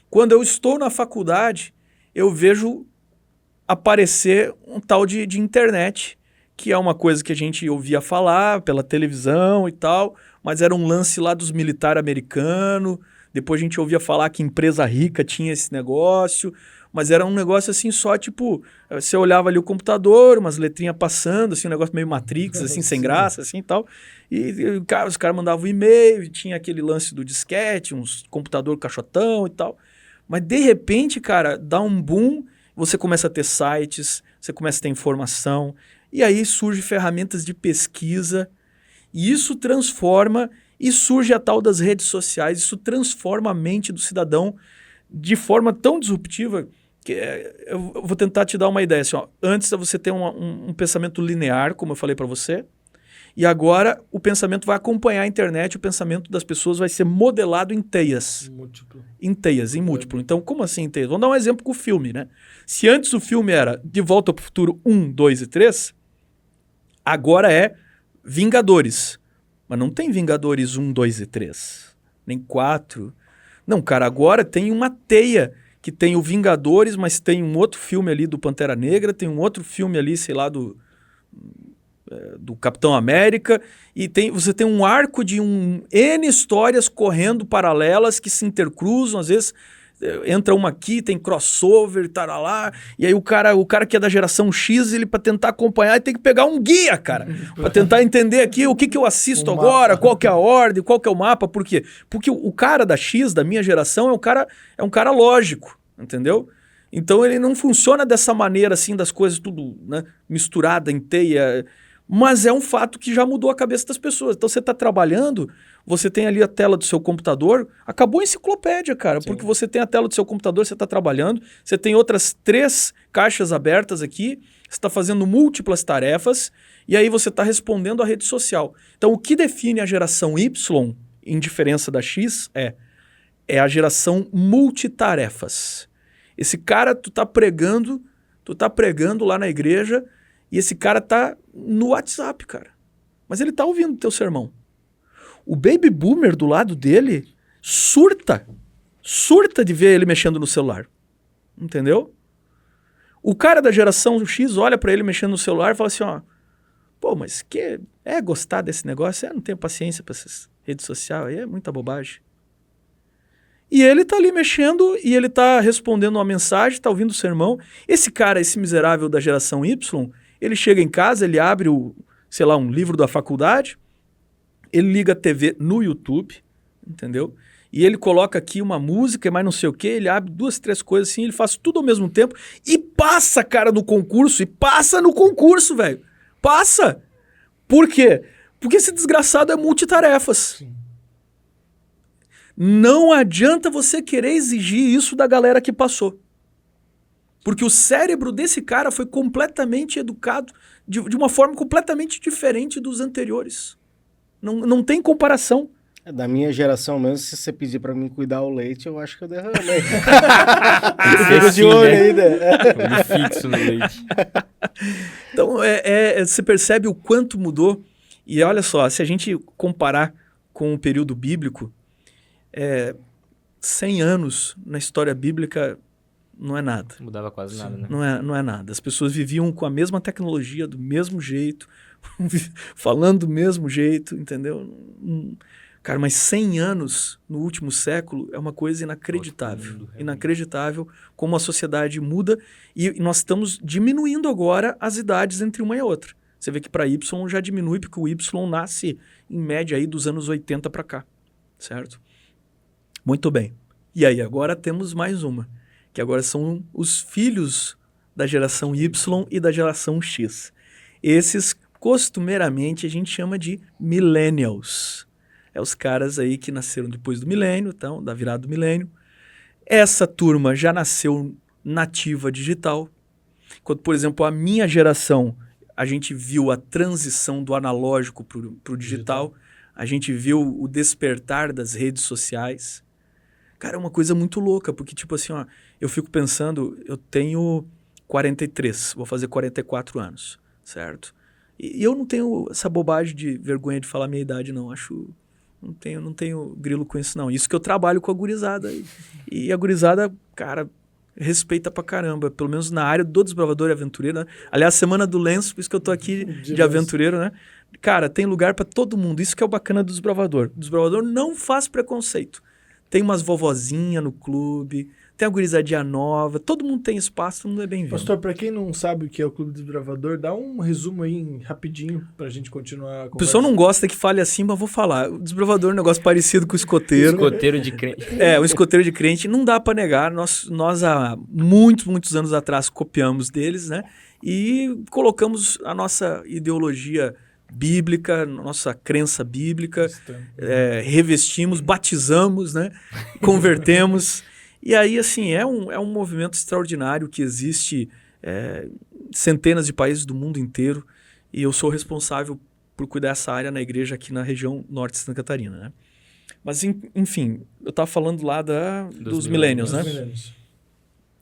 quando eu estou na faculdade, eu vejo aparecer um tal de internet, que é uma coisa que a gente ouvia falar pela televisão e tal, mas era um lance lá dos militares americanos. Depois a gente ouvia falar que empresa rica tinha esse negócio, mas era um negócio assim só, tipo, você olhava ali o computador, umas letrinhas passando, assim, um negócio meio Matrix, assim, sem graça, assim e tal. E os caras mandavam e-mail, e tinha aquele lance do disquete, uns computador caixotão e tal. Mas de repente, cara, dá um boom, você começa a ter sites, você começa a ter informação, e aí surgem ferramentas de pesquisa, e isso transforma, e surge a tal das redes sociais, isso transforma a mente do cidadão de forma tão disruptiva que eu vou tentar te dar uma ideia. Assim, ó, antes você ter um pensamento linear, como eu falei para você, E agora o pensamento vai acompanhar a internet, o pensamento das pessoas vai ser modelado em teias. Múltiplo. Em teias, em múltiplo. Então, como assim em teias? Vamos dar um exemplo com o filme, né? Se antes o filme era De Volta ao Futuro 1, 2 e 3, agora é Vingadores. Mas não tem Vingadores 1, 2 e 3. Nem 4. Não, cara, agora tem uma teia que tem o Vingadores, mas tem um outro filme ali do Pantera Negra, tem um outro filme ali, sei lá, do Capitão América, e você tem um arco de N histórias correndo paralelas que se intercruzam, às vezes entra uma aqui, tem crossover, taralá, e aí o cara que é da geração X, ele para tentar acompanhar, ele tem que pegar um guia, cara, para tentar entender aqui o que eu assisto agora, qual que é a ordem, qual que é o mapa, por quê? Porque o cara da X, da minha geração, é um cara lógico, entendeu? Então ele não funciona dessa maneira, assim, das coisas tudo, né, misturada em teia, mas é um fato que já mudou a cabeça das pessoas. Então você está trabalhando, você tem ali a tela do seu computador, acabou a enciclopédia, cara, porque você tem a tela do seu computador, você está trabalhando, você tem outras 3 caixas abertas aqui, você está fazendo múltiplas tarefas, e aí você está respondendo à rede social. Então o que define a geração Y, em diferença da X, é a geração multitarefas. Esse cara, tu tá pregando lá na igreja, e esse cara tá no WhatsApp, cara. Mas ele tá ouvindo o teu sermão. O baby boomer do lado dele surta de ver ele mexendo no celular. Entendeu? O cara da geração X olha pra ele mexendo no celular e fala assim, ó, pô, mas que é gostar desse negócio? Eu não tenho paciência pra essas redes sociais aí, é muita bobagem. E ele tá ali mexendo e ele tá respondendo uma mensagem, tá ouvindo o sermão. Esse cara, esse miserável da geração Y, ele chega em casa, ele abre um livro da faculdade, ele liga a TV no YouTube, entendeu? E ele coloca aqui uma música, mas não sei o quê, ele abre 2, 3 coisas assim, ele faz tudo ao mesmo tempo e passa, cara, no concurso, velho. Passa! Por quê? Porque esse desgraçado é multitarefas. Sim. Não adianta você querer exigir isso da galera que passou. Porque o cérebro desse cara foi completamente educado de uma forma completamente diferente dos anteriores. Não tem comparação. Da minha geração mesmo, se você pedir pra mim cuidar o leite, eu acho que eu derramei. Fico de olho ainda. Olho fixo no leite. Então, você percebe o quanto mudou. E olha só, se a gente comparar com o período bíblico, 100 anos na história bíblica não é nada. Não mudava quase nada, né? Não é nada. As pessoas viviam com a mesma tecnologia, do mesmo jeito, falando do mesmo jeito, entendeu? Cara, mas 100 anos no último século é uma coisa inacreditável. Inacreditável como a sociedade muda e nós estamos diminuindo agora as idades entre uma e outra. Você vê que para Y já diminui, porque o Y nasce em média aí dos anos 80 para cá, certo? Muito bem. E aí, agora temos mais uma, que agora são os filhos da geração Y e da geração X. Esses, costumeiramente, a gente chama de millennials. É os caras aí que nasceram depois do milênio, então, da virada do milênio. Essa turma já nasceu nativa digital. Quando, por exemplo, a minha geração, a gente viu a transição do analógico para o digital. A gente viu o despertar das redes sociais. Cara, é uma coisa muito louca, porque, tipo assim, ó, eu fico pensando, eu tenho 43, vou fazer 44 anos, certo? E eu não tenho essa bobagem de vergonha de falar minha idade, não. Não tenho grilo com isso, não. Isso que eu trabalho com a gurizada. E a gurizada, cara, respeita pra caramba, pelo menos na área do desbravador e aventureiro, né? Aliás, semana do lenço, por isso que eu tô aqui de aventureiro, né? Cara, tem lugar pra todo mundo. Isso que é o bacana do desbravador. O desbravador não faz preconceito. Tem umas vovozinhas no clube, tem a gurizadinha nova, todo mundo tem espaço, todo mundo é bem-vindo. Pastor, para quem não sabe o que é o Clube do Desbravador, dá um resumo aí rapidinho pra gente continuar a conversa. O pessoal não gosta que fale assim, mas vou falar. O desbravador é um negócio parecido com o escoteiro. Escoteiro de crente. O escoteiro de crente, não dá pra negar. Nós há muitos anos atrás copiamos deles, né? E colocamos a nossa ideologia bíblica, nossa crença bíblica, revestimos, batizamos, né? Convertemos. E aí, assim, é um movimento extraordinário que existe centenas de países do mundo inteiro e eu sou responsável por cuidar dessa área na igreja aqui na região norte de Santa Catarina, né? Mas, enfim, eu tava falando lá dos millennials, né?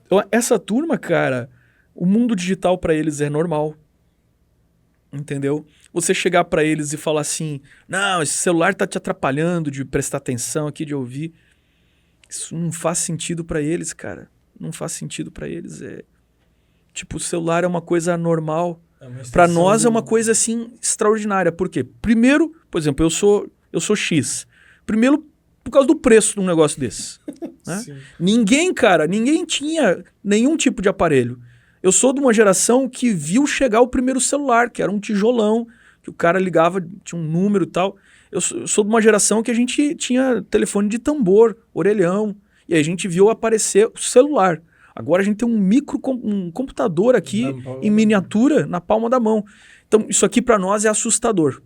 Então, essa turma, cara, o mundo digital para eles é normal. Entendeu? Você chegar para eles e falar assim, não, esse celular tá te atrapalhando de prestar atenção aqui, de ouvir. Isso não faz sentido para eles, cara. Não faz sentido para eles. Tipo, o celular é uma coisa normal. Para nós é uma coisa, assim, extraordinária. Por quê? Primeiro, por exemplo, eu sou X. Primeiro, por causa do preço de um negócio desse. Né? Ninguém tinha nenhum tipo de aparelho. Eu sou de uma geração que viu chegar o primeiro celular, que era um tijolão, que o cara ligava, tinha um número e tal. Eu sou de uma geração que a gente tinha telefone de tambor, orelhão, e aí a gente viu aparecer o celular. Agora a gente tem um computador aqui em miniatura na palma da mão. Então isso aqui para nós é assustador.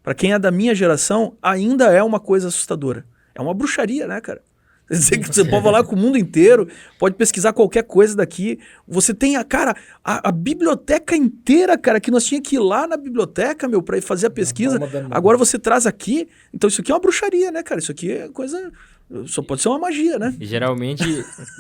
Para quem é da minha geração, ainda é uma coisa assustadora. É uma bruxaria, né, cara? Quer dizer que você pode falar com o mundo inteiro, pode pesquisar qualquer coisa daqui. Você tem a biblioteca inteira, cara, que nós tínhamos que ir lá na biblioteca, meu, para ir fazer a pesquisa. Agora você traz aqui. Então isso aqui é uma bruxaria, né, cara? Isso aqui é coisa... Só pode ser uma magia, né? Geralmente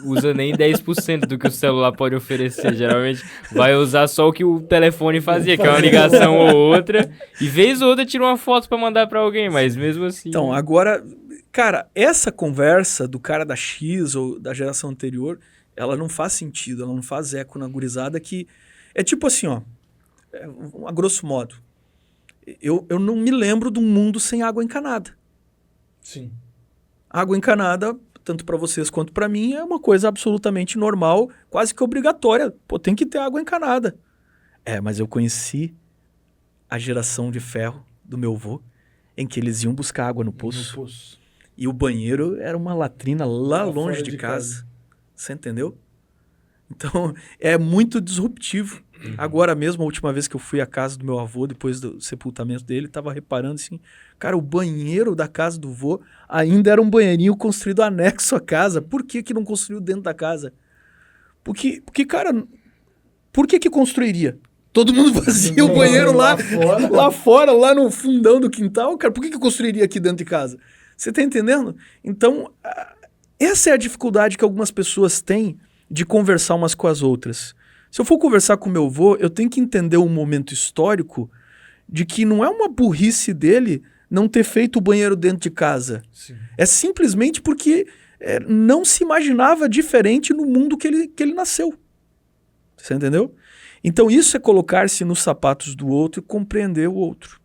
usa nem 10% do que o celular pode oferecer. Geralmente vai usar só o que o telefone fazia, que é uma ligação ou outra. E vez ou outra tira uma foto para mandar para alguém, mas mesmo assim... Então, agora... Cara, essa conversa do cara da X ou da geração anterior, ela não faz sentido, ela não faz eco na gurizada que... É tipo assim, ó, a grosso modo, eu não me lembro de um mundo sem água encanada. Sim. Água encanada, tanto para vocês quanto para mim, é uma coisa absolutamente normal, quase que obrigatória. Pô, tem que ter água encanada. Mas eu conheci a geração de ferro do meu avô, em que eles iam buscar água no poço. E o banheiro era uma latrina lá longe de casa. Você entendeu? Então, é muito disruptivo. Agora mesmo, a última vez que eu fui à casa do meu avô, depois do sepultamento dele, estava reparando assim, cara, o banheiro da casa do vô ainda era um banheirinho construído anexo à casa. Por que não construiu dentro da casa? Porque cara, por que construiria? Todo mundo fazia o banheiro lá fora, lá no fundão do quintal. Cara, por que construiria aqui dentro de casa? Você tá entendendo? Então, essa é a dificuldade que algumas pessoas têm de conversar umas com as outras. Se eu for conversar com meu avô, eu tenho que entender um momento histórico de que não é uma burrice dele não ter feito o banheiro dentro de casa. Sim. É simplesmente porque não se imaginava diferente no mundo que ele nasceu. Você entendeu? Então isso é colocar-se nos sapatos do outro e compreender o outro.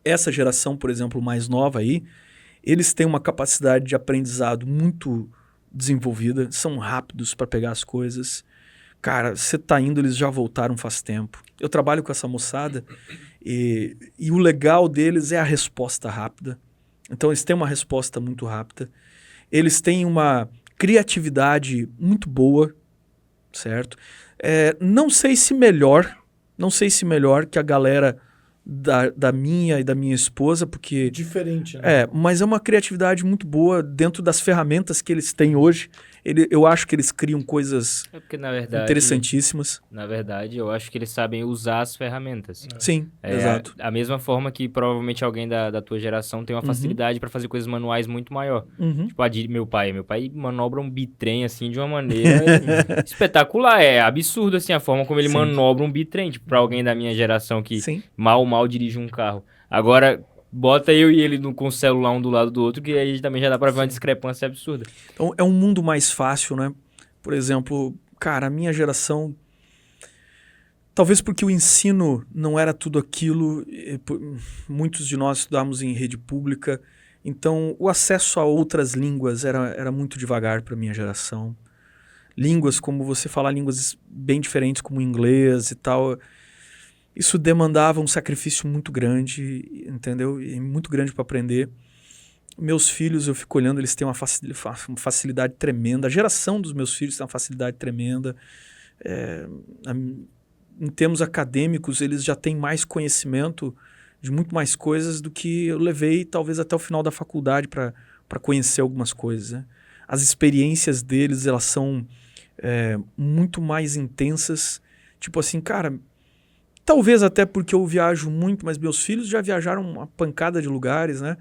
Essa geração, por exemplo, mais nova aí, eles têm uma capacidade de aprendizado muito desenvolvida, são rápidos para pegar as coisas. Cara, você tá indo, eles já voltaram faz tempo. Eu trabalho com essa moçada e o legal deles é a resposta rápida. Então eles têm uma resposta muito rápida. Eles têm uma criatividade muito boa, certo? Não sei se melhor que a galera da minha e da minha esposa, porque... Diferente, né? Mas é uma criatividade muito boa dentro das ferramentas que eles têm hoje. Eu acho que eles criam coisas porque, na verdade, interessantíssimas. Na verdade, eu acho que eles sabem usar as ferramentas. Sim, exato. A mesma forma que provavelmente alguém da tua geração tem uma facilidade para fazer coisas manuais muito maior. Tipo a de meu pai. Meu pai manobra um bitrem assim de uma maneira espetacular. É absurdo assim a forma como ele manobra um bitrem. Tipo, para alguém da minha geração que mal dirige um carro. Agora... Bota eu e ele com o celular um do lado do outro, que aí também já dá pra ver uma discrepância absurda. Então, é um mundo mais fácil, né? Por exemplo, cara, a minha geração... Talvez porque o ensino não era tudo aquilo, muitos de nós estudávamos em rede pública, então o acesso a outras línguas era muito devagar para a minha geração. Línguas, como você falar línguas bem diferentes, como inglês e tal... Isso demandava um sacrifício muito grande, entendeu? E muito grande para aprender. Meus filhos, eu fico olhando, eles têm uma facilidade tremenda. A geração dos meus filhos tem uma facilidade tremenda. Em termos acadêmicos, eles já têm mais conhecimento de muito mais coisas do que eu levei, talvez, até o final da faculdade para conhecer algumas coisas, né? As experiências deles, elas são muito mais intensas. Tipo assim, cara... Talvez até porque eu viajo muito, mas meus filhos já viajaram uma pancada de lugares, né?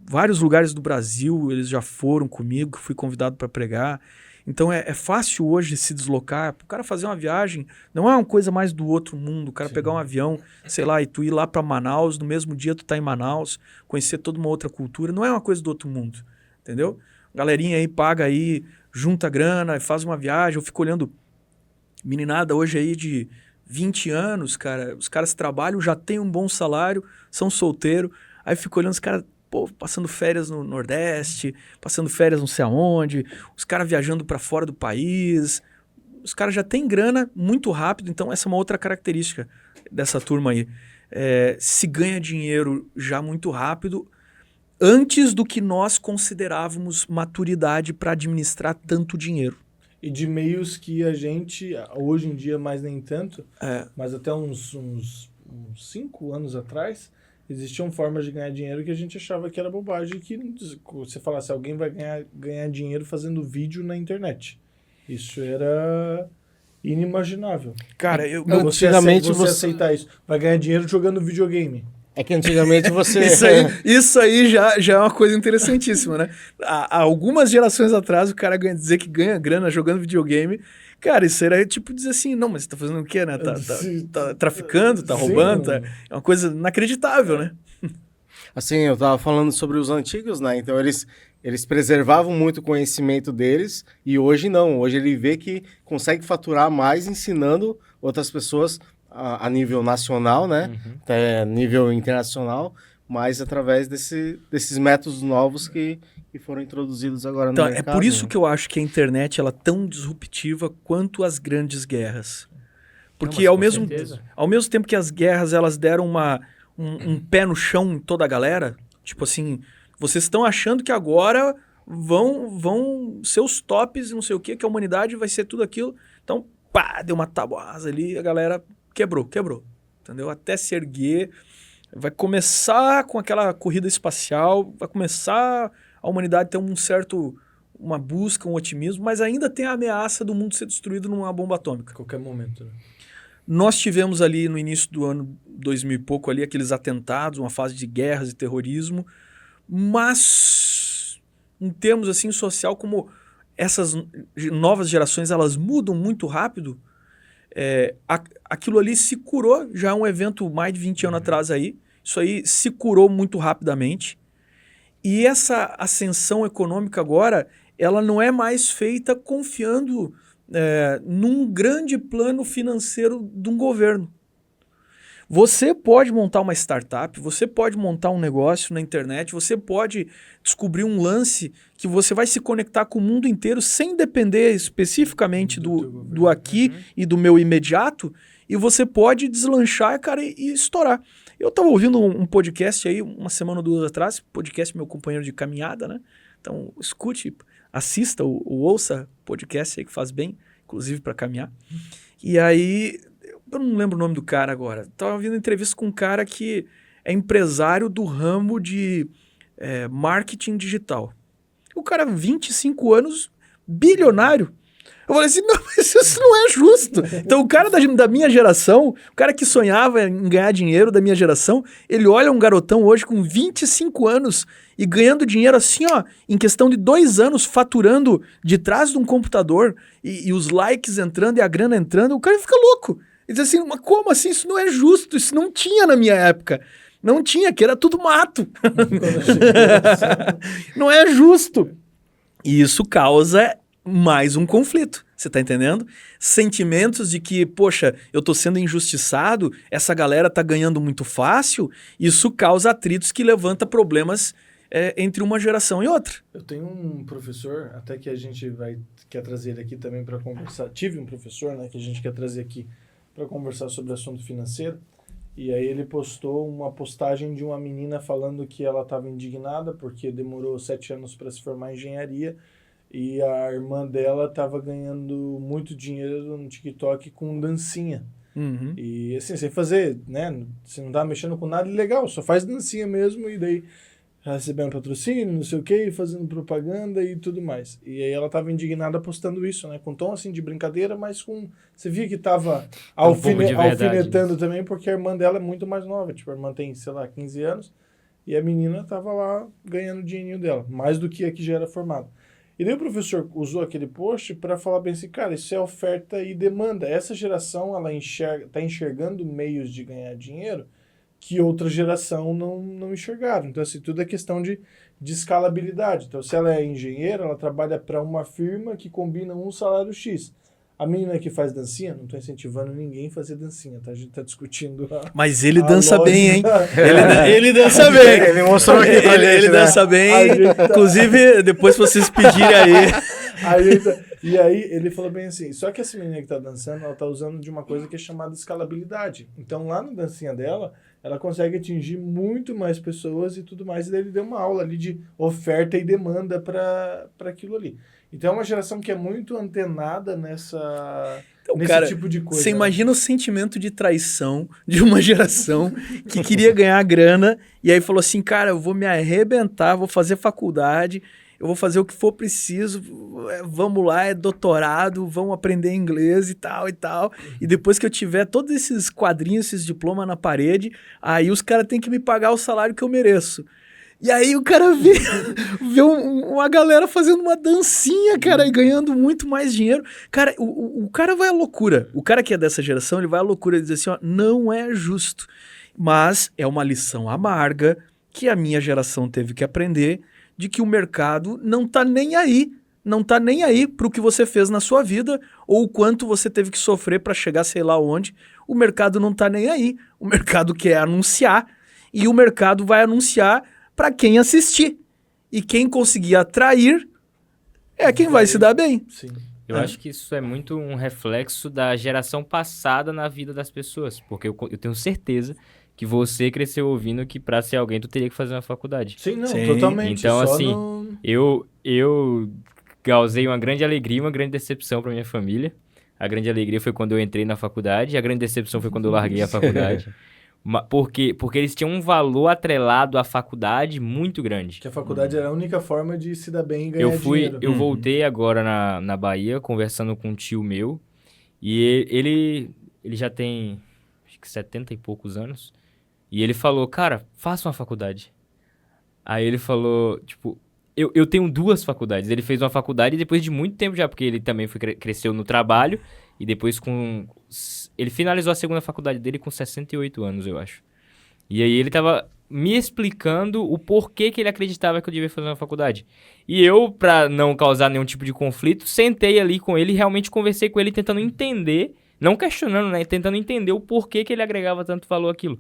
Vários lugares do Brasil eles já foram comigo, fui convidado para pregar. Então é fácil hoje se deslocar. O cara fazer uma viagem não é uma coisa mais do outro mundo. O cara pegar um avião, sei lá, e tu ir lá para Manaus, no mesmo dia tu tá em Manaus, conhecer toda uma outra cultura, não é uma coisa do outro mundo, entendeu? Galerinha aí paga aí, junta grana, faz uma viagem. Eu fico olhando meninada hoje aí de 20 anos, cara. Os caras trabalham, já têm um bom salário, são solteiros. Aí eu fico olhando os caras, pô, passando férias no Nordeste, passando férias não sei aonde, os caras viajando para fora do país. Os caras já têm grana muito rápido, então essa é uma outra característica dessa turma aí. Se ganha dinheiro já muito rápido, antes do que nós considerávamos maturidade para administrar tanto dinheiro. E de meios que a gente, hoje em dia mais nem tanto, mas até uns 5 anos atrás, existiam formas de ganhar dinheiro que a gente achava que era bobagem, que você falasse, alguém vai ganhar dinheiro fazendo vídeo na internet. Isso era inimaginável. Cara, antigamente você aceitar isso. Vai ganhar dinheiro jogando videogame. É que antigamente você... Isso aí já é uma coisa interessantíssima, né? Há algumas gerações atrás, o cara dizer que ganha grana jogando videogame, cara, isso era tipo dizer assim, não, mas você tá fazendo o quê, né? Tá traficando, tá roubando, é uma coisa inacreditável, né? Assim, eu tava falando sobre os antigos, né? Então eles preservavam muito o conhecimento deles e hoje não. Hoje ele vê que consegue faturar mais ensinando outras pessoas a nível nacional, né? Até nível internacional, mas através desses métodos novos que foram introduzidos agora no mercado. É por isso que eu acho que a internet ela é tão disruptiva quanto as grandes guerras. Porque ao mesmo tempo que as guerras elas deram um pé no chão em toda a galera, tipo assim, vocês estão achando que agora vão ser os tops e não sei o que a humanidade vai ser tudo aquilo. Então, pá, deu uma tabuada ali, a galera quebrou, entendeu? Até se erguer, vai começar com aquela corrida espacial, vai começar a humanidade ter uma busca, um otimismo, mas ainda tem a ameaça do mundo ser destruído numa bomba atômica. A qualquer momento, né? Nós tivemos ali no início do ano 2000 e pouco ali aqueles atentados, uma fase de guerras e terrorismo, mas em termos assim social, como essas novas gerações elas mudam muito rápido, aquilo ali se curou, já é um evento mais de 20 anos atrás aí, isso aí se curou muito rapidamente. E essa ascensão econômica agora, ela não é mais feita confiando num grande plano financeiro de um governo. Você pode montar uma startup, você pode montar um negócio na internet, você pode descobrir um lance que você vai se conectar com o mundo inteiro sem depender especificamente do aqui e do meu imediato, e você pode deslanchar, cara, e estourar. Eu estava ouvindo um podcast aí, uma semana ou 2 atrás, podcast meu companheiro de caminhada, né? Então, escute, assista ou ouça podcast aí que faz bem, inclusive para caminhar. E aí, eu não lembro o nome do cara agora. Estava ouvindo entrevista com um cara que é empresário do ramo de marketing digital. O cara, 25 anos, bilionário. Eu falei assim, não, mas isso não é justo. Então o cara da minha geração, o cara que sonhava em ganhar dinheiro da minha geração, ele olha um garotão hoje com 25 anos e ganhando dinheiro assim, ó, em questão de 2 anos, faturando de trás de um computador e os likes entrando e a grana entrando, o cara fica louco. Ele diz assim, mas como assim? Isso não é justo, isso não tinha na minha época. Não tinha, que era tudo mato. Não é justo. E isso causa mais um conflito, você tá entendendo? Sentimentos de que, poxa, eu tô sendo injustiçado, essa galera tá ganhando muito fácil, isso causa atritos que levanta problemas entre uma geração e outra. Eu tenho um professor, até que a gente quer trazer ele aqui também para conversar. Tive um professor, né, que a gente quer trazer aqui para conversar sobre assunto financeiro, e aí ele postou uma postagem de uma menina falando que ela estava indignada porque demorou 7 anos para se formar em engenharia, e a irmã dela estava ganhando muito dinheiro no TikTok com dancinha. Uhum. E assim, sem fazer, né? Você não tá mexendo com nada ilegal, só faz dancinha mesmo. E daí recebendo patrocínio, não sei o quê, fazendo propaganda e tudo mais. E aí ela tava indignada postando isso, né? Com tom assim de brincadeira, mas com... Você via que tava pouco de verdade alfinetando também, porque a irmã dela é muito mais nova. Tipo, a irmã tem, sei lá, 15 anos, e a menina tava lá ganhando o dinheirinho dela, mais do que a que já era formada. E daí o professor usou aquele post para falar bem assim, cara, isso é oferta e demanda. Essa geração, ela tá enxergando meios de ganhar dinheiro que outra geração não enxergaram. Então, assim, tudo é questão de escalabilidade. Então, se ela é engenheira, ela trabalha para uma firma que combina um salário X. A menina que faz dancinha, não estou incentivando ninguém a fazer dancinha, tá? A gente está discutindo Mas ele a dança lógica. bem, hein? Ele dança bem. Ele mostrou aqui pra Ele gente, né? dança bem. A gente tá- Inclusive, depois vocês pedirem aí. E aí ele falou bem assim, só que essa menina que tá dançando, ela tá usando de uma coisa que é chamada escalabilidade. Então lá na dancinha dela, ela consegue atingir muito mais pessoas e tudo mais. E daí ele deu uma aula ali de oferta e demanda para aquilo ali. Então é uma geração que é muito antenada nesse cara, tipo de coisa. Você imagina o sentimento de traição de uma geração que queria ganhar grana e aí falou assim, cara, eu vou me arrebentar, vou fazer faculdade, eu vou fazer o que for preciso, vamos lá, é doutorado, vamos aprender inglês e tal e tal. E depois que eu tiver todos esses quadrinhos, esses diplomas na parede, aí os caras têm que me pagar o salário que eu mereço. E aí o cara vê uma galera fazendo uma dancinha, cara, e ganhando muito mais dinheiro. Cara, o cara vai à loucura. O cara que é dessa geração, ele vai à loucura e diz assim, ó, não é justo. Mas é uma lição amarga que a minha geração teve que aprender de que o mercado não tá nem aí. Não tá nem aí pro que você fez na sua vida ou o quanto você teve que sofrer para chegar sei lá onde. O mercado não tá nem aí. O mercado quer anunciar e o mercado vai anunciar para quem assistir. E quem conseguir atrair é quem vai se dar bem. Sim. Eu acho que isso é muito um reflexo da geração passada na vida das pessoas. Porque eu tenho certeza que você cresceu ouvindo que pra ser alguém tu teria que fazer uma faculdade. Sim, não, Sim. totalmente. Então, só assim, eu causei uma grande alegria e uma grande decepção pra minha família. A grande alegria foi quando eu entrei na faculdade, a grande decepção foi quando eu larguei a faculdade. Porque eles tinham um valor atrelado à faculdade muito grande. Que a faculdade era a única forma de se dar bem e ganhar dinheiro. Eu voltei agora na Bahia, conversando com um tio meu, e ele já tem, acho que 70 e poucos anos, e ele falou, cara, faça uma faculdade. Aí ele falou, tipo, eu tenho 2 faculdades. Ele fez uma faculdade depois de muito tempo já, porque ele também cresceu no trabalho, e depois ele finalizou a segunda faculdade dele com 68 anos, eu acho. E aí ele tava me explicando o porquê que ele acreditava que eu devia fazer uma faculdade. E eu, pra não causar nenhum tipo de conflito, sentei ali com ele e realmente conversei com ele tentando entender, não questionando, né? Tentando entender o porquê que ele agregava tanto valor àquilo.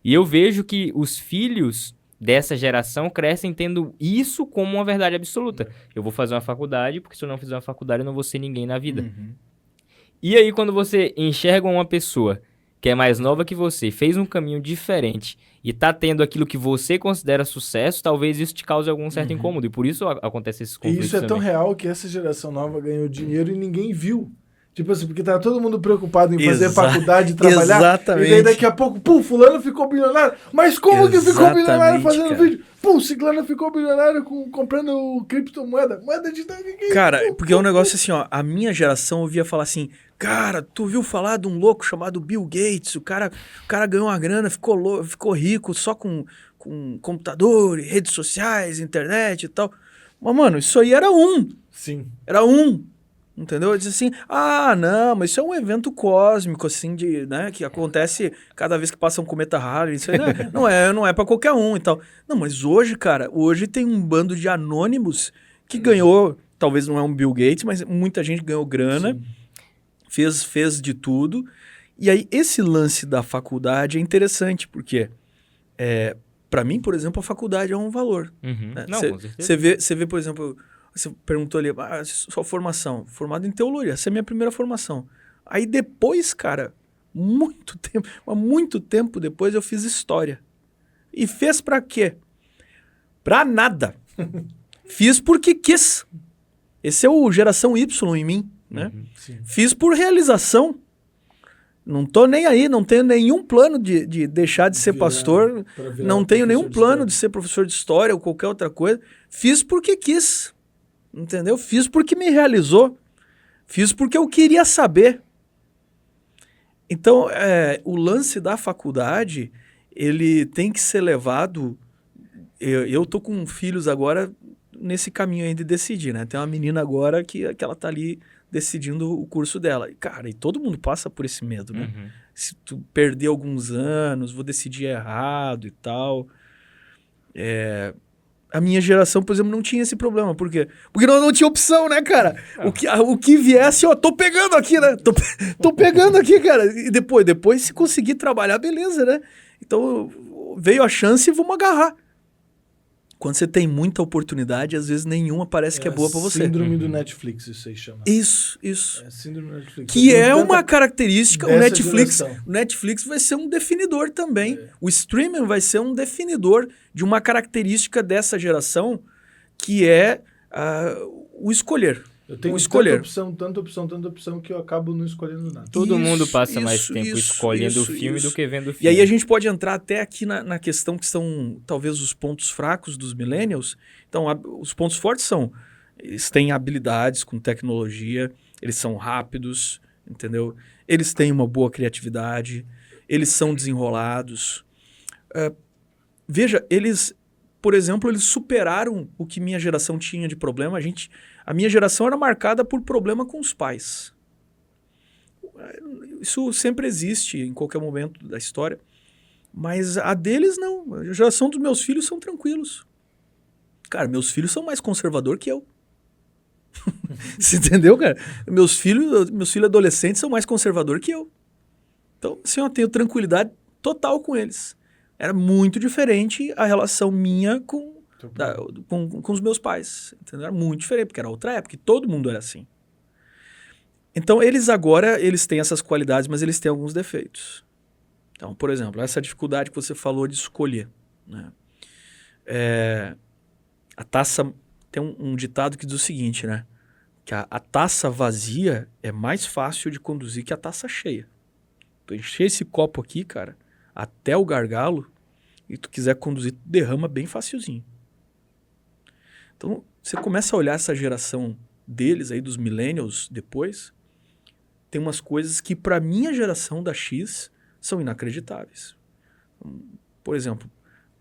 E eu vejo que os filhos dessa geração crescem tendo isso como uma verdade absoluta. Eu vou fazer uma faculdade, porque se eu não fizer uma faculdade eu não vou ser ninguém na vida. E aí, quando você enxerga uma pessoa que é mais nova que você, fez um caminho diferente e tá tendo aquilo que você considera sucesso, talvez isso te cause algum certo incômodo. E por isso acontece esses E conflitos isso é tão também. real que essa geração nova ganhou dinheiro e ninguém viu. Tipo assim, porque tá todo mundo preocupado em fazer faculdade e trabalhar. Exatamente. E daí daqui a pouco, pum, fulano ficou bilionário. Mas como que ficou bilionário Exatamente, fazendo cara. vídeo? Pum, ciclano ficou bilionário comprando criptomoeda. Moeda digital. Cara, porque é um negócio assim, ó, a minha geração ouvia falar assim, cara, tu ouviu falar de um louco chamado Bill Gates, o cara ganhou uma grana, ficou rico só com computador, redes sociais, internet e tal. Mas, mano, isso aí era Sim. entendeu? Eu disse assim, não, mas isso é um evento cósmico, assim, né, que acontece cada vez que passa um cometa Halley, isso aí não é pra qualquer um e tal. Não, mas hoje, cara, tem um bando de anônimos que ganhou, talvez não é um Bill Gates, mas muita gente ganhou grana, fez de tudo. E aí, esse lance da faculdade é interessante, porque, pra mim, por exemplo, a faculdade é um valor. Né? Não, com certeza. Você vê, por exemplo... Você perguntou ali, sua formação. Formado em teologia, essa é a minha primeira formação. Aí depois, cara, muito tempo depois eu fiz história. E fez pra quê? Pra nada. Fiz porque quis. Esse é o geração Y em mim, né? Sim. Fiz por realização. Não tô nem aí, não tenho nenhum plano de deixar de ser pastor, não tenho nenhum plano de ser professor de história ou qualquer outra coisa. Fiz porque quis, entendeu? Fiz porque me realizou, fiz porque eu queria saber. Então, o lance da faculdade, ele tem que ser levado... Eu tô com filhos agora nesse caminho aí de decidir, né? Tem uma menina agora que ela tá ali decidindo o curso dela. Cara, e todo mundo passa por esse medo, né? Uhum. Se tu perder alguns anos, vou decidir errado e tal. A minha geração, por exemplo, não tinha esse problema. Por quê? Porque não tinha opção, né, cara? O que viesse, ó, tô pegando aqui, né? Tô pegando aqui, cara. E depois, se conseguir trabalhar, beleza, né? Então, veio a chance e vamos agarrar. Quando você tem muita oportunidade, às vezes nenhuma parece que é boa pra você. Síndrome do Netflix, isso aí chama. Isso. É síndrome do Netflix. Que é uma característica, o Netflix vai ser um definidor também. O streaming vai ser um definidor de uma característica dessa geração, que é o escolher. Eu tenho tanta opção que eu acabo não escolhendo nada. Todo mundo passa mais tempo escolhendo o filme do que vendo o filme. E aí a gente pode entrar até aqui na questão que são talvez os pontos fracos dos millennials. Então, os pontos fortes são, eles têm habilidades com tecnologia, eles são rápidos, entendeu? Eles têm uma boa criatividade, eles são desenrolados. Veja, por exemplo, eles superaram o que minha geração tinha de problema. A minha geração era marcada por problema com os pais. Isso sempre existe em qualquer momento da história. Mas a deles não. A geração dos meus filhos são tranquilos. Cara, meus filhos são mais conservadores que eu. Você entendeu, cara? Meus filhos adolescentes são mais conservadores que eu. Então, assim, eu tenho tranquilidade total com eles. Era muito diferente a relação minha com os meus pais, entendeu? Era muito diferente, porque era outra época, e todo mundo era assim. Então, eles têm essas qualidades, mas eles têm alguns defeitos. Então, por exemplo, essa dificuldade que você falou de escolher, né? A taça... Tem um ditado que diz o seguinte, né? Que a taça vazia é mais fácil de conduzir que a taça cheia. Tu encher esse copo aqui, cara, até o gargalo, e tu quiser conduzir, tu derrama bem facilzinho. Então, você começa a olhar essa geração deles aí, dos millennials, depois, tem umas coisas que pra minha geração da X são inacreditáveis. Por exemplo,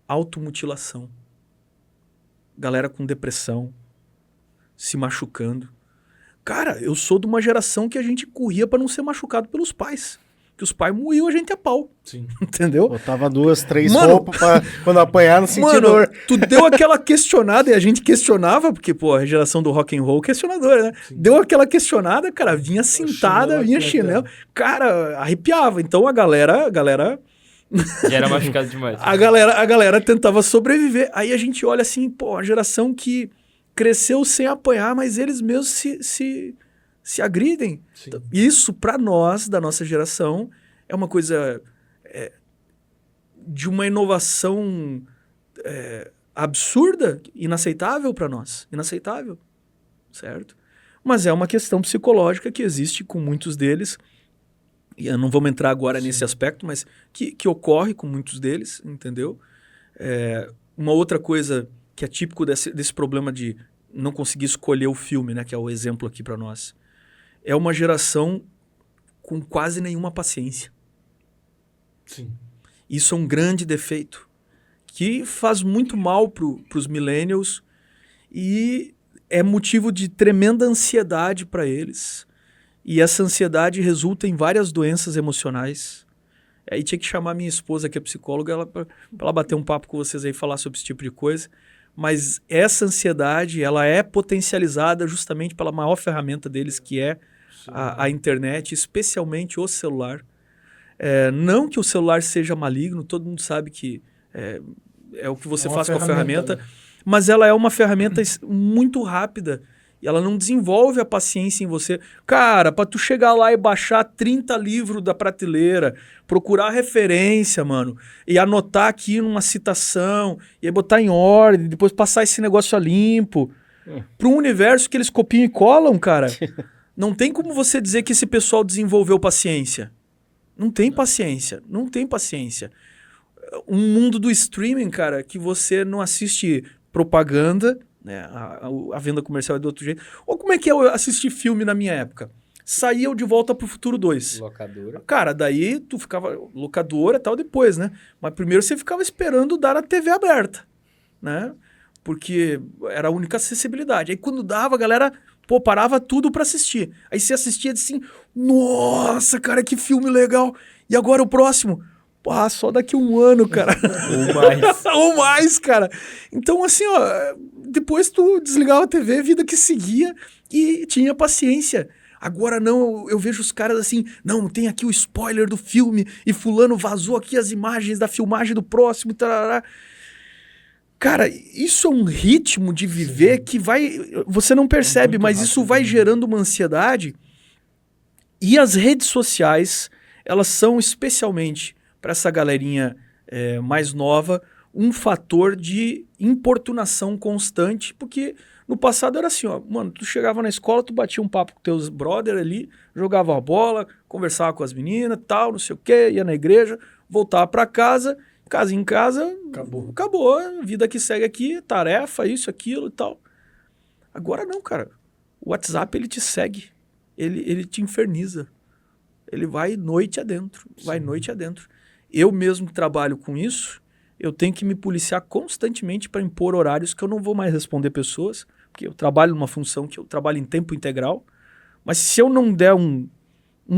automutilação. Galera com depressão, se machucando. Cara, eu sou de uma geração que a gente corria pra não ser machucado pelos pais. Que os pais moíam a gente a pau. Sim. Entendeu? Botava 2, 3 roupas pra quando apanhar não sentir dor. Tu deu aquela questionada e a gente questionava, porque, pô, a geração do rock and roll questionadora, né? Sim. Deu aquela questionada, cara, vinha cintada, vinha chinelo. Cara, arrepiava. Então a galera já era machucado demais. A galera tentava sobreviver. Aí a gente olha assim, pô, a geração que cresceu sem apanhar, mas eles mesmos se agridem. Sim. Isso, pra nós, da nossa geração, é uma coisa de uma inovação absurda, inaceitável pra nós. Inaceitável, certo? Mas é uma questão psicológica que existe com muitos deles. E não vamos entrar agora nesse aspecto, mas que ocorre com muitos deles, entendeu? Uma outra coisa que é típico desse problema de não conseguir escolher o filme, né, que é o exemplo aqui para nós, é uma geração com quase nenhuma paciência. Sim. Isso é um grande defeito, que faz muito mal para os millennials e é motivo de tremenda ansiedade para eles. E essa ansiedade resulta em várias doenças emocionais. Aí tinha que chamar minha esposa, que é psicóloga, para ela bater um papo com vocês aí e falar sobre esse tipo de coisa. Mas essa ansiedade, ela é potencializada justamente pela maior ferramenta deles, que é a internet, especialmente o celular. Não que o celular seja maligno, todo mundo sabe que é o que você faz com a ferramenta, né? Mas ela é uma ferramenta muito rápida. E ela não desenvolve a paciência em você. Cara, para tu chegar lá e baixar 30 livros da prateleira, procurar referência, mano, e anotar aqui numa citação, e aí botar em ordem, depois passar esse negócio a limpo, para um universo que eles copiam e colam, cara, não tem como você dizer que esse pessoal desenvolveu paciência. Não tem paciência. Não tem paciência. Um mundo do streaming, cara, que você não assiste propaganda, né? A venda comercial é do outro jeito. Ou como é que eu assisti filme na minha época? Saía o De Volta pro Futuro 2. Locadora. Cara, daí tu ficava... Locadora e tal depois, né? Mas primeiro você ficava esperando dar a TV aberta, né? Porque era a única acessibilidade. Aí quando dava, a galera... Pô, parava tudo pra assistir. Aí você assistia assim, nossa, cara, que filme legal. E agora o próximo? Pô, só daqui a um ano, cara. Ou mais. Ou mais, cara. Então, assim, ó, depois tu desligava a TV, vida que seguia e tinha paciência. Agora não, eu vejo os caras assim, não, tem aqui o spoiler do filme e fulano vazou aqui as imagens da filmagem do próximo e tarará. Cara, isso é um ritmo de viver que vai... Você não percebe, mas isso vai gerando uma ansiedade. E as redes sociais, elas são especialmente para essa galerinha mais nova, um fator de importunação constante, porque no passado era assim, ó, mano, tu chegava na escola, tu batia um papo com teus brother ali, jogava uma bola, conversava com as meninas, tal, não sei o quê, ia na igreja, voltava para casa... Casa em casa, acabou. A vida que segue aqui, tarefa, isso, aquilo e tal. Agora não, cara. O WhatsApp, ele te segue. Ele te inferniza. Ele vai noite adentro. Vai noite adentro. Eu mesmo que trabalho com isso, eu tenho que me policiar constantemente para impor horários que eu não vou mais responder pessoas, porque eu trabalho numa função que eu trabalho em tempo integral. Mas se eu não der um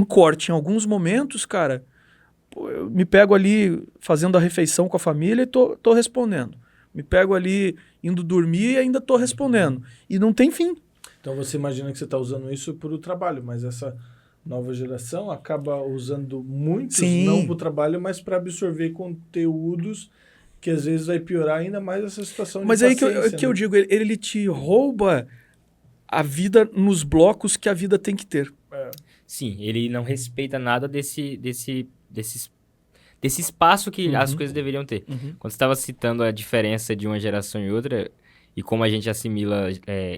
corte em alguns momentos, cara... Eu me pego ali fazendo a refeição com a família e tô respondendo. Me pego ali indo dormir e ainda tô respondendo. E não tem fim. Então você imagina que você está usando isso para o trabalho, mas essa nova geração acaba usando muitos não para o trabalho, mas para absorver conteúdos que às vezes vai piorar ainda mais essa situação de paciência. Mas aí que eu digo, ele te rouba a vida nos blocos que a vida tem que ter. Sim, ele não respeita nada desse espaço que as coisas deveriam ter. Quando você estava citando a diferença de uma geração e outra, e como a gente assimila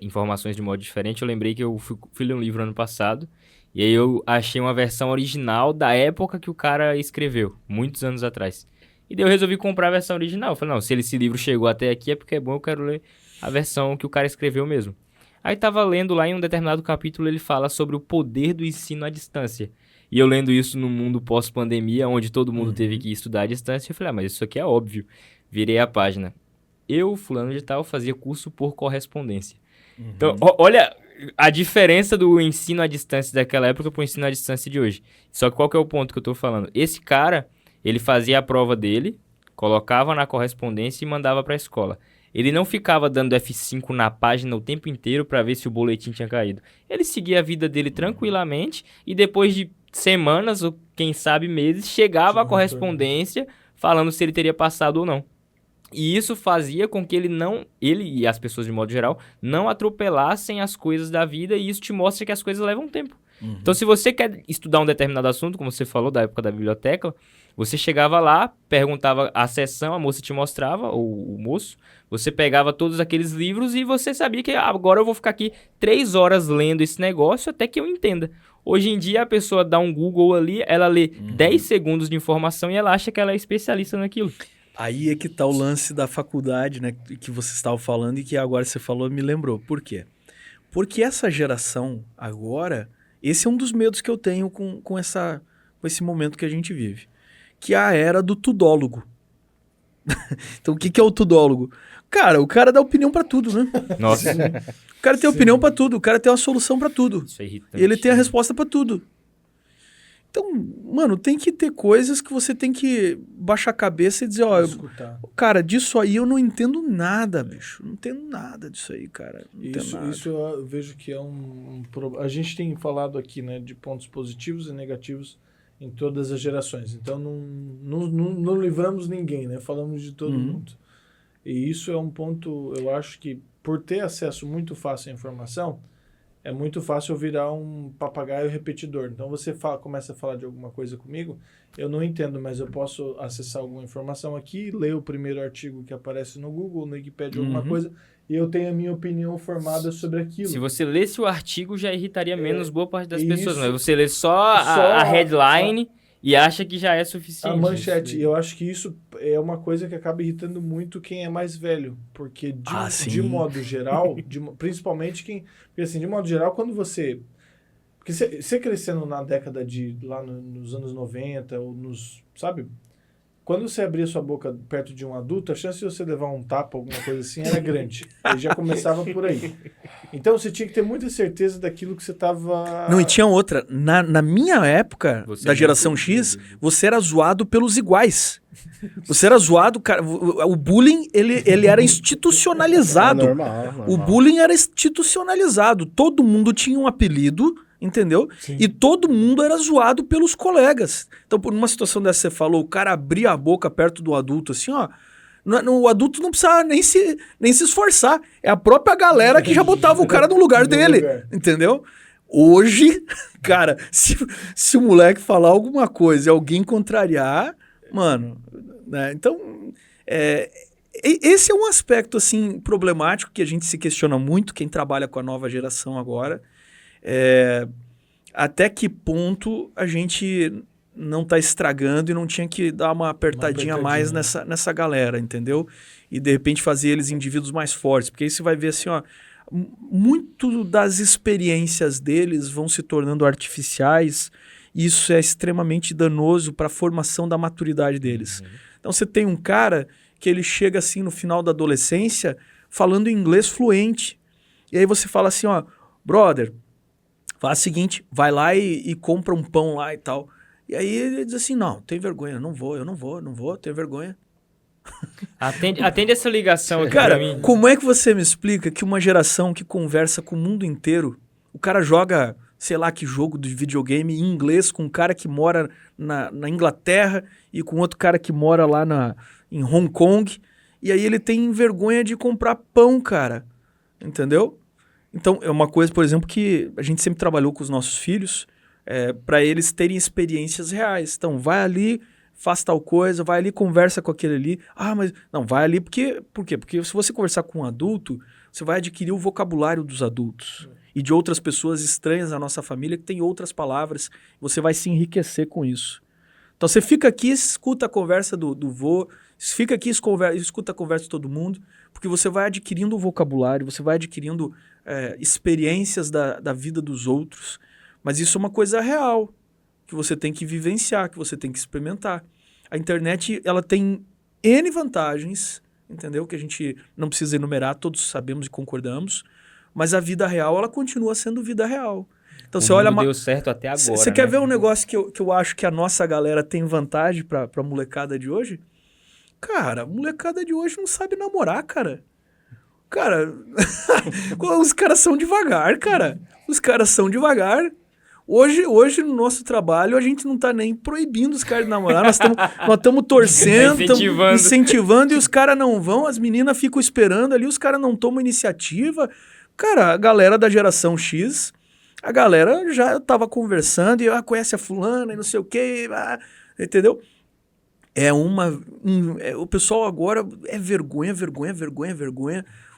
informações de modo diferente, eu lembrei que eu fui ler um livro ano passado, e aí eu achei uma versão original da época que o cara escreveu, muitos anos atrás. E daí eu resolvi comprar a versão original. Eu falei, não, se esse livro chegou até aqui é porque é bom, eu quero ler a versão que o cara escreveu mesmo. Aí tava lendo lá em um determinado capítulo, ele fala sobre o poder do ensino à distância. E eu lendo isso no mundo pós-pandemia, onde todo mundo teve que estudar à distância, eu falei, mas isso aqui é óbvio. Virei a página. Eu, fulano de tal, fazia curso por correspondência. Então, olha a diferença do ensino à distância daquela época para o ensino à distância de hoje. Só que qual que é o ponto que eu tô falando? Esse cara, ele fazia a prova dele, colocava na correspondência e mandava para a escola. Ele não ficava dando F5 na página o tempo inteiro para ver se o boletim tinha caído. Ele seguia a vida dele tranquilamente e depois de semanas ou quem sabe meses, chegava a correspondência falando se ele teria passado ou não. E isso fazia com que ele e as pessoas de modo geral, não atropelassem as coisas da vida, e isso te mostra que as coisas levam tempo. Então, se você quer estudar um determinado assunto, como você falou da época da biblioteca, você chegava lá, perguntava a seção, a moça te mostrava, ou o moço, você pegava todos aqueles livros e você sabia que agora eu vou ficar aqui 3 horas lendo esse negócio até que eu entenda. Hoje em dia, a pessoa dá um Google ali, ela lê 10 segundos de informação e ela acha que ela é especialista naquilo. Aí é que tá o lance da faculdade, né, que você estava falando e que agora você falou me lembrou. Por quê? Porque essa geração agora, esse é um dos medos que eu tenho com esse momento que a gente vive, que é a era do tudólogo. Então, o que é o tudólogo? Cara, o cara dá opinião pra tudo, né? Nossa. O cara tem opinião pra tudo, o cara tem uma solução pra tudo. Isso é irritante. Ele tem a resposta pra tudo. Então, mano, tem que ter coisas que você tem que baixar a cabeça e dizer, ó, cara, disso aí eu não entendo nada, bicho. Não entendo nada disso aí, cara. Isso eu vejo que é a gente tem falado aqui, né, de pontos positivos e negativos em todas as gerações. Então, não livramos ninguém, né? Falamos de todo mundo. E isso é um ponto, eu acho que por ter acesso muito fácil à informação, é muito fácil eu virar um papagaio repetidor. Então, você começa a falar de alguma coisa comigo, eu não entendo, mas eu posso acessar alguma informação aqui, ler o primeiro artigo que aparece no Google, no Wikipedia, alguma coisa, e eu tenho a minha opinião formada sobre aquilo. Se você lesse o artigo, já irritaria menos boa parte das pessoas. Mas você lê só a headline e acha que já é suficiente. A manchete, isso daí. eu acho que isso é uma coisa que acaba irritando muito quem é mais velho, porque sim. de modo geral, principalmente quem, porque assim, de modo geral, quando você, porque você crescendo na década de, lá nos anos 90, ou nos, sabe, quando você abria sua boca perto de um adulto, a chance de você levar um tapa, alguma coisa assim, era grande. Aí já começava por aí. Então você tinha que ter muita certeza daquilo que você estava... Não, e tinha outra. Na minha época, Você da não geração X, você era zoado pelos iguais. Você era zoado, cara. O bullying, ele era institucionalizado. Normal. O bullying era institucionalizado. Todo mundo tinha um apelido, entendeu? Sim. E todo mundo era zoado pelos colegas. Então, por uma situação dessa, você falou, o cara abria a boca perto do adulto, assim, ó. O adulto não precisava nem se esforçar. É a própria galera que já botava o cara no lugar dele. Entendeu? Hoje, cara, se o moleque falar alguma coisa e alguém contrariar, mano, né? Então, esse é um aspecto, assim, problemático que a gente se questiona muito, quem trabalha com a nova geração agora. Até que ponto a gente não tá estragando e não tinha que dar uma apertadinha a mais nessa galera, entendeu? E de repente fazer eles indivíduos mais fortes, porque aí você vai ver assim, ó, muito das experiências deles vão se tornando artificiais e isso é extremamente danoso para a formação da maturidade deles. Então você tem um cara que ele chega assim no final da adolescência falando inglês fluente. E aí você fala assim, ó, brother, faz o seguinte, vai lá e compra um pão lá e tal. E aí ele diz assim, não, tem vergonha, eu não vou, tenho vergonha. Atende essa ligação aqui Cara, pra mim. como é que você me explica que uma geração que conversa com o mundo inteiro, o cara joga, sei lá que jogo de videogame em inglês com um cara que mora na Inglaterra e com outro cara que mora lá em Hong Kong, e aí ele tem vergonha de comprar pão, cara, entendeu? Então, é uma coisa, por exemplo, que a gente sempre trabalhou com os nossos filhos, para eles terem experiências reais. Então, vai ali, faz tal coisa, vai ali, conversa com aquele ali. Ah, mas... Não, vai ali por quê? Porque se você conversar com um adulto, você vai adquirir o vocabulário dos adultos e de outras pessoas estranhas à nossa família que tem outras palavras. Você vai se enriquecer com isso. Então, você fica aqui, escuta a conversa do vô, fica aqui, escuta a conversa de todo mundo, porque você vai adquirindo o vocabulário, você vai adquirindo experiências da vida dos outros. Mas isso é uma coisa real, que você tem que vivenciar, que você tem que experimentar. A internet, ela tem N vantagens, entendeu? Que a gente não precisa enumerar, todos sabemos e concordamos, mas a vida real, ela continua sendo vida real. Então, você olha... Deu certo até agora, Você quer ver um negócio que eu acho que a nossa galera tem vantagem pra molecada de hoje? Cara, a molecada de hoje não sabe namorar, cara. Cara, os caras são devagar, cara. Os caras são devagar. Hoje, no nosso trabalho, a gente não tá nem proibindo os caras de namorar. Nós estamos torcendo, incentivando, e os caras não vão, as meninas ficam esperando ali, os caras não tomam iniciativa. Cara, a galera da geração X, a galera já tava conversando e conhece a fulana e não sei o quê, entendeu? O pessoal agora é vergonha.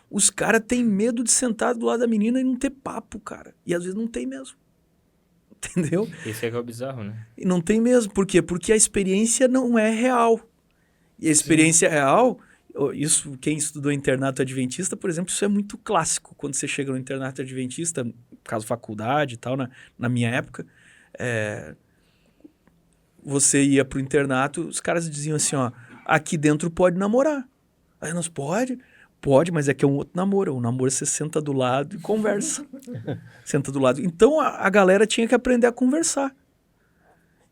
Os caras têm medo de sentar do lado da menina e não ter papo, cara. E às vezes não tem mesmo. Entendeu? Esse é que é o bizarro, né? E não tem mesmo. Por quê? Porque a experiência não é real. E a experiência real, isso, quem estudou internato adventista, por exemplo, isso é muito clássico. Quando você chega no internato adventista, no caso faculdade e tal, na minha época, você ia pro internato, os caras diziam assim, ó, aqui dentro pode namorar. Aí nós, Pode, mas é que é um outro namoro. Um namoro você senta do lado e conversa. Senta do lado. Então a galera tinha que aprender a conversar.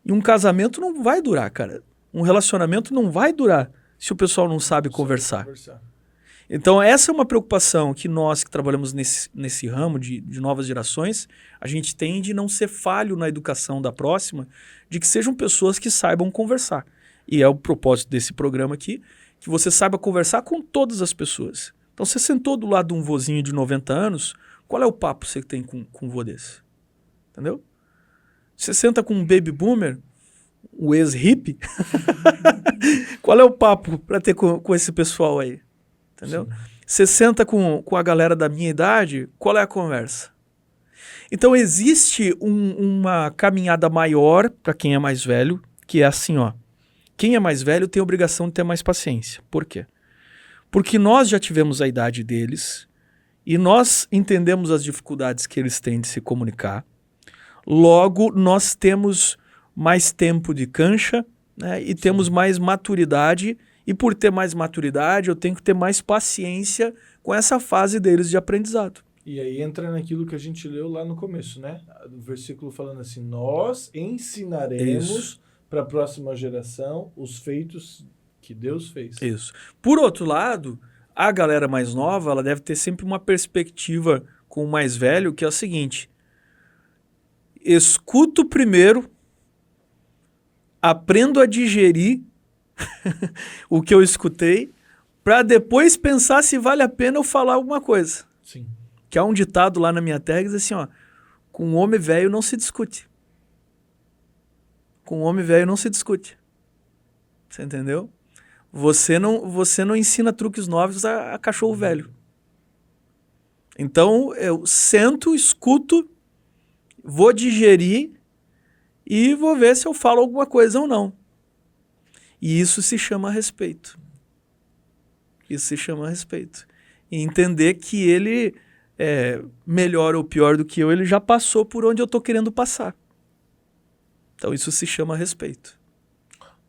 E um casamento não vai durar, cara. Um relacionamento não vai durar se o pessoal não sabe conversar. Então essa é uma preocupação que nós que trabalhamos nesse ramo de novas gerações, a gente tem de não ser falho na educação da próxima, de que sejam pessoas que saibam conversar. E é o propósito desse programa aqui, que você saiba conversar com todas as pessoas. Então, você sentou do lado de um vozinho de 90 anos, qual é o papo que você tem com um vô desse? Entendeu? Você senta com um baby boomer, um ex-hippie, qual é o papo para ter com esse pessoal aí? Entendeu? Sim. Você senta com a galera da minha idade, qual é a conversa? Então, existe uma caminhada maior para quem é mais velho, que é assim, ó. Quem é mais velho tem a obrigação de ter mais paciência. Por quê? Porque nós já tivemos a idade deles e nós entendemos as dificuldades que eles têm de se comunicar. Logo, nós temos mais tempo de cancha, né, e temos mais maturidade. E por ter mais maturidade, eu tenho que ter mais paciência com essa fase deles de aprendizado. E aí entra naquilo que a gente leu lá no começo, né? O versículo falando assim, nós ensinaremos para a próxima geração os feitos que Deus fez. Isso. Por outro lado, a galera mais nova, ela deve ter sempre uma perspectiva com o mais velho, que é o seguinte: escuto primeiro, aprendo a digerir o que eu escutei, para depois pensar se vale a pena eu falar alguma coisa. Sim. Que há um ditado lá na minha terra que diz assim, ó, com um homem velho não se discute. Com um homem velho não se discute. Você entendeu? Você não ensina truques novos a cachorro velho. Então, eu sento, escuto, vou digerir e vou ver se eu falo alguma coisa ou não. E isso se chama respeito. Isso se chama respeito. E entender que ele, melhor ou pior do que eu, ele já passou por onde eu estou querendo passar. Então isso se chama respeito.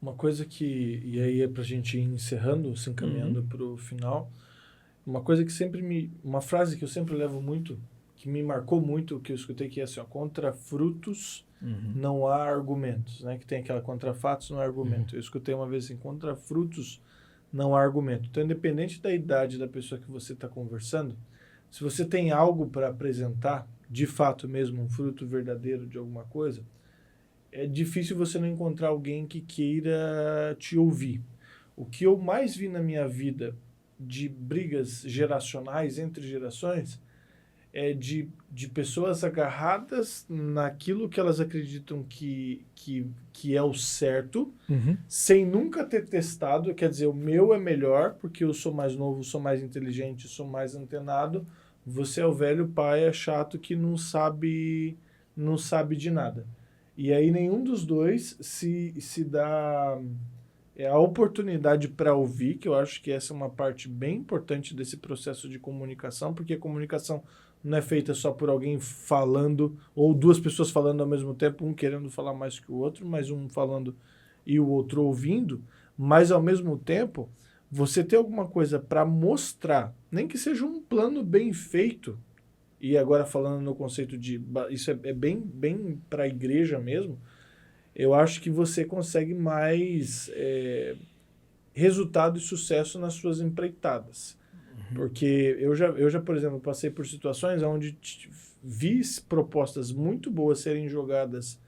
Uma coisa que, e aí é pra gente ir encerrando, se encaminhando pro final, uma coisa que uma frase que eu sempre levo muito, que me marcou muito, que eu escutei, que é assim, ó, contra frutos não há argumentos, né? Que tem aquela contra fatos não há argumento. Eu escutei uma vez assim, contra frutos não há argumento. Então, independente da idade da pessoa que você está conversando, se você tem algo para apresentar, de fato mesmo, um fruto verdadeiro de alguma coisa, é difícil você não encontrar alguém que queira te ouvir. O que eu mais vi na minha vida de brigas geracionais entre gerações é de pessoas agarradas naquilo que elas acreditam que é o certo, sem nunca ter testado. Quer dizer, o meu é melhor porque eu sou mais novo, sou mais inteligente, sou mais antenado. Você é o velho pai, é chato que não sabe de nada. E aí nenhum dos dois se dá a oportunidade para ouvir, que eu acho que essa é uma parte bem importante desse processo de comunicação, porque a comunicação não é feita só por alguém falando, ou duas pessoas falando ao mesmo tempo, um querendo falar mais que o outro, mas um falando e o outro ouvindo, mas ao mesmo tempo, você ter alguma coisa para mostrar, nem que seja um plano bem feito, e agora falando no conceito de, isso é bem para a igreja mesmo, eu acho que você consegue mais resultado e sucesso nas suas empreitadas. Porque eu já, por exemplo, passei por situações onde vi propostas muito boas serem jogadas,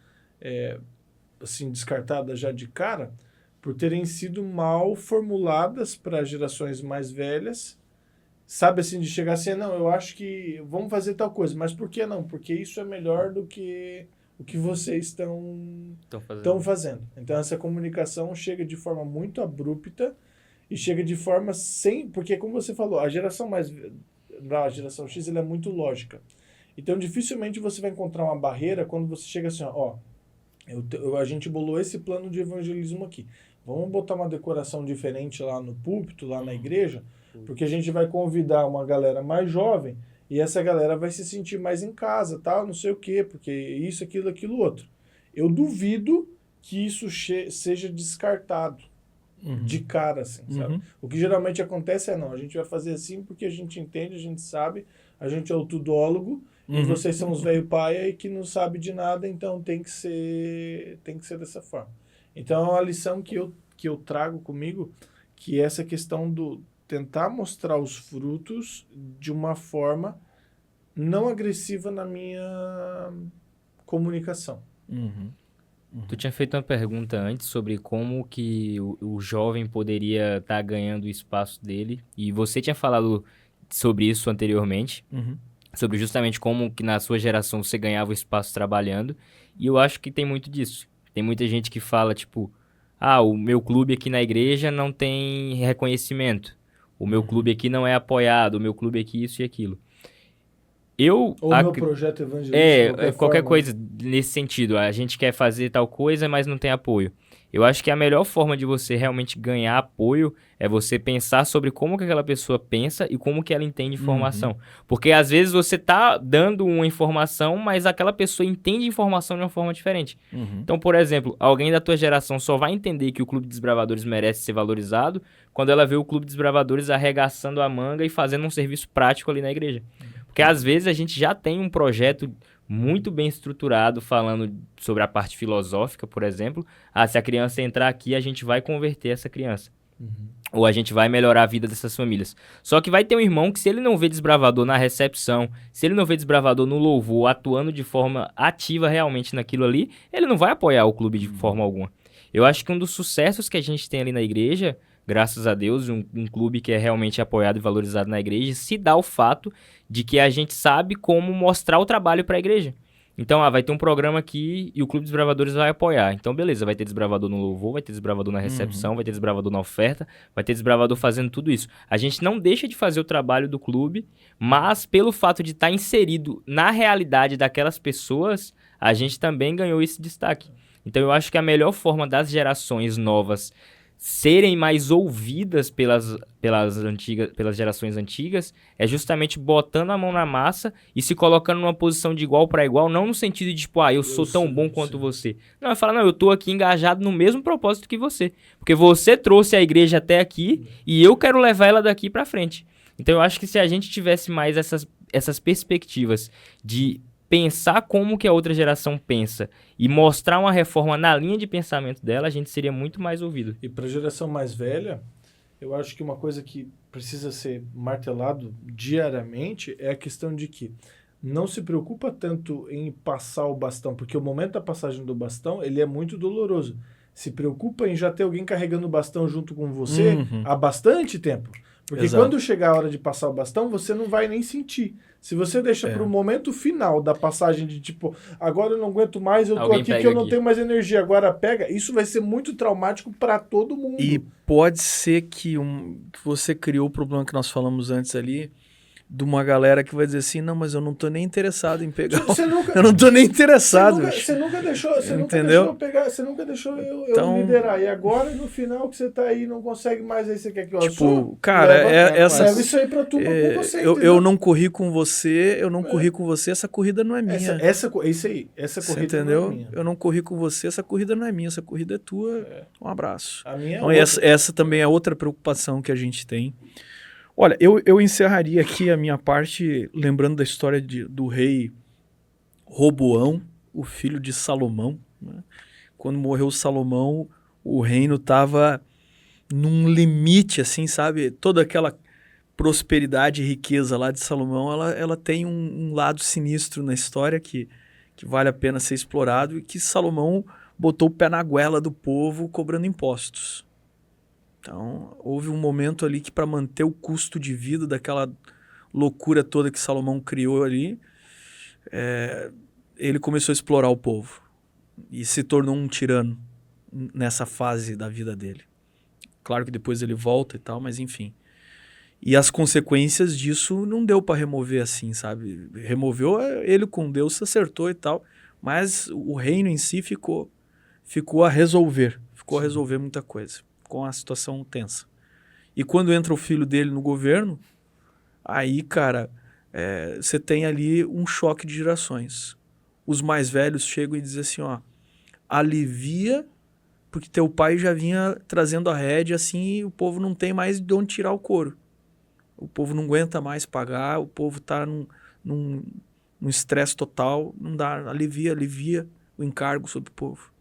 assim, descartadas já de cara, por terem sido mal formuladas para gerações mais velhas. Sabe, assim, de chegar assim, não, eu acho que vamos fazer tal coisa, mas por que não? Porque isso é melhor do que o que vocês estão fazendo. Então, essa comunicação chega de forma muito abrupta e chega de forma sem... Porque, como você falou, a geração geração X, ela é muito lógica. Então, dificilmente você vai encontrar uma barreira quando você chega assim, ó, a gente bolou esse plano de evangelismo aqui. Vamos botar uma decoração diferente lá no púlpito, lá na igreja, porque a gente vai convidar uma galera mais jovem e essa galera vai se sentir mais em casa, tal, não sei o quê, porque isso, aquilo, outro. Eu duvido que isso seja descartado de cara, assim, sabe? O que geralmente acontece não, a gente vai fazer assim porque a gente entende, a gente sabe, a gente é o tudólogo, e vocês são os velho paia e que não sabe de nada, então tem que ser dessa forma. Então é uma lição que eu trago comigo, que é essa questão do tentar mostrar os frutos de uma forma não agressiva na minha comunicação. Tu tinha feito uma pergunta antes sobre como que o jovem poderia estar ganhando o espaço dele, e você tinha falado sobre isso anteriormente, sobre justamente como que na sua geração você ganhava o espaço trabalhando, e eu acho que tem muito disso. Tem muita gente que fala, tipo, o meu clube aqui na igreja não tem reconhecimento, o meu clube aqui não é apoiado, o meu clube aqui isso e aquilo. Ou meu projeto evangelístico, qualquer forma. coisa nesse sentido. A gente quer fazer tal coisa, mas não tem apoio. Eu acho que a melhor forma de você realmente ganhar apoio é você pensar sobre como que aquela pessoa pensa e como que ela entende informação. Porque às vezes você tá dando uma informação, mas aquela pessoa entende informação de uma forma diferente. Então, por exemplo, alguém da tua geração só vai entender que o Clube de Desbravadores merece ser valorizado quando ela vê o Clube de Desbravadores arregaçando a manga e fazendo um serviço prático ali na igreja. Porque às vezes a gente já tem um projeto muito bem estruturado falando sobre a parte filosófica, por exemplo. Se a criança entrar aqui, a gente vai converter essa criança. Ou a gente vai melhorar a vida dessas famílias. Só que vai ter um irmão que, se ele não vê desbravador na recepção, se ele não vê desbravador no louvor, atuando de forma ativa realmente naquilo ali, ele não vai apoiar o clube de forma alguma. Eu acho que um dos sucessos que a gente tem ali na igreja, graças a Deus, um clube que é realmente apoiado e valorizado na igreja, se dá o fato de que a gente sabe como mostrar o trabalho para a igreja. Então, vai ter um programa aqui e o Clube dos Desbravadores vai apoiar. Então, beleza, vai ter desbravador no louvor, vai ter desbravador na recepção, vai ter desbravador na oferta, vai ter desbravador fazendo tudo isso. A gente não deixa de fazer o trabalho do clube, mas pelo fato de estar inserido na realidade daquelas pessoas, a gente também ganhou esse destaque. Então, eu acho que a melhor forma das gerações novas serem mais ouvidas pelas gerações antigas é justamente botando a mão na massa e se colocando numa posição de igual para igual, não no sentido de tipo, eu sou tão bom quanto você. Não, é falar, não, eu tô aqui engajado no mesmo propósito que você, porque você trouxe a igreja até aqui e eu quero levar ela daqui para frente. Então eu acho que se a gente tivesse mais essas perspectivas de pensar como que a outra geração pensa e mostrar uma reforma na linha de pensamento dela, a gente seria muito mais ouvido. E para a geração mais velha, eu acho que uma coisa que precisa ser martelado diariamente é a questão de que não se preocupa tanto em passar o bastão, porque o momento da passagem do bastão, ele é muito doloroso. Se preocupa em já ter alguém carregando o bastão junto com você há bastante tempo. Porque quando chegar a hora de passar o bastão, você não vai nem sentir. Se você deixa para o momento final da passagem de tipo, agora eu não aguento mais, eu tô aqui que eu não tenho mais energia, agora pega, isso vai ser muito traumático para todo mundo. E pode ser que você criou o problema que nós falamos antes ali, de uma galera que vai dizer assim, não, mas eu não tô nem interessado em pegar. Eu não tô nem interessado. Você nunca deixou eu pegar, você nunca deixou eu liderar. E agora, no final, que você tá aí, não consegue mais, aí você quer que eu assuma? Cara, leva isso aí pra turma com você. Eu não corri com você, corri com você, essa corrida não é minha. Essa corrida entendeu? Não é minha. Eu não corri com você, essa corrida não é minha, essa corrida é tua. Um abraço. A minha então, essa também é outra preocupação que a gente tem. Olha, eu encerraria aqui a minha parte lembrando da história do rei Roboão, o filho de Salomão. Né? Quando morreu Salomão, o reino estava num limite, assim, sabe? Toda aquela prosperidade e riqueza lá de Salomão, ela tem um lado sinistro na história que vale a pena ser explorado e que Salomão botou o pé na goela do povo cobrando impostos. Então, houve um momento ali que, para manter o custo de vida daquela loucura toda que Salomão criou ali, ele começou a explorar o povo e se tornou um tirano nessa fase da vida dele. Claro que depois ele volta e tal, mas enfim. E as consequências disso não deu para remover assim, sabe? Removeu ele com Deus, se acertou e tal, mas o reino em si ficou a resolver. Ficou a resolver muita coisa. Com a situação tensa. E quando entra o filho dele no governo, aí, cara, você tem ali um choque de gerações. Os mais velhos chegam e dizem assim, alivia, porque teu pai já vinha trazendo a rédea assim e o povo não tem mais de onde tirar o couro. O povo não aguenta mais pagar, o povo tá num estresse total, não dá, alivia o encargo sobre o povo.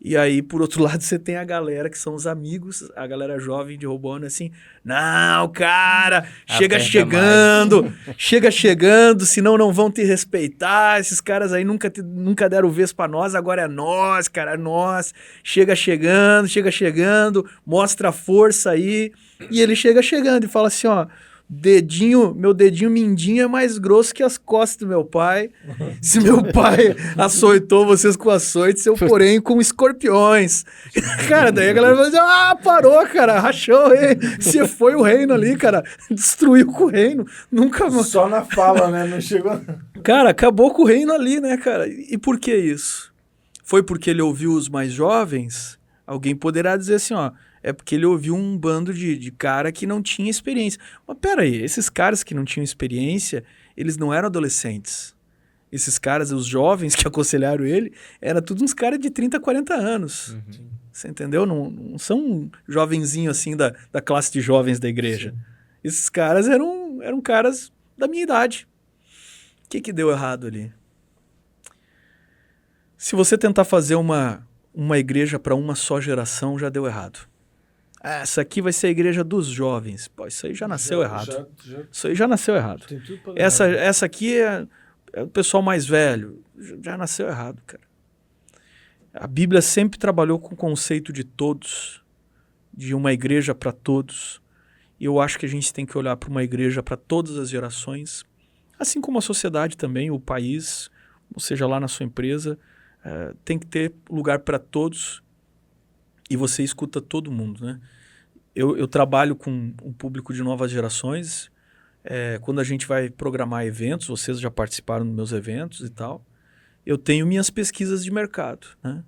E aí, por outro lado, você tem a galera que são os amigos, a galera jovem de Roboão, assim, não, cara, chega chegando, senão não vão te respeitar, esses caras aí nunca deram vez pra nós, agora é nós, cara, é nós, chega chegando, mostra a força aí, e ele chega chegando e fala assim, meu dedinho mindinho é mais grosso que as costas do meu pai. Se meu pai açoitou vocês com açoites, eu porém com escorpiões. Cara, daí a galera vai dizer, parou, cara, rachou o reino. Você foi o reino ali, cara, destruiu com o reino. Nunca mais. Só na fala, né? Não chegou... Cara, acabou com o reino ali, né, cara? E por que isso? Foi porque ele ouviu os mais jovens? Alguém poderá dizer assim, ó, é porque ele ouviu um bando de cara que não tinha experiência. Mas peraí, esses caras que não tinham experiência, eles não eram adolescentes. Esses caras, os jovens que aconselharam ele, eram todos uns caras de 30, 40 anos. Uhum. Você entendeu? Não são jovenzinhos assim da classe de jovens da igreja. Sim. Esses caras eram caras da minha idade. O que deu errado ali? Se você tentar fazer uma igreja para uma só geração, já deu errado. Essa aqui vai ser a igreja dos jovens. Pô, isso aí já nasceu errado. Isso aí já nasceu errado. Essa aqui é o pessoal mais velho. Já nasceu errado, cara. A Bíblia sempre trabalhou com o conceito de todos, de uma igreja para todos. E eu acho que a gente tem que olhar para uma igreja para todas as gerações, assim como a sociedade também, o país, ou seja, lá na sua empresa, tem que ter lugar para todos. E você escuta todo mundo, né? Eu trabalho com um público de novas gerações. Quando a gente vai programar eventos, vocês já participaram dos meus eventos e tal, eu tenho minhas pesquisas de mercado, né?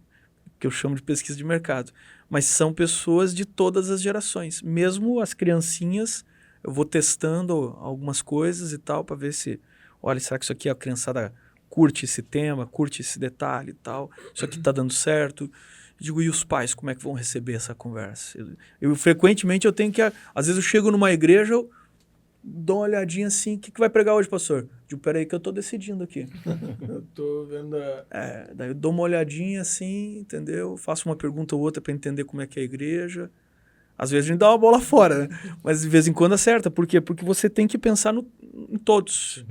Que eu chamo de pesquisa de mercado. Mas são pessoas de todas as gerações. Mesmo as criancinhas, eu vou testando algumas coisas e tal, para ver se, olha, será que isso aqui a criançada curte esse tema, curte esse detalhe e tal? Isso aqui está dando certo? Digo, e os pais, como é que vão receber essa conversa? Frequentemente eu tenho que... Às vezes eu chego numa igreja, eu dou uma olhadinha assim, o que vai pregar hoje, pastor? Digo, peraí que eu tô decidindo aqui. Eu tô vendo daí eu dou uma olhadinha assim, entendeu? Faço uma pergunta ou outra para entender como é que é a igreja. Às vezes a gente dá uma bola fora, né? Mas de vez em quando acerta. Por quê? Porque você tem que pensar em todos,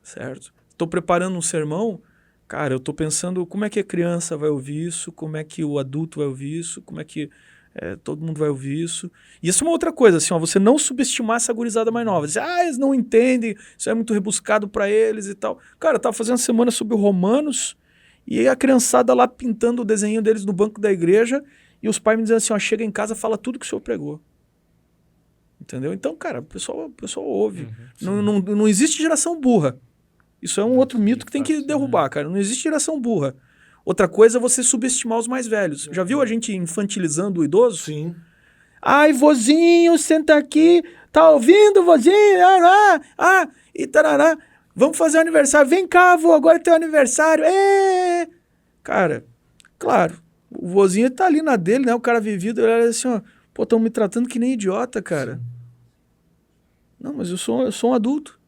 certo? Estou preparando um sermão... Cara, eu estou pensando como é que a criança vai ouvir isso, como é que o adulto vai ouvir isso, como é que todo mundo vai ouvir isso. E isso é uma outra coisa, assim, ó, você não subestimar essa gurizada mais nova. Dizer, eles não entendem, isso é muito rebuscado para eles e tal. Cara, eu estava fazendo semana sobre Romanos e a criançada lá pintando o desenho deles no banco da igreja e os pais me dizendo assim, ó, chega em casa, fala tudo que o senhor pregou. Entendeu? Então, cara, o pessoal ouve. Não existe geração burra. Isso é um outro mito que tem que derrubar, cara. Não existe geração burra. Outra coisa é você subestimar os mais velhos. Já viu a gente infantilizando o idoso? Sim. Ai, vozinho, senta aqui. Tá ouvindo, vozinho? E tarará. Vamos fazer o aniversário. Vem cá, vô, agora é teu aniversário. Cara, claro, o vozinho tá ali na dele, né? O cara vivido, ele olha assim, ó. Pô, estão me tratando que nem idiota, cara. Sim. Não, mas eu sou um adulto.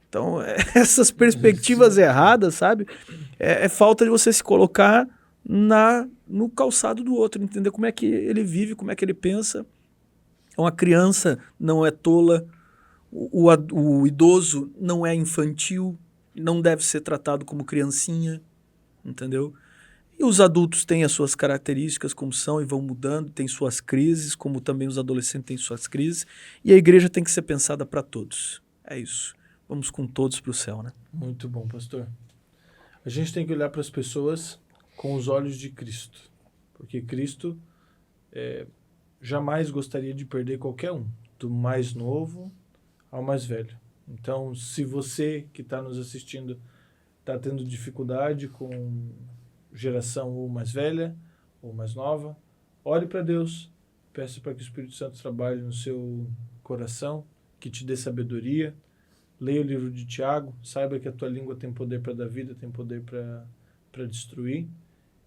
Então, essas perspectivas erradas, sabe? É falta de você se colocar no calçado do outro, entender como é que ele vive, como é que ele pensa. Uma criança não é tola, o idoso não é infantil, não deve ser tratado como criancinha, entendeu? E os adultos têm as suas características como são e vão mudando, têm suas crises, como também os adolescentes têm suas crises, e a igreja tem que ser pensada para todos. É isso. Vamos com todos para o céu, né? Muito bom, pastor. A gente tem que olhar para as pessoas com os olhos de Cristo. Porque Cristo jamais gostaria de perder qualquer um, do mais novo ao mais velho. Então, se você que está nos assistindo está tendo dificuldade com geração ou mais velha ou mais nova, olhe para Deus, peça para que o Espírito Santo trabalhe no seu coração, que te dê sabedoria. Leia o livro de Tiago, saiba que a tua língua tem poder para dar vida, tem poder para destruir,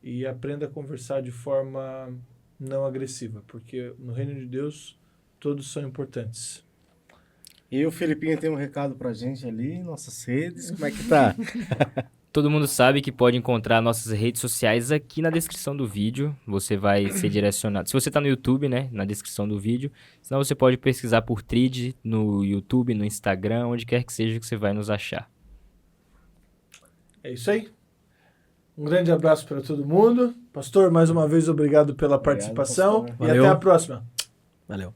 e aprenda a conversar de forma não agressiva, porque no reino de Deus todos são importantes. E o Felipinho tem um recado pra gente ali, nossas redes, como é que tá? Todo mundo sabe que pode encontrar nossas redes sociais aqui na descrição do vídeo. Você vai ser direcionado. Se você está no YouTube, né? Na descrição do vídeo. Senão você pode pesquisar por Trid no YouTube, no Instagram, onde quer que seja que você vai nos achar. É isso aí. Um grande abraço para todo mundo. Pastor, mais uma vez, obrigado pela participação. Pastor. E até a próxima. Valeu.